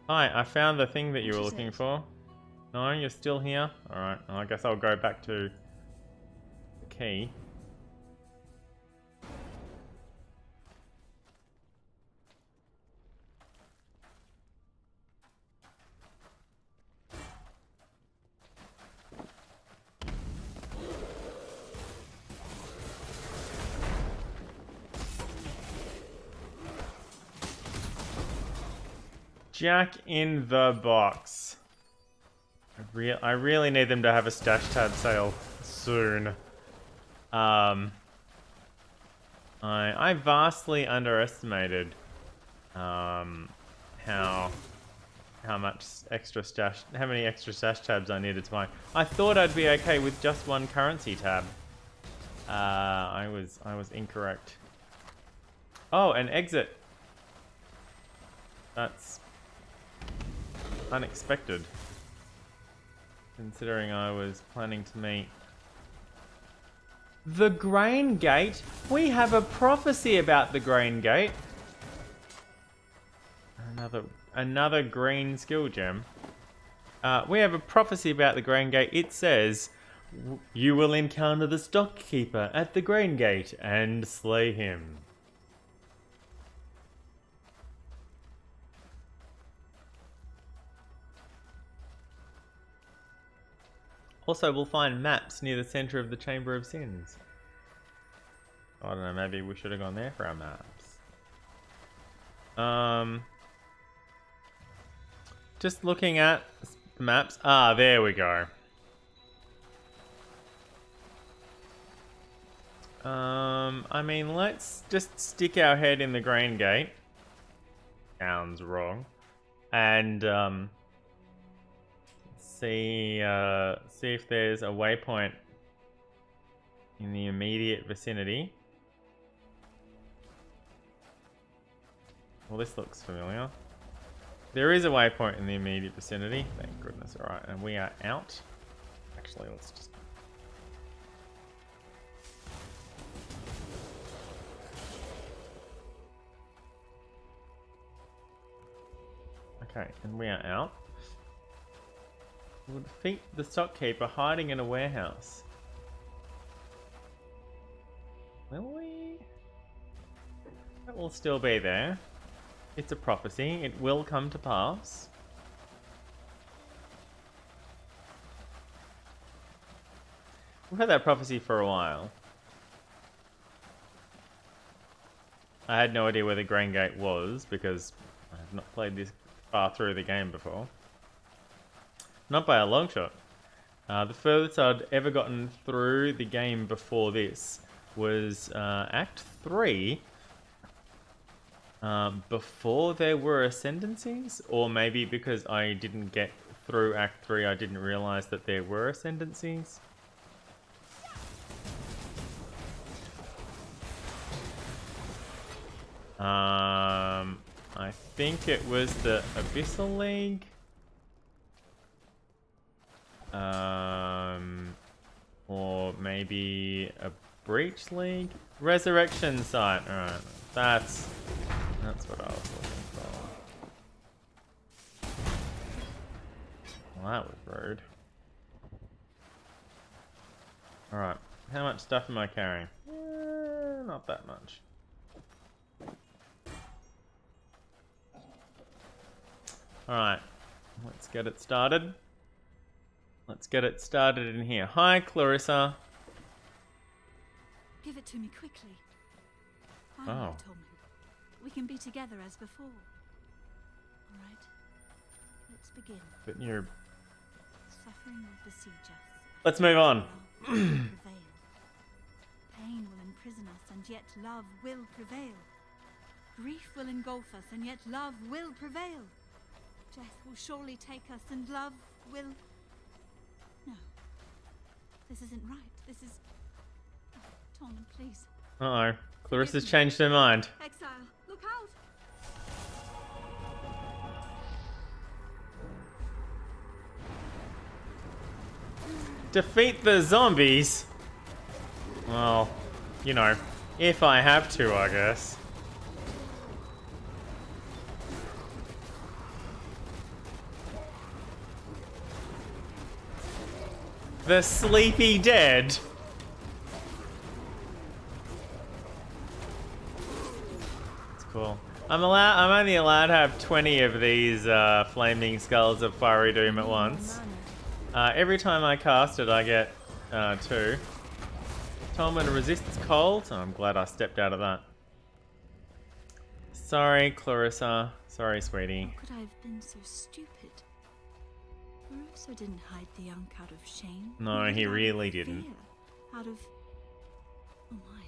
Hi, I found the thing that you were What is looking it? for. No, you're still here? Alright, I guess I'll go back to the key. Jack in the box. I really need them to have a stash tab sale soon. I vastly underestimated how much extra stash, how many extra stash tabs I needed to buy. I thought I'd be okay with just one currency tab. I was incorrect. Oh, an exit. That's unexpected, considering I was planning to meet the Grain Gate. We have a prophecy about the Grain Gate. Another green skill gem. We have a prophecy about the Grain Gate. It says, you will encounter the stockkeeper at the Grain Gate and slay him. Also, we'll find maps near the center of the Chamber of Sins. I don't know, maybe we should have gone there for our maps. Just looking at the maps. Ah, there we go. I mean, let's just stick our head in the Grain Gate. Sounds wrong. And, see if there's a waypoint in the immediate vicinity. Well, this looks familiar. There is a waypoint in the immediate vicinity. Thank goodness. Alright, and we are out. Actually, let's just... Okay, and we are out. We'll defeat the stockkeeper hiding in a warehouse. Will we? That will still be there. It's a prophecy. It will come to pass. We've had that prophecy for a while. I had no idea where the Grain Gate was because I have not played this far through the game before. Not by a long shot. The furthest I'd ever gotten through the game before this was Act 3. Before there were ascendancies, or maybe because I didn't get through Act 3, I didn't realize that there were ascendancies. I think it was the Abyssal League. Or maybe a Breach League? Resurrection Site. Alright, that's what I was looking for. Well, that was rude. Alright, how much stuff am I carrying? Not that much. Alright, let's get it started. Let's get it started in here. Hi, Clarissa. Give it to me quickly. Oh. Finally, Tolman. We can be together as before. All right? let's begin. But you're... Suffering will besiege us. Let's move on. Love will prevail. Pain will imprison us, and yet love will prevail. Grief will engulf us, and yet love will prevail. Death will surely take us, and love will... No. This isn't right. This is... Oh, Tom, please. Uh-oh. Clarissa's changed her mind. Exile, look out! Defeat the zombies? Well, you know, if I have to, I guess. The Sleepy Dead. It's cool. I'm only allowed to have 20 of these flaming skulls of fiery doom at once. Every time I cast it, I get 2. Tolman resists cold. Oh, I'm glad I stepped out of that. Sorry, Clarissa. Sorry, sweetie. How could I have been so stupid? Russo didn't hide the Yunk out of shame. No, he really didn't. Fear. Out of... Oh my.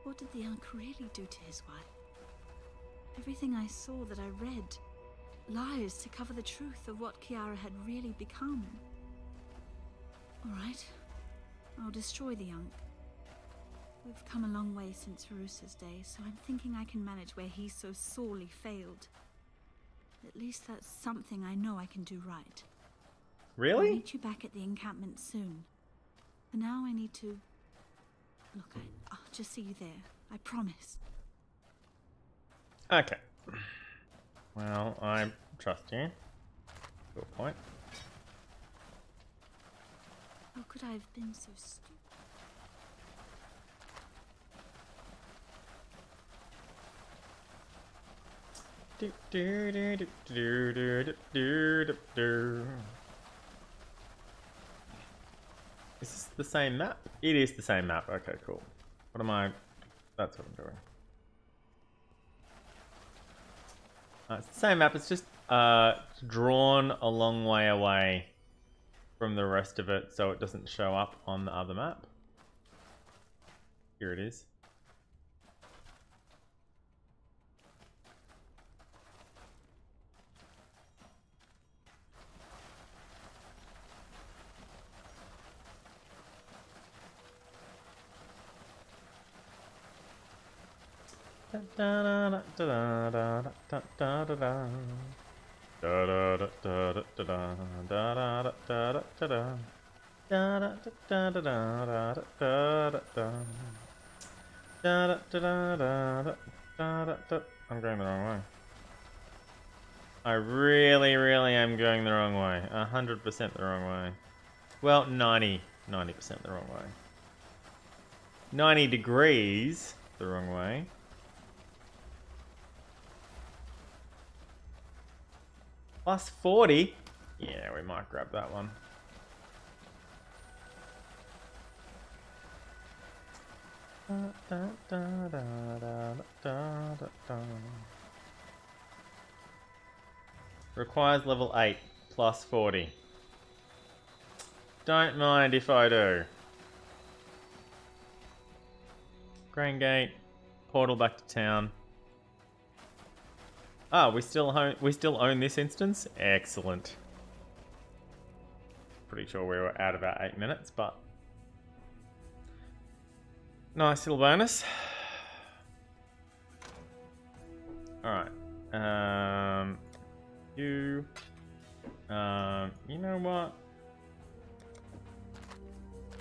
What did the Yunk really do to his wife? Everything I saw that I read... lies to cover the truth of what Kiara had really become. Alright. I'll destroy the Yunk. We've come a long way since Harusa's day, so I'm thinking I can manage where he so sorely failed. At least that's something I know I can do right. Really? I'll meet you back at the encampment soon. For now, I need to... Look, I'll just see you there. I promise. Okay. Well, I trust you. To a point. How could I have been so stupid? Do, do, do, do, do, do, do, do, do. Is this the same map? It is the same map. Okay, cool. What am I... That's what I'm doing. It's the same map, it's just drawn a long way away from the rest of it so it doesn't show up on the other map. Here it is. I'm going the wrong way. I really am going the wrong way. 100% the wrong way. Well, 90% the wrong way. 90 degrees the wrong way. Plus 40? Yeah, we might grab that one. Requires level 8 plus 40. Don't mind if I do. Grain Gate, portal back to town. Ah, we still own this instance? Excellent. Pretty sure we were at about 8 minutes, but nice little bonus. Alright. You know what?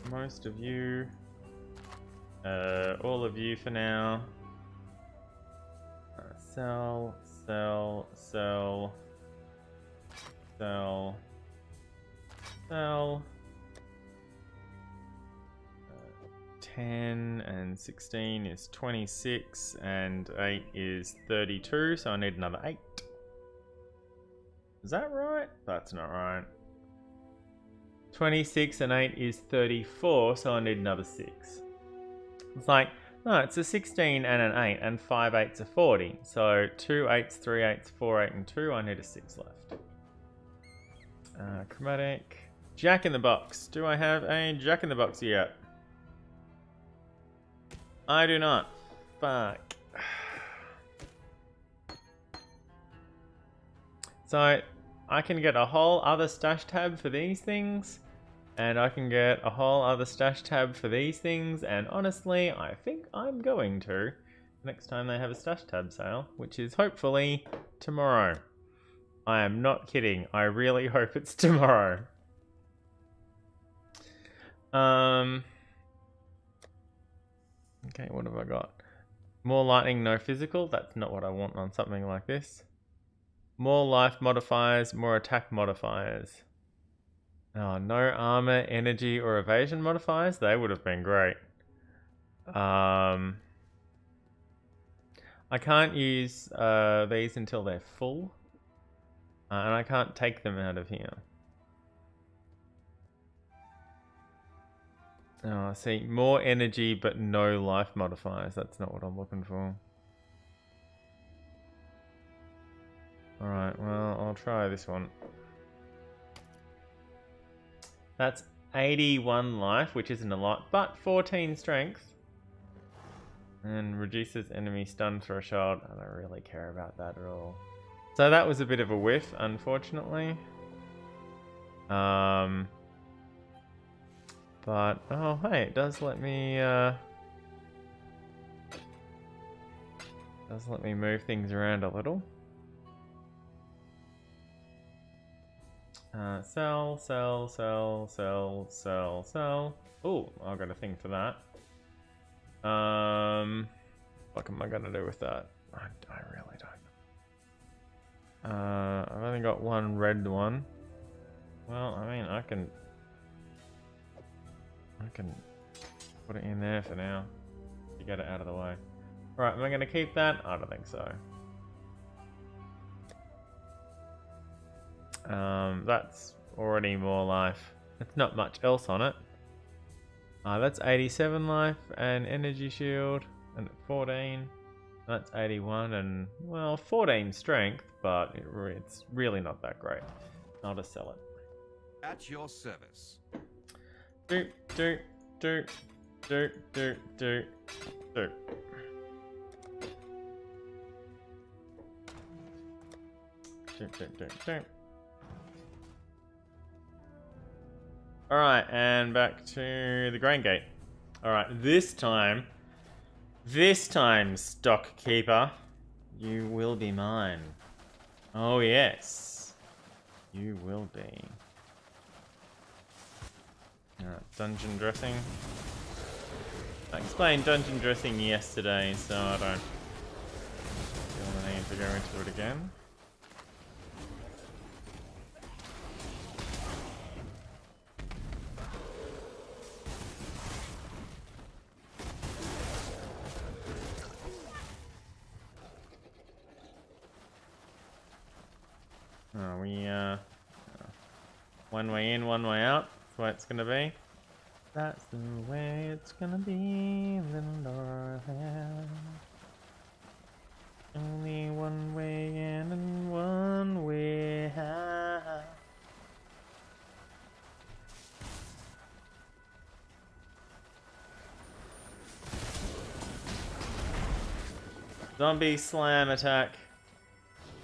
Most of you. All of you for now. Sell. 10 and 16 is 26 and 8 is 32, so I need another 8. Is that right? That's not right. 26 and 8 is 34, so I need another 6. It's like, no, it's a 16 and an 8, and 5 8s are 40. So 2 8s, 3 8s, 4 8, and 2, I need a 6 left. Chromatic. Jack in the Box. Do I have a Jack in the Box yet? I do not. Fuck. So, I can get a whole other stash tab for these things. And I can get a whole other stash tab for these things. And honestly, I think I'm going to next time they have a stash tab sale, which is hopefully tomorrow. I am not kidding. I really hope it's tomorrow. Okay, what have I got? More lightning, no physical. That's not what I want on something like this. More life modifiers, more attack modifiers. Oh, no armor, energy, or evasion modifiers. They would have been great. I can't use these until they're full. And I can't take them out of here. Oh, see, more energy but no life modifiers. That's not what I'm looking for. Alright, well, I'll try this one. That's 81 life, which isn't a lot, but 14 strength. And reduces enemy stun threshold. I don't really care about that at all. So that was a bit of a whiff, unfortunately. But, oh hey, it does let me move things around a little. Sell. Oh, I've got a thing for that. What am I gonna do with that? I really don't. I've only got one red one. Well, I mean, I can put it in there for now to get it out of the way. Right, am I gonna keep that? I don't think so. That's already more life. It's not much else on it. That's 87 life and energy shield, and 14. That's 81 and, well, 14 strength, but it's really not that great. I'll just sell it. At your service. Do. Alright, and back to the grain gate. Alright, this time, stock keeper, you will be mine. Oh yes, you will be. Alright, dungeon dressing. I explained dungeon dressing yesterday, so I don't feel the need to go into it again. One way in, one way out. That's the way it's gonna be. That's the way it's gonna be, little darling. Only one way in and one way out. Zombie slam attack.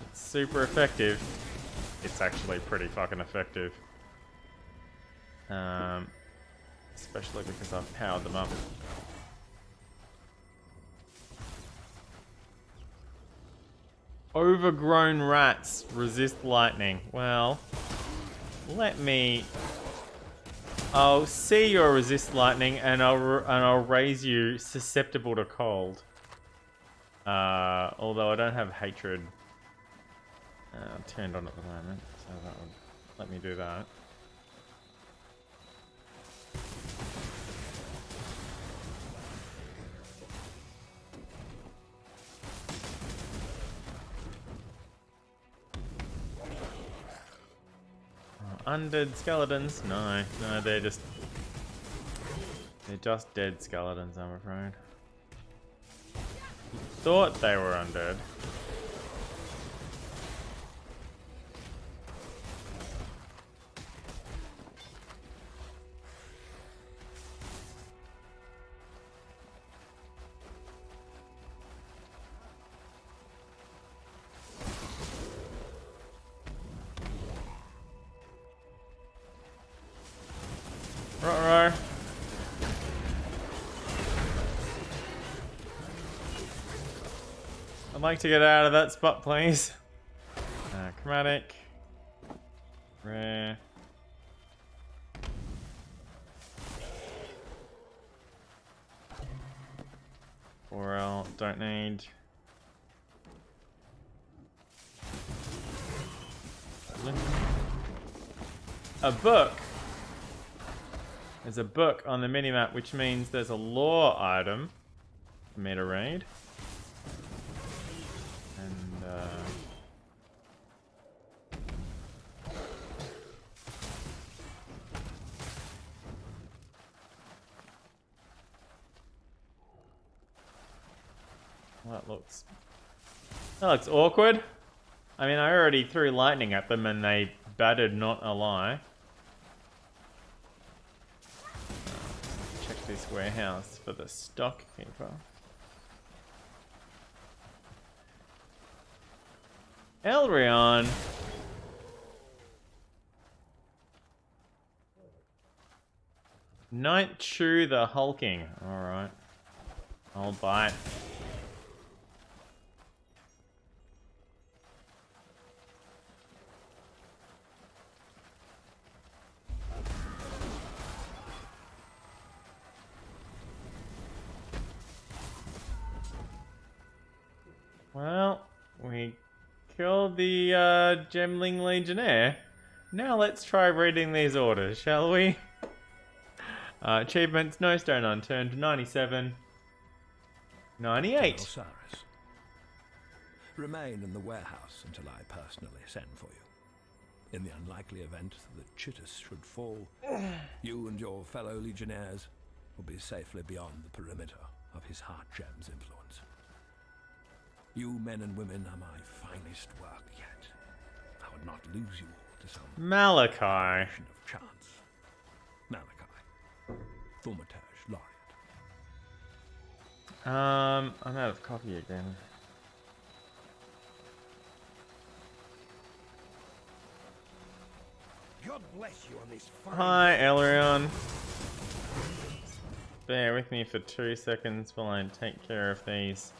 It's super effective. It's actually pretty fucking effective. Especially because I've powered them up. Overgrown rats resist lightning. Well, let me... I'll see your resist lightning and I'll raise you susceptible to cold. Although I don't have hatred turned on at the moment, so that would let me do that. Undead skeletons? No, they're just dead skeletons, I'm afraid. Thought they were undead. like to get out of that spot, please. Chromatic. Rare. L, don't need. A book. There's a book on the minimap, which means there's a lore item for me to read. And that looks awkward. I mean, I already threw lightning at them and they batted not a lie. Check this warehouse for the stock keeper. Elrion. Night Chew the Hulking. Alright. I'll buy it. Well, we killed the Gemling Legionnaire. Now let's try reading these orders, shall we? Achievements, no stone unturned, 97. 98. Cyrus, remain in the warehouse until I personally send for you. In the unlikely event that Chittus should fall, you and your fellow legionnaires will be safely beyond the perimeter of his heart gem's influence. You men and women are my finest work yet. I would not lose you all to some Malachi. of chance. Malachi, Thaumaturge Laureate. I'm out of coffee again. God bless you on this fine. Hi, Elrion. Bear with me for 2 seconds while I take care of these.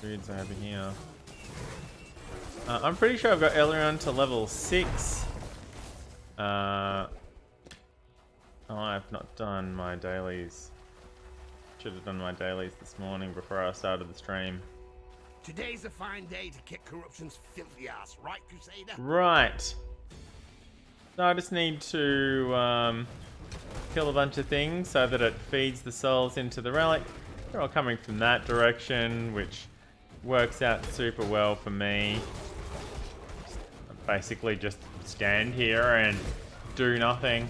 Dudes over here. I'm pretty sure I've got Elrion to level 6. Oh, I've not done my dailies. Should have done my dailies this morning before I started the stream. Today's a fine day to kick corruption's filthy ass, right, Crusader? Right. So I just need to kill a bunch of things so that it feeds the souls into the relic. They're all coming from that direction, which works out super well for me. Basically just stand here and do nothing.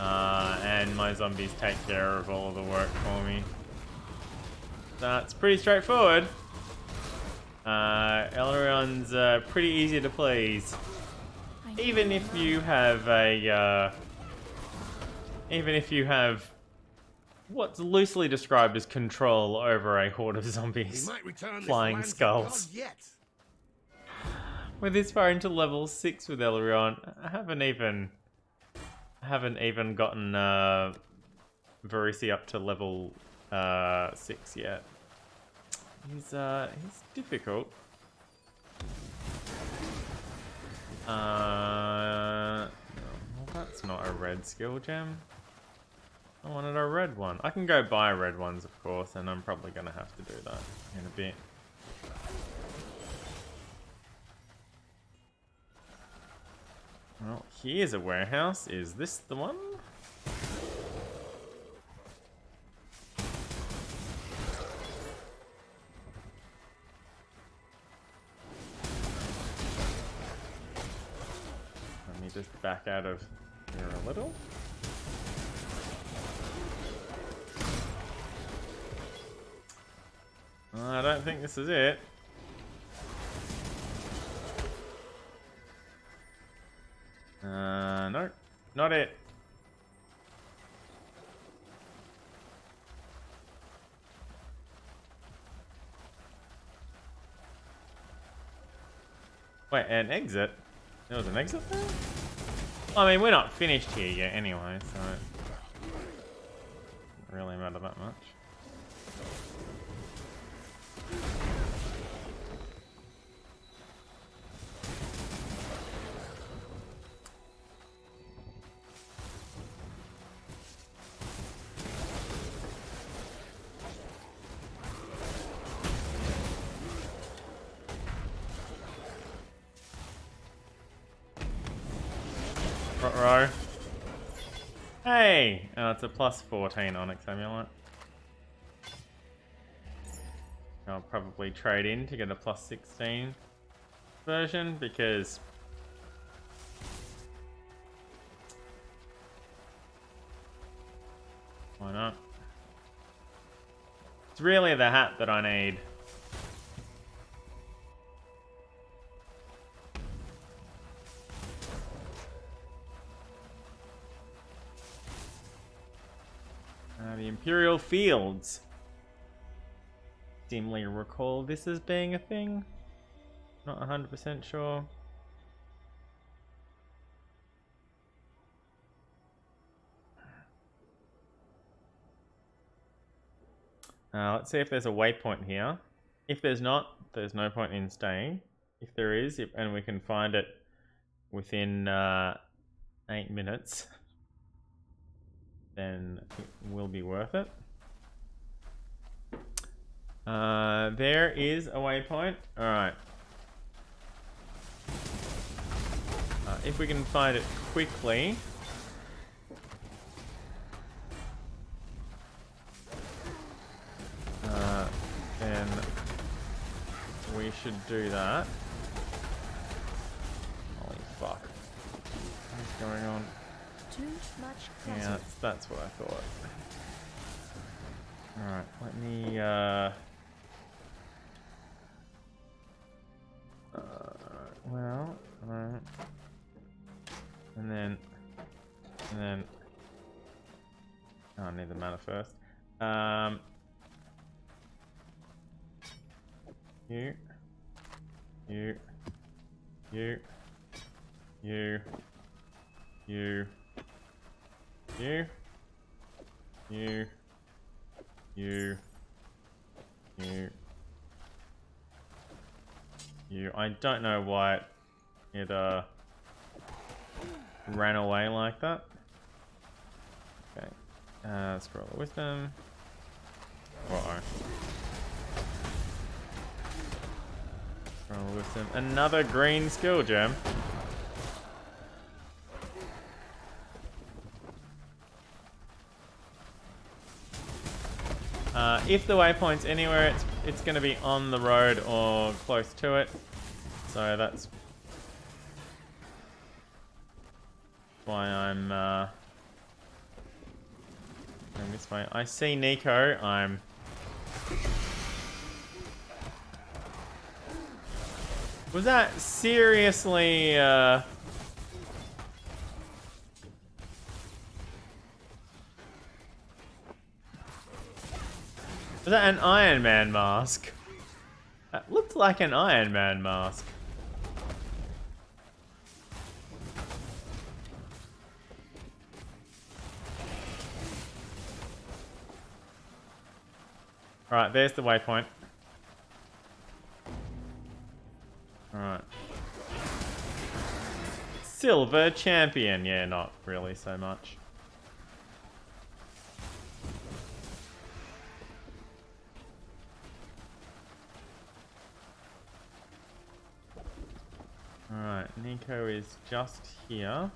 And my zombies take care of all of the work for me. That's pretty straightforward. Elrion's pretty easy to please. Even if you have a what's loosely described as control over a horde of zombies, flying skulls. We're this far into level 6 with Elrion. I haven't even gotten Verisi up to level 6 yet. He's difficult. Well, that's not a red skill gem. I wanted a red one. I can go buy red ones, of course, and I'm probably going to have to do that in a bit. Well, here's a warehouse. Is this the one? Let me just back out of here a little. I don't think this is it. No, not it. Wait, an exit? There was an exit there? I mean, we're not finished here yet anyway, so... really matter that much. Row. Hey! Oh, it's a plus 14 Onyx Amulet. I'll probably trade in to get a plus 16 version because why not? It's really the hat that I need. The Imperial Fields. Dimly recall this as being a thing. Not 100% sure. Let's see if there's a waypoint here. If there's not, there's no point in staying. If there is, and we can find it within 8 minutes, then it will be worth it. There is a waypoint. Alright. If we can find it quickly. Then we should do that. Holy fuck. What's going on? Too much Yeah, that's what I thought. Alright, let me well, alright. And then oh, I need the mana first. You I don't know why it ran away like that. Okay. Scroll of wisdom. Uh-oh. Scroll of wisdom. Another green skill gem. If the waypoint's anywhere, it's going to be on the road or close to it. So that's why I'm going this way. I see Nico. Was that seriously? Was that an Iron Man mask? That looked like an Iron Man mask. Alright, there's the waypoint. Alright. Silver champion. Yeah, not really so much. Alright, Nico is just here.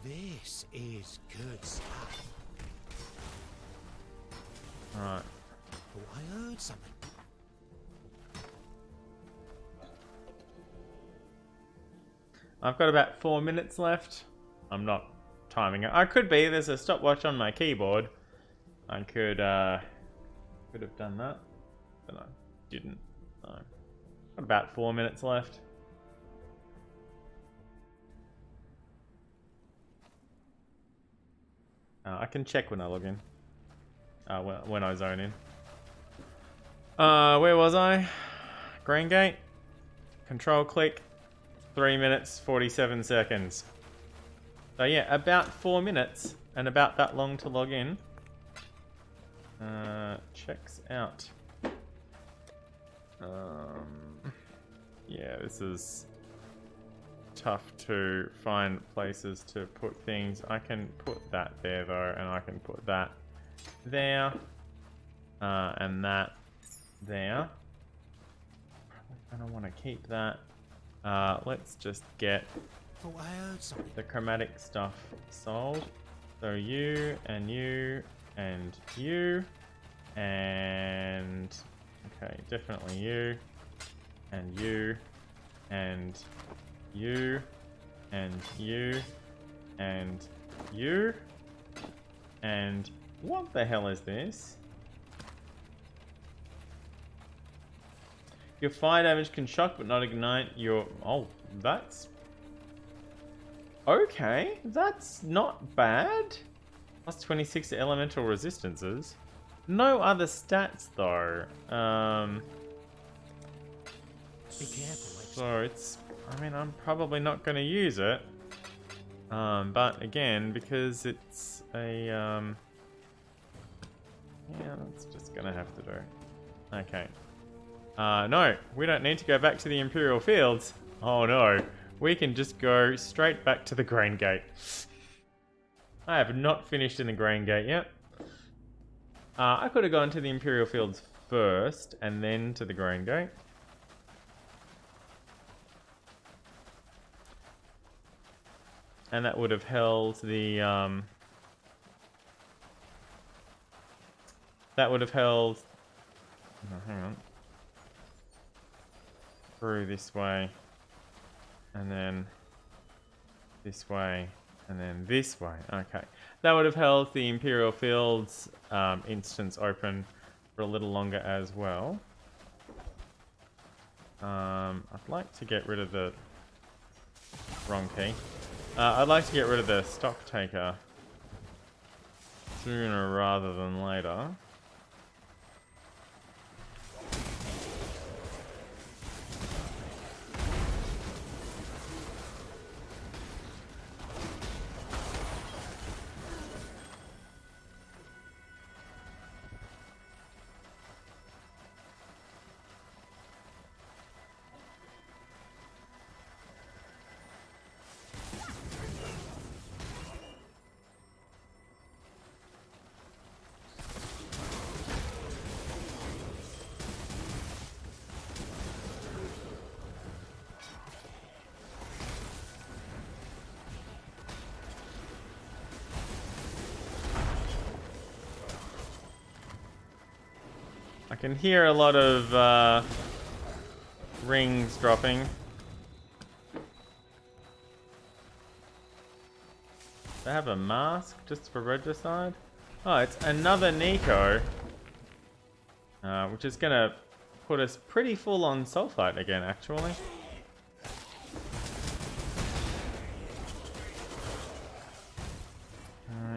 This is good stuff. Alright. Oh, I heard something. I've got about 4 minutes left. I'm not timing it. I could be. There's a stopwatch on my keyboard. I could have done that, but I didn't. So, got about 4 minutes left. I can check when I log in. When I zone in. Where was I? Green Gate. Control click. 3 minutes, 47 seconds. So yeah, about 4 minutes and about that long to log in. Checks out. Yeah, this is tough to find places to put things. I can put that there though, and I can put that there, and that there. I don't want to keep that. Let's just get the chromatic stuff sold. So you and you and you and okay, definitely you and you and you and you and you and what the hell is this? Your fire damage can shock but not ignite your... Oh, that's... Okay, that's not bad. Plus 26 elemental resistances. No other stats though. Be careful. So it's... I mean, I'm probably not going to use it. But again, because it's a... Yeah, that's just going to have to do. Okay. No, we don't need to go back to the Imperial Fields. Oh no, we can just go straight back to the Grain Gate. I have not finished in the Grain Gate yet. I could have gone to the Imperial Fields first and then to the Grain Gate. And that would have held the... that would have held... Oh, hang on. Through this way, and then this way, and then this way. Okay, that would have held the Imperial Fields instance open for a little longer as well. I'd like to get rid of the wrong key. I'd like to get rid of the stock taker sooner rather than later. I can hear a lot of rings dropping. They have a mask just for regicide. Oh, it's another Nico, which is gonna put us pretty full on sulfite again, actually.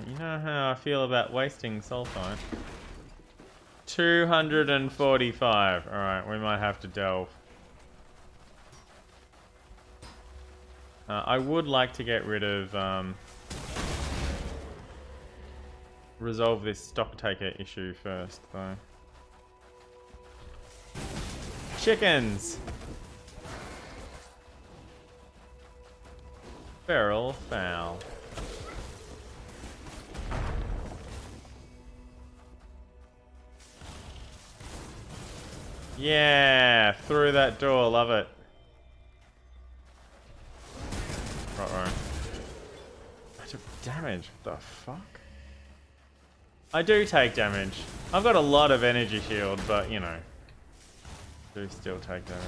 You know how I feel about wasting sulfite. 245. Alright, we might have to delve. I would like to get rid of... resolve this stock taker issue first, though. Chickens! Feral fowl. Yeah, through that door, love it. Uh-oh. I took damage, what the fuck? I do take damage. I've got a lot of energy shield, but you know, do still take damage.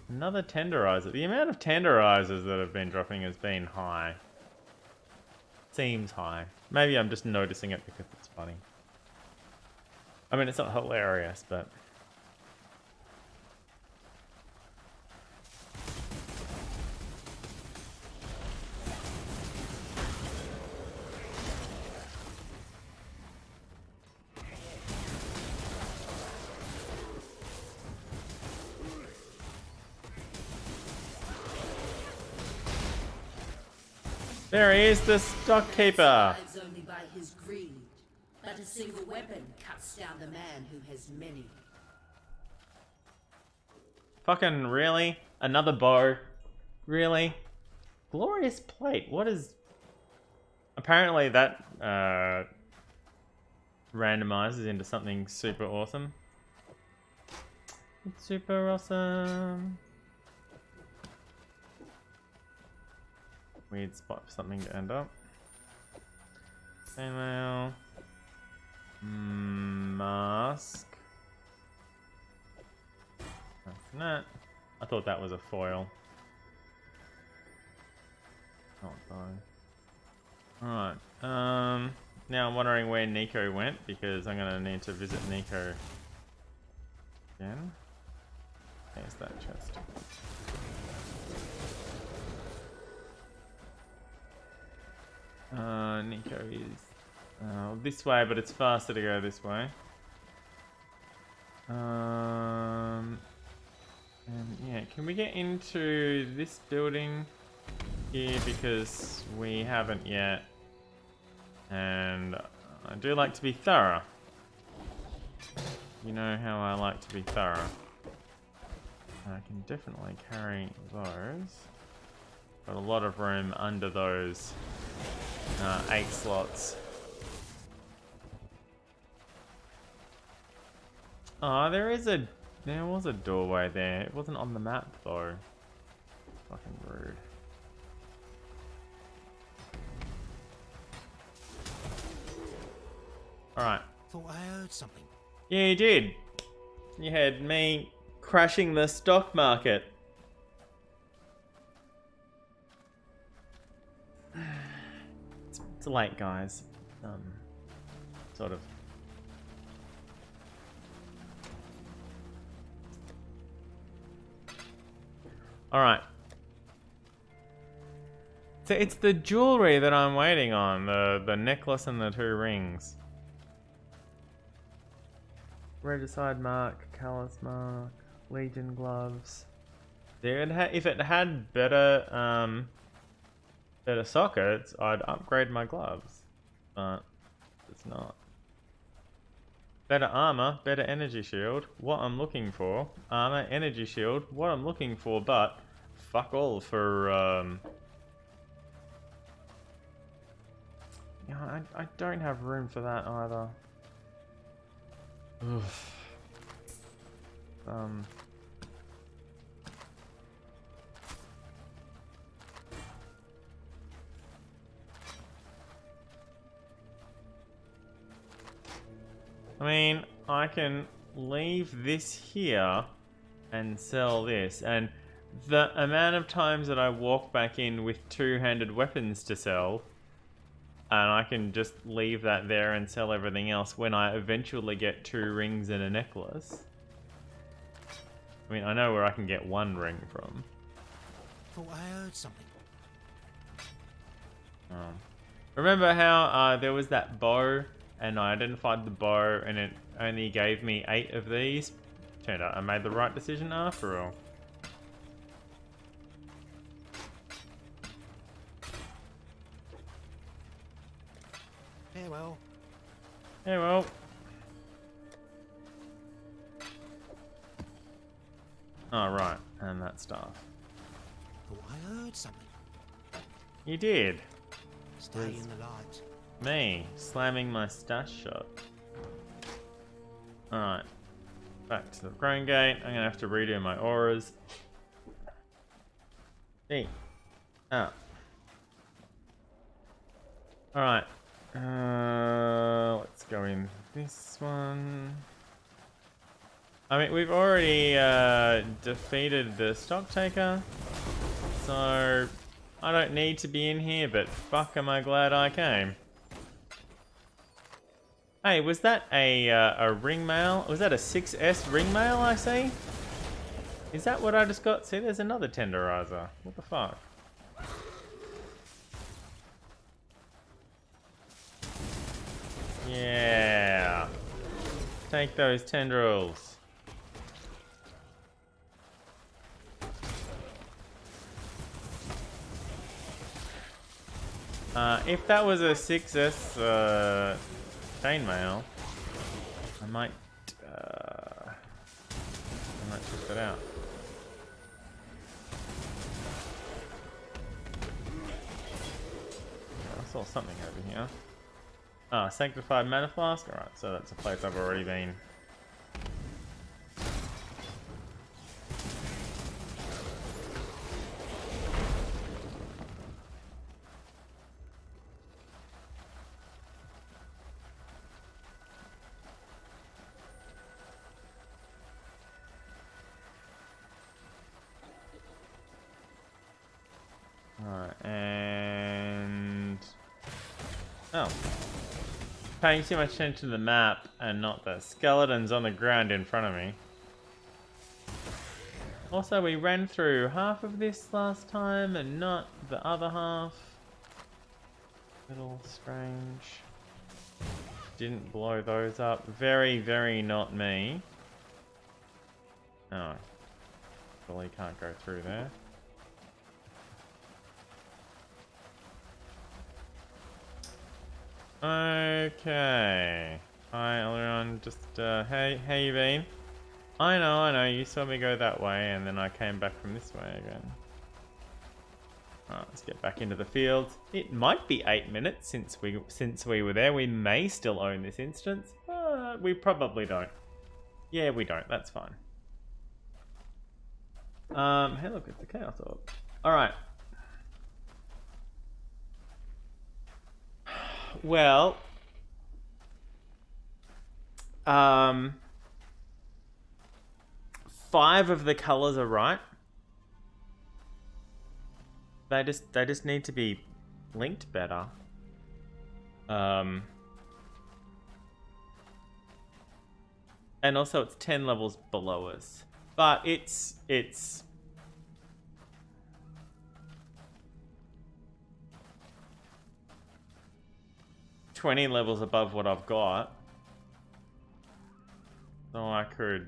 Another tenderizer. The amount of tenderizers that have been dropping has been high. Seems high. Maybe I'm just noticing it because it's funny. I mean, it's not hilarious, but... There he is, the stock keeper. Survives only by his greed, but a single weapon cuts down the man who has many. Fucking really? Another bow? Really? Glorious plate. What is... Apparently that randomizes into something super awesome. It's super awesome. Weird spot for something to end up. Chainmail. Mask. That's that. I thought that was a foil. Oh, fine. Alright. Now I'm wondering where Nico went because I'm gonna need to visit Nico again. There's that chest. Nico is this way, but it's faster to go this way. And yeah, can we get into this building here because we haven't yet? And I do like to be thorough. You know how I like to be thorough. I can definitely carry those. Got a lot of room under those 8 slots. Oh, there was a doorway there. It wasn't on the map though. Fucking rude. Alright. Thought I heard something. Yeah, you did. You had me crashing the stock market. It's late, guys. Sort of. Alright. So it's the jewelry that I'm waiting on. The necklace and the 2 rings. Regicide mark, callus mark, legion gloves. If it had better better sockets, I'd upgrade my gloves. But it's not. Better armor, better energy shield. What I'm looking for. Armor, energy shield. What I'm looking for, but fuck all for yeah, I don't have room for that either. Oof. I mean, I can leave this here and sell this, and the amount of times that I walk back in with 2-handed weapons to sell, and I can just leave that there and sell everything else when I eventually get 2 rings and a necklace. I mean, I know where I can get 1 ring from. Thought I heard something. Remember how there was that bow, and I identified the bow, and it only gave me 8 of these? Turned out I made the right decision after all. Farewell. Farewell. Oh, right. And that stuff. Thought I heard something. You did. Stay in the light. Me slamming my stash shot. Alright. Back to the Growing Gate. I'm gonna have to redo my auras. D. Up. Alright. Let's go in this one. I mean, we've already defeated the stock taker, so I don't need to be in here, but fuck am I glad I came. Hey, was that a ring mail? Was that a 6S ring mail I see? Is that what I just got? See, there's another tenderizer. What the fuck? Yeah. Take those tendrils. If that was a 6S chainmail, I might check that out. I saw something over here. Ah, Sanctified Mana Flask. Alright, so that's a place I've already been. Alright, and... Oh. Paying too much attention to the map and not the skeletons on the ground in front of me. Also, we ran through half of this last time and not the other half. Little strange. Didn't blow those up. Very, very not me. Oh. Really can't go through there. Okay. Hi, everyone. Just, hey, how you been? I know, you saw me go that way, and then I came back from this way again. Alright, let's get back into the field. It might be 8 minutes since we were there. We may still own this instance. We probably don't. Yeah, we don't. That's fine. Hey, look, it's the Chaos Orb. Alright. Well, 5 of the colors are right. They just need to be linked better. And also it's 10 levels below us. But it's 20 levels above what I've got. So I could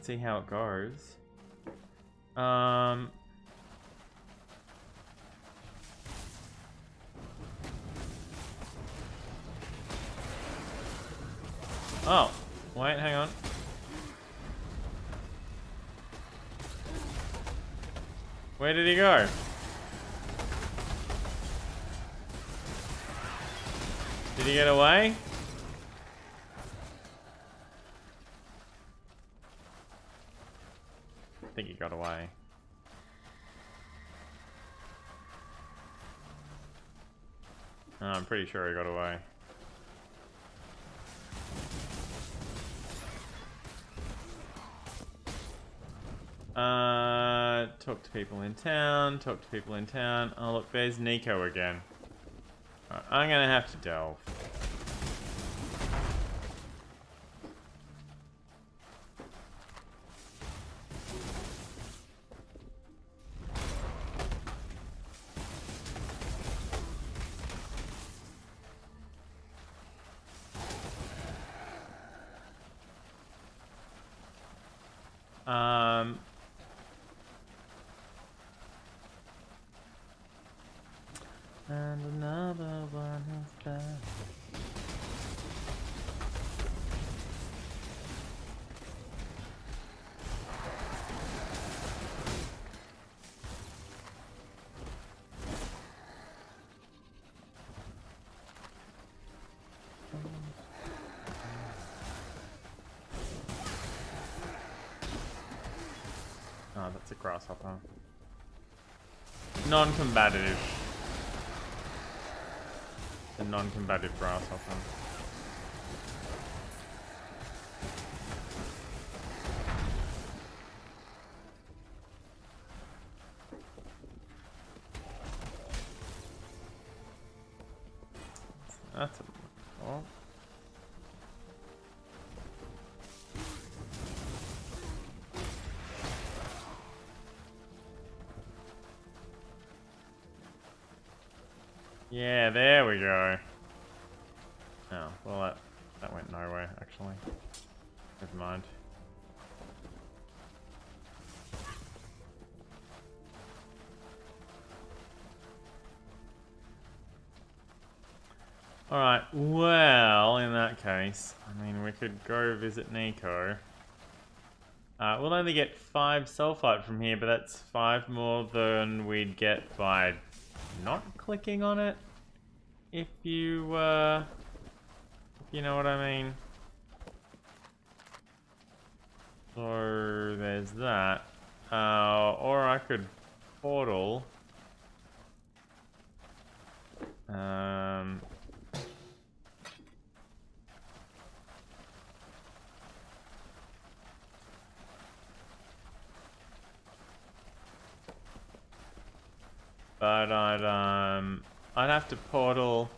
see how it goes. Oh, wait, hang on. Where did he go? Did he get away? I think he got away. Oh, I'm pretty sure he got away. Talk to people in town, talk to people in town. Oh look, there's Nico again. Right, I'm gonna have to delve. And another one is back. Oh, that's a grasshopper. Non-combative. The non-combative grasshopper. That's a... Oh. Yeah, there we go. Oh, well that went nowhere, actually. Never mind. Alright, well, in that case, I mean, we could go visit Nico. We'll only get 5 sulfite from here, but that's 5 more than we'd get by not clicking on it. If you know what I mean. So there's that. Or I could portal. But I'd have to portal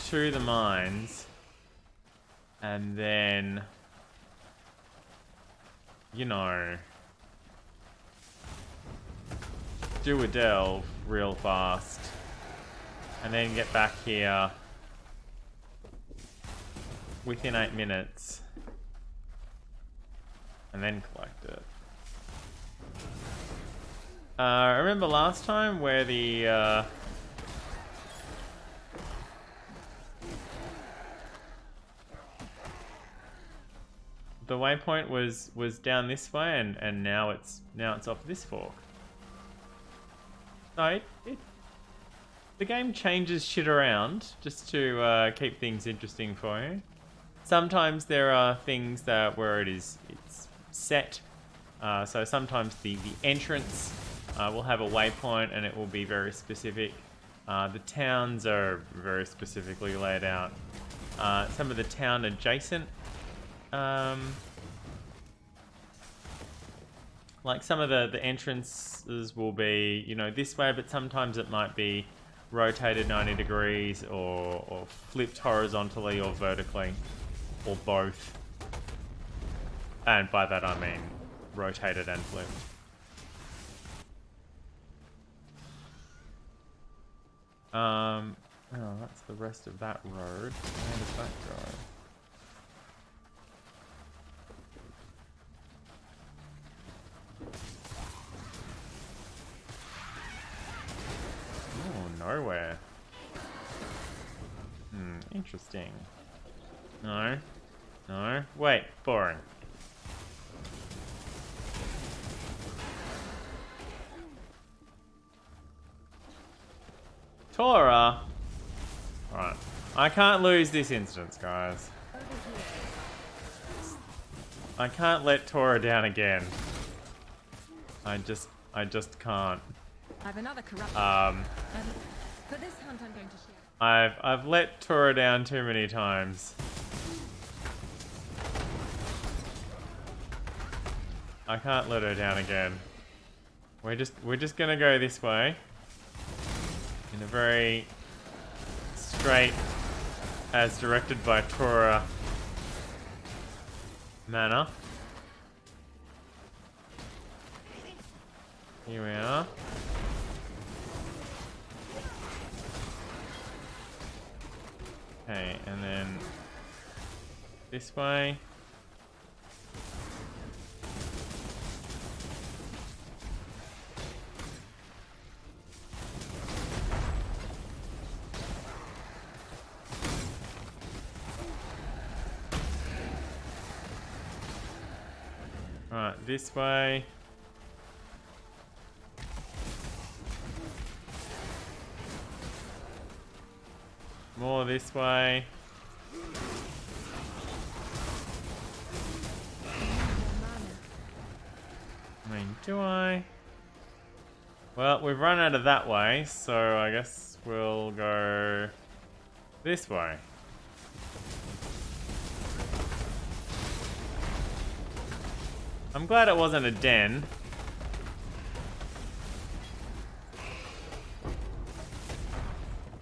to the mines and then, you know, do a delve real fast and then get back here within 8 minutes and then collect it. Remember last time where the waypoint was down this way and now it's off this fork. No, the game changes shit around just to keep things interesting for you. Sometimes there are things that where it's set. So sometimes the entrance will have a waypoint and it will be very specific. The towns are very specifically laid out. Some of the town adjacent, like some of the entrances will be, you know, this way, but sometimes it might be rotated 90 degrees or flipped horizontally or vertically, or both. And by that I mean rotated and flipped. Oh, that's the rest of that road. Where does that go? Oh, nowhere. Interesting. No. No. Wait, boring. Tora! Alright. I can't lose this instance, guys. I can't let Tora down again. I just can't. I've another corruption. For this hunt I'm going to share. I've let Tora down too many times. I can't let her down again. We're just gonna go this way. In a very straight, as directed by Tora manner. Here we are. Okay, and then this way. Right, this way. More this way. I mean, do I? Well, we've run out of that way, so I guess we'll go this way. I'm glad it wasn't a den.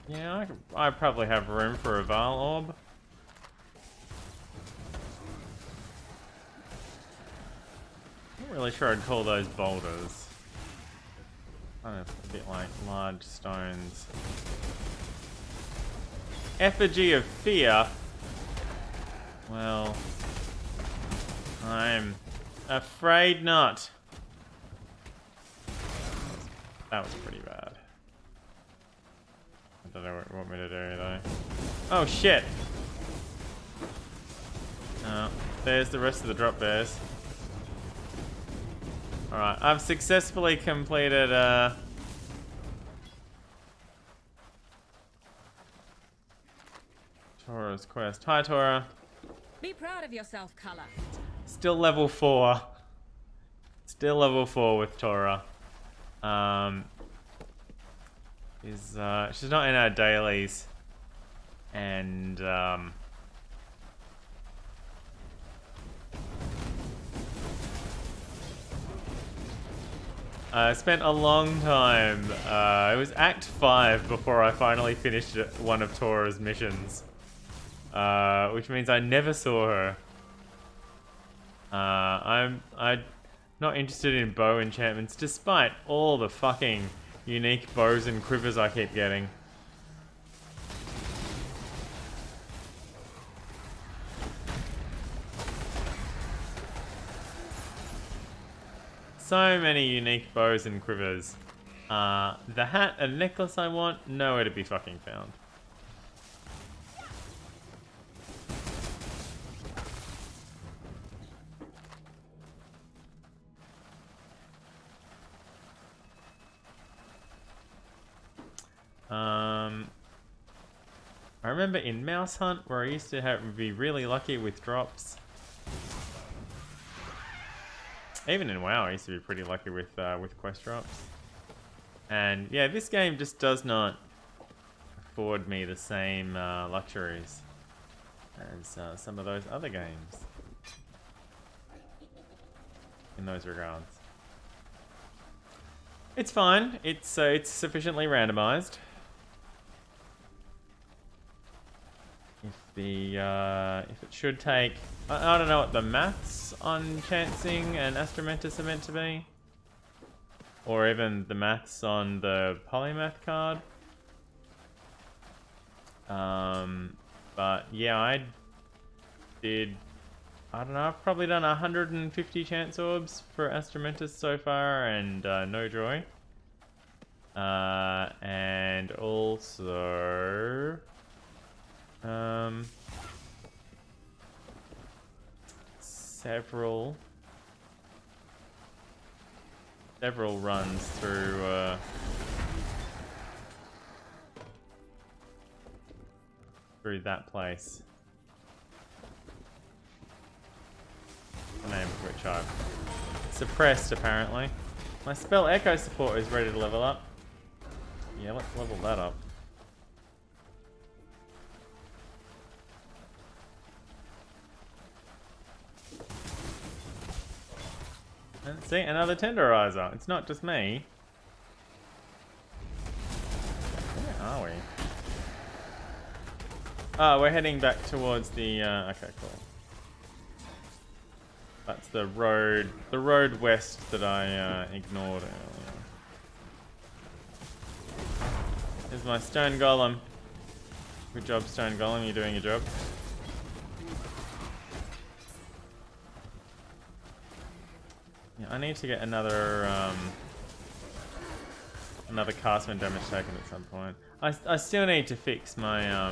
Yeah, I probably have room for a Val orb. Not really sure I'd call those boulders. Kind of a bit like large stones. Effigy of fear. Well, I'm afraid not. That was pretty bad. I don't know what you want me to do though. Oh shit! There's the rest of the drop bears. Alright, I've successfully completed Tora's quest. Hi Tora. Be proud of yourself, Color. Still level 4. Still level 4 with Tora. She's not in our dailies. And I spent a long time. It was Act 5 before I finally finished one of Tora's missions. Which means I never saw her. I'm not interested in bow enchantments, despite all the fucking unique bows and quivers I keep getting. So many unique bows and quivers. The hat and necklace I want, nowhere to be fucking found. I remember in Mouse Hunt where I used to be really lucky with drops. Even in WoW, I used to be pretty lucky with quest drops. And yeah, this game just does not afford me the same luxuries as some of those other games in those regards. It's fine. It's sufficiently randomized. If it should take, I don't know what the maths on chancing and Astromentus are meant to be, or even the maths on the polymath card. But yeah, I don't know, I've probably done 150 chance orbs for Astromentus so far, and no joy. And also several runs through that place. The name of which I've suppressed apparently. My spell echo support is ready to level up. Yeah, let's level that up. And see, another tenderizer. It's not just me. Where are we? Oh, we're heading back towards the, okay, cool. That's the road west that I ignored earlier. Here's my stone golem. Good job, stone golem, you're doing your job. Yeah, I need to get another cast when damage taken at some point. I still need to fix my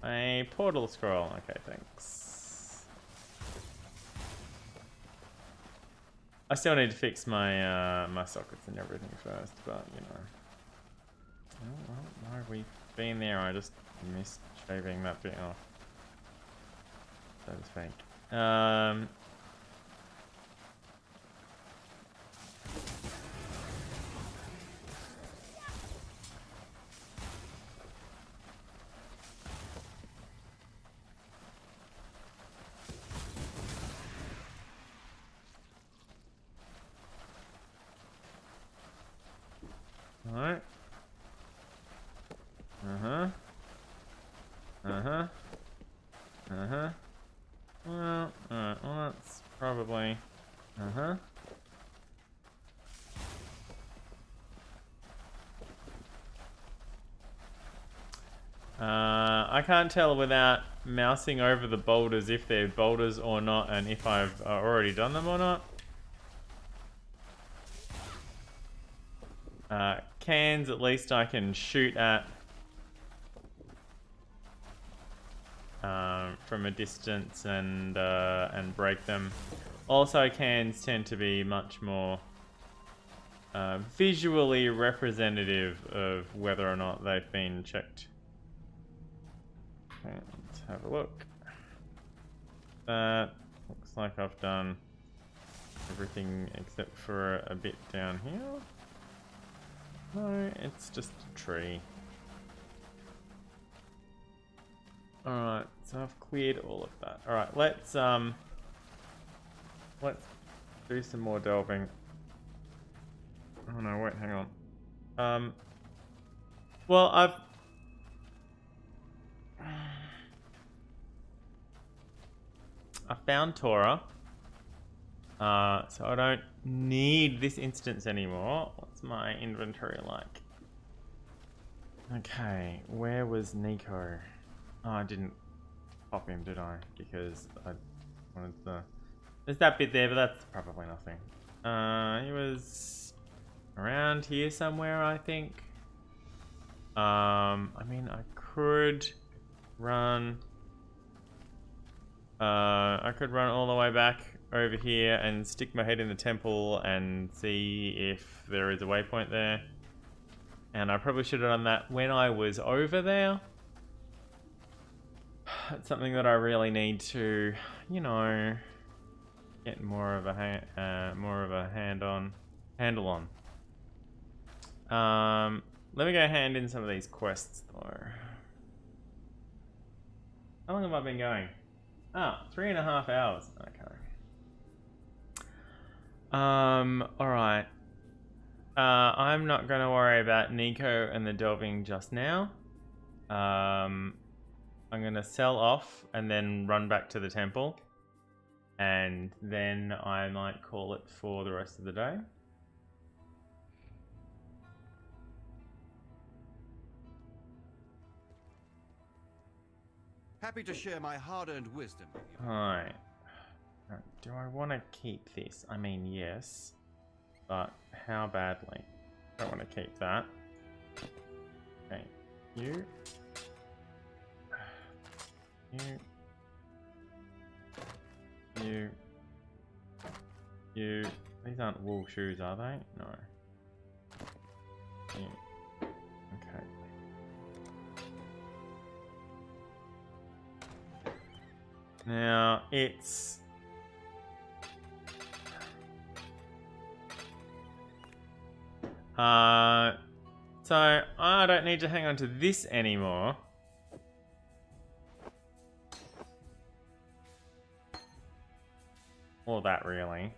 a portal scroll. Okay, thanks. I still need to fix my my sockets and everything first, but you know. Oh, well, why have we been there? I just missed shaving that bit off, so to speak. Alright. Well, alright, well that's probably... I can't tell without mousing over the boulders if they're boulders or not, and if I've already done them or not. cans at least I can shoot at from a distance and break them. Also, cans tend to be much more visually representative of whether or not they've been checked. Okay, let's have a look. That looks like I've done everything except for a bit down here. No, it's just a tree. Alright, so I've cleared all of that. Alright, let's do some more delving. Oh no, wait, hang on. Well, I found Torah. So I don't need this instance anymore. What's my inventory like? Okay, where was Nico? Oh, I didn't pop him, did I? Because I wanted the... There's that bit there, but that's probably nothing. He was around here somewhere, I think. I mean, I could run... I could run all the way back over here and stick my head in the temple and see if there is a waypoint there. And I probably should have done that when I was over there. It's something that I really need to, you know, get more of a handle on. Let me go hand in some of these quests though. How long have I been going? Ah, 3.5 hours. Okay. Alright. I'm not gonna worry about Nico and the delving just now. I'm gonna sell off and then run back to the temple. And then I might call it for the rest of the day. Happy to share my hard-earned wisdom with you. Alright. Do I want to keep this? I mean, yes. But how badly? I don't want to keep that. Okay. You. You. These aren't wool shoes, are they? No. You. Okay. Now, it's... So, I don't need to hang on to this anymore. Or that, really.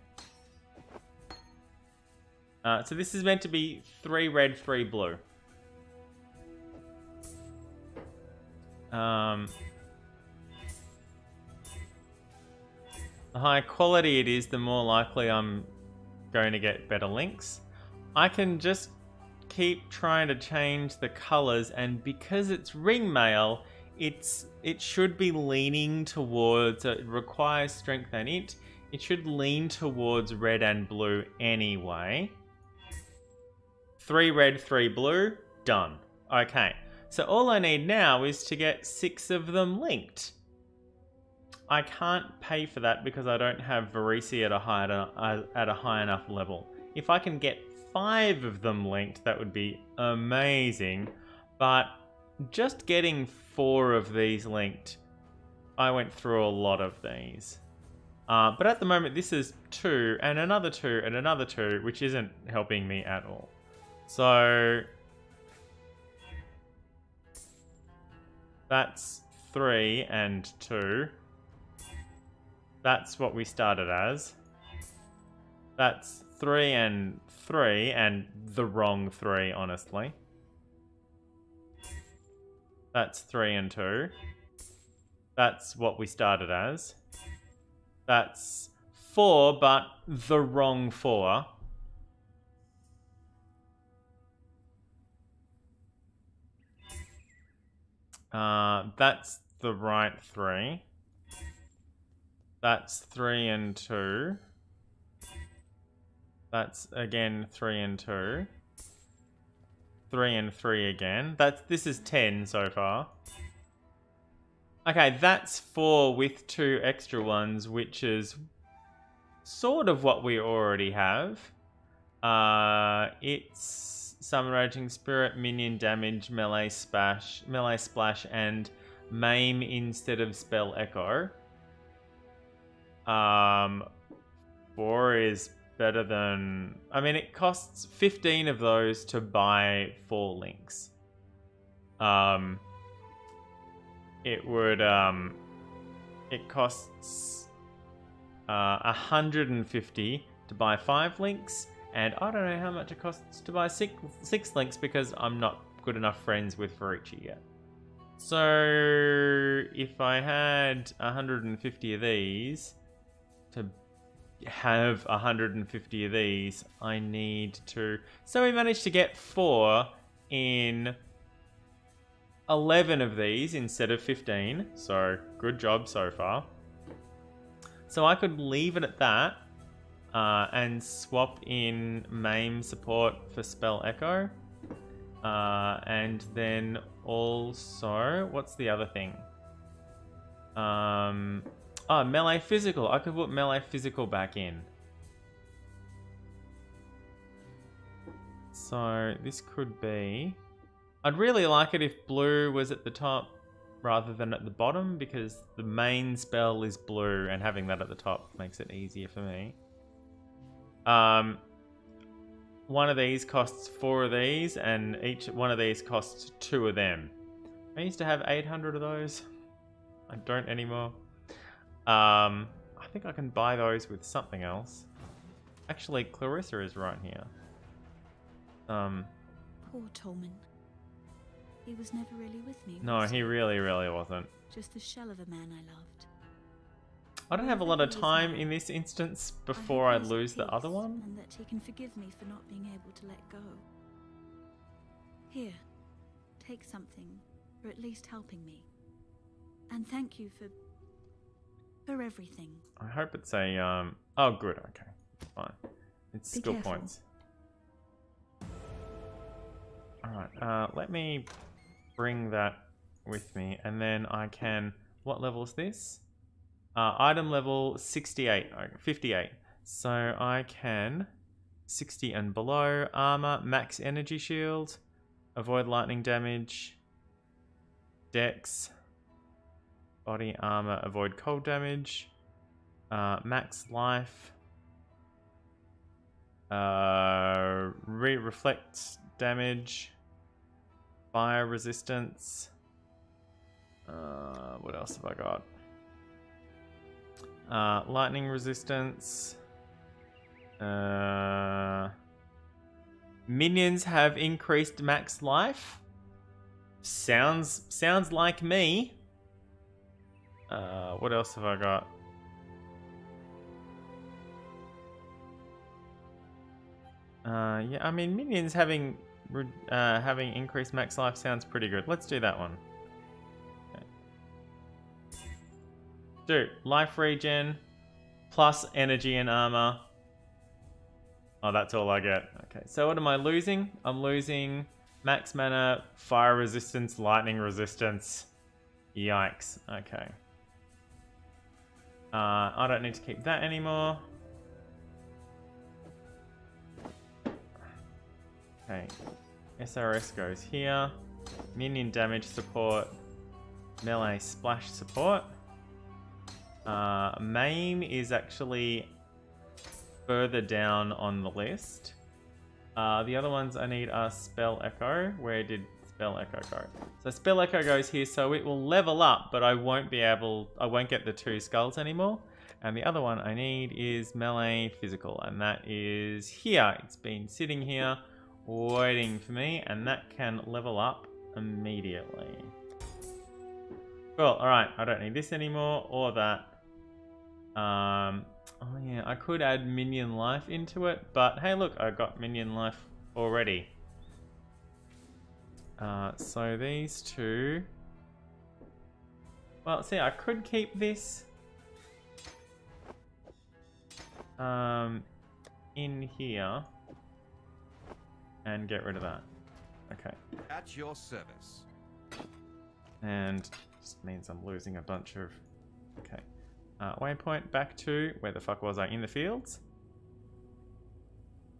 So this is meant to be 3 red, 3 blue. The higher quality it is, the more likely I'm going to get better links. I can just keep trying to change the colors, and because it's ring mail, it should be leaning towards, it requires strength and it should lean towards red and blue anyway. 3 red, 3 blue, done. Okay, so all I need now is to get 6 of them linked. I can't pay for that because I don't have Varisi at a high enough level. If I can get 5 of them linked, that would be amazing. But just getting 4 of these linked, I went through a lot of these. But at the moment, this is 2 and another 2 and another 2, which isn't helping me at all. So that's 3 and 2. That's what we started as. That's 3 and 3, and the wrong 3, honestly. That's 3 and 2. That's what we started as. That's 4, but the wrong 4. That's the right 3. That's 3 and 2. That's again 3 and 2. 3 and 3 again. This is 10 so far. Okay, that's 4 with 2 extra ones, which is sort of what we already have. It's Summon Raging Spirit, minion damage, melee splash, and maim instead of spell echo. 4 is better than... I mean, it costs 15 of those to buy 4 links. It would... it costs 150 to buy 5 links, and I don't know how much it costs to buy 6 links because I'm not good enough friends with Farici yet. So if I had 150 of these, to have 150 of these, I need to... So we managed to get 4 in 11 of these instead of 15. So good job so far. So I could leave it at that and swap in maim support for spell echo. And then also, what's the other thing? Oh, melee physical. I could put melee physical back in. So this could be... I'd really like it if blue was at the top rather than at the bottom, because the main spell is blue and having that at the top makes it easier for me. One of these costs 4 of these, and each one of these costs 2 of them. I used to have 800 of those. I don't anymore. I think I can buy those with something else. Actually, Clarissa is right here. Poor Tolman. He was never really with me. No, he really wasn't. Just the shell of a man I loved. I don't have a lot of time in this instance before I lose the other one. And that he can forgive me for not being able to let go. Here, take something for at least helping me. And thank you for everything. I hope it's a oh good, okay. Fine. It's skill points. Alright, let me bring that with me, and then I can... What level is this? Item level 68, 58. So I can 60 and below, armor, max energy shield, avoid lightning damage, dex, body armor, avoid cold damage, max life, reflect damage, fire resistance. What else have I got? Lightning resistance. Minions have increased max life. Sounds like me. What else have I got? Yeah, I mean, minions having increased max life sounds pretty good. Let's do that one. Do life regen plus energy and armor. Oh, that's all I get. Okay, so what am I losing? I'm losing max mana, fire resistance, lightning resistance. Yikes. Okay. I don't need to keep that anymore. Okay. SRS goes here. Minion damage support. Melee splash support. Maim is actually further down on the list. The other ones I need are Spell Echo. Where did Spell Echo go? So Spell Echo goes here, so it will level up, but I won't get the 2 skulls anymore. And the other one I need is Melee Physical, and that is here. It's been sitting here waiting for me, and that can level up immediately. Cool, alright, I don't need this anymore, or that. Oh yeah, I could add minion life into it, but hey look, I got minion life already. So these 2... Well, see, I could keep this in here and get rid of that. Okay. At your service. And just means I'm losing a bunch of... Okay. Waypoint back to... Where the fuck was I? In the fields?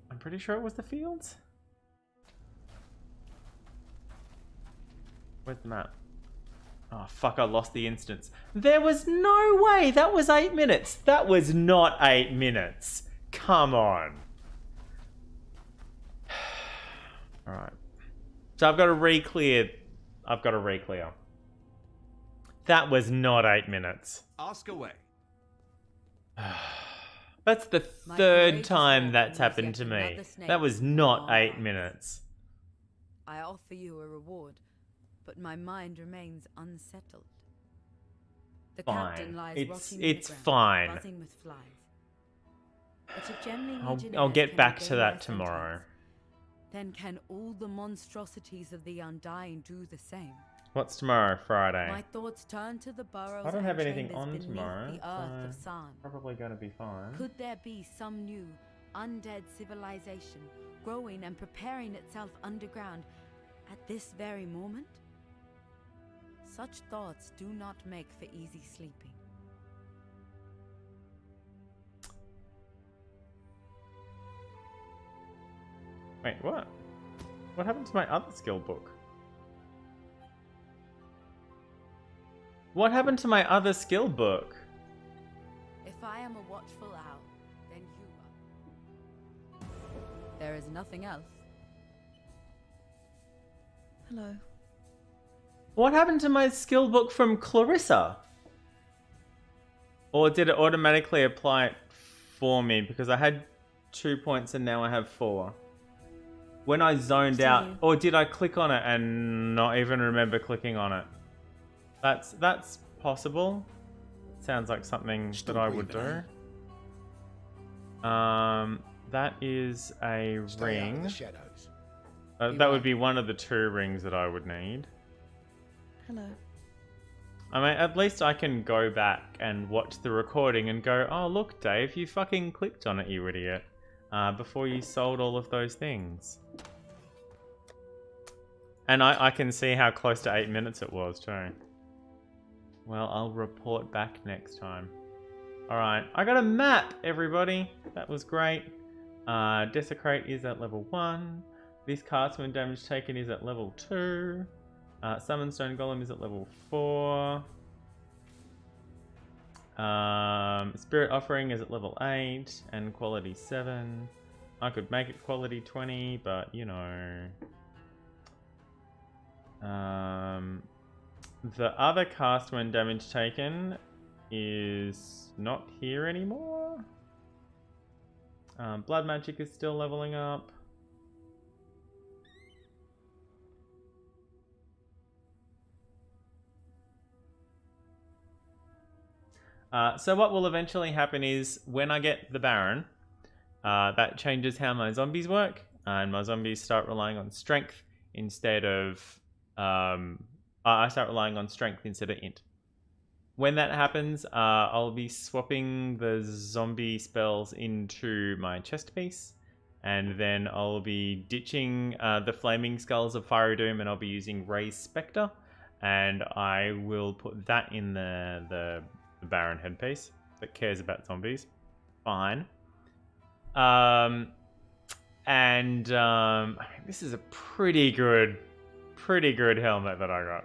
I'm pretty sure it was the fields. Where's the map? Oh, fuck, I lost the instance. There was no way! That was 8 minutes! That was not 8 minutes! Come on! Alright. So I've got to re-clear. I've got to re-clear. That was not 8 minutes. Ask away. That's the third time that's happened to me. That was not 8 minutes. I offer you a reward, but my mind remains unsettled. The captain lies rotting in the ground, fine. buzzing with flies. But if Gemini I'll legionnaires get can back to regain that their tomorrow. sentience, then can all the monstrosities of the Undying do the same? What's tomorrow? Friday. My thoughts turn to the burrows I don't have and anything chambers on beneath tomorrow, the earth so of Sarn. probably going to be fine. Could there be some new, undead civilization growing and preparing itself underground at this very moment? Such thoughts do not make for easy sleeping. Wait, what? What happened to my other skill book? What happened to my other skill book? If I am a watchful owl, then you are. There is nothing else. Hello. What happened to my skill book from Clarissa? Or did it automatically apply it for me? Because I had 2 points and now I have 4. When I zoned out, or did I click on it and not even remember clicking on it? That's possible. Sounds like something that I would do. That is a ring. That would be one of the 2 rings that I would need. Hello. I mean, at least I can go back and watch the recording and go, oh, look, Dave, you fucking clicked on it, you idiot. Before you sold all of those things. And I can see how close to 8 minutes it was, too. Well, I'll report back next time. Alright, I got a map, everybody. That was great. Desecrate is at level 1. This cast when damage taken is at level 2. Summon Stone Golem is at level 4. Spirit Offering is at level 8 and quality 7. I could make it quality 20, but you know. The other cast when damage taken is not here anymore. Blood Magic is still leveling up. So what will eventually happen is when I get the Baron, that changes how my zombies work, and my zombies start relying on strength instead of... I start relying on strength instead of int. When that happens, I'll be swapping the zombie spells into my chest piece, and then I'll be ditching the Flaming Skulls of Fiery Doom, and I'll be using Raised Spectre, and I will put that in the Baron headpiece that cares about zombies. Fine. This is a pretty good helmet that I got.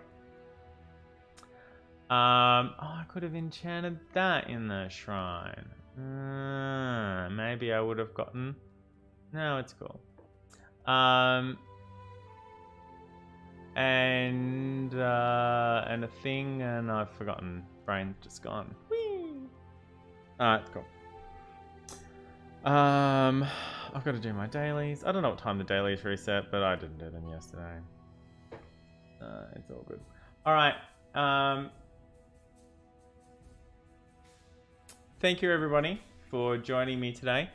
I could have enchanted that in the shrine. Maybe I would have gotten... No, it's cool. And a thing, and I've forgotten. Brain's just gone. Whee! Alright, cool. I've got to do my dailies. I don't know what time the dailies reset, but I didn't do them yesterday. It's all good. Alright. Thank you, everybody, for joining me today.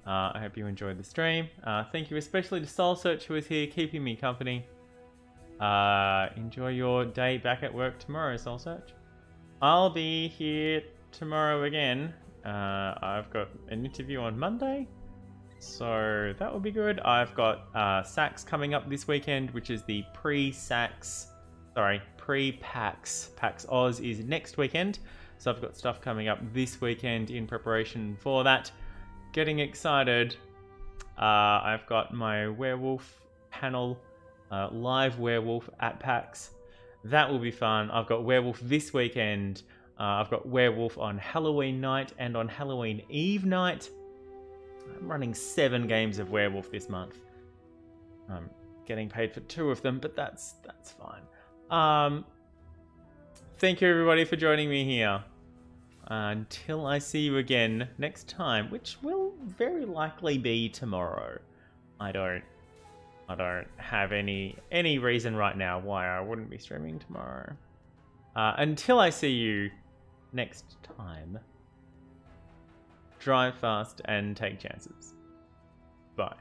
I hope you enjoyed the stream. Thank you especially to Soul Search, who is here keeping me company. Enjoy your day back at work tomorrow, Soul Search. I'll be here tomorrow again. I've got an interview on Monday. So that will be good. I've got SAX coming up this weekend, which is the pre-PAX. PAX Oz is next weekend. So I've got stuff coming up this weekend in preparation for that. Getting excited. I've got my werewolf panel, live werewolf at PAX. That will be fun. I've got werewolf this weekend. I've got werewolf on Halloween night and on Halloween Eve night. I'm running 7 games of werewolf this month. I'm getting paid for 2 of them, but that's fine. Thank you everybody for joining me here. Until I see you again next time, which will very likely be tomorrow. I don't have any reason right now why I wouldn't be streaming tomorrow. Until I see you next time, drive fast and take chances. Bye.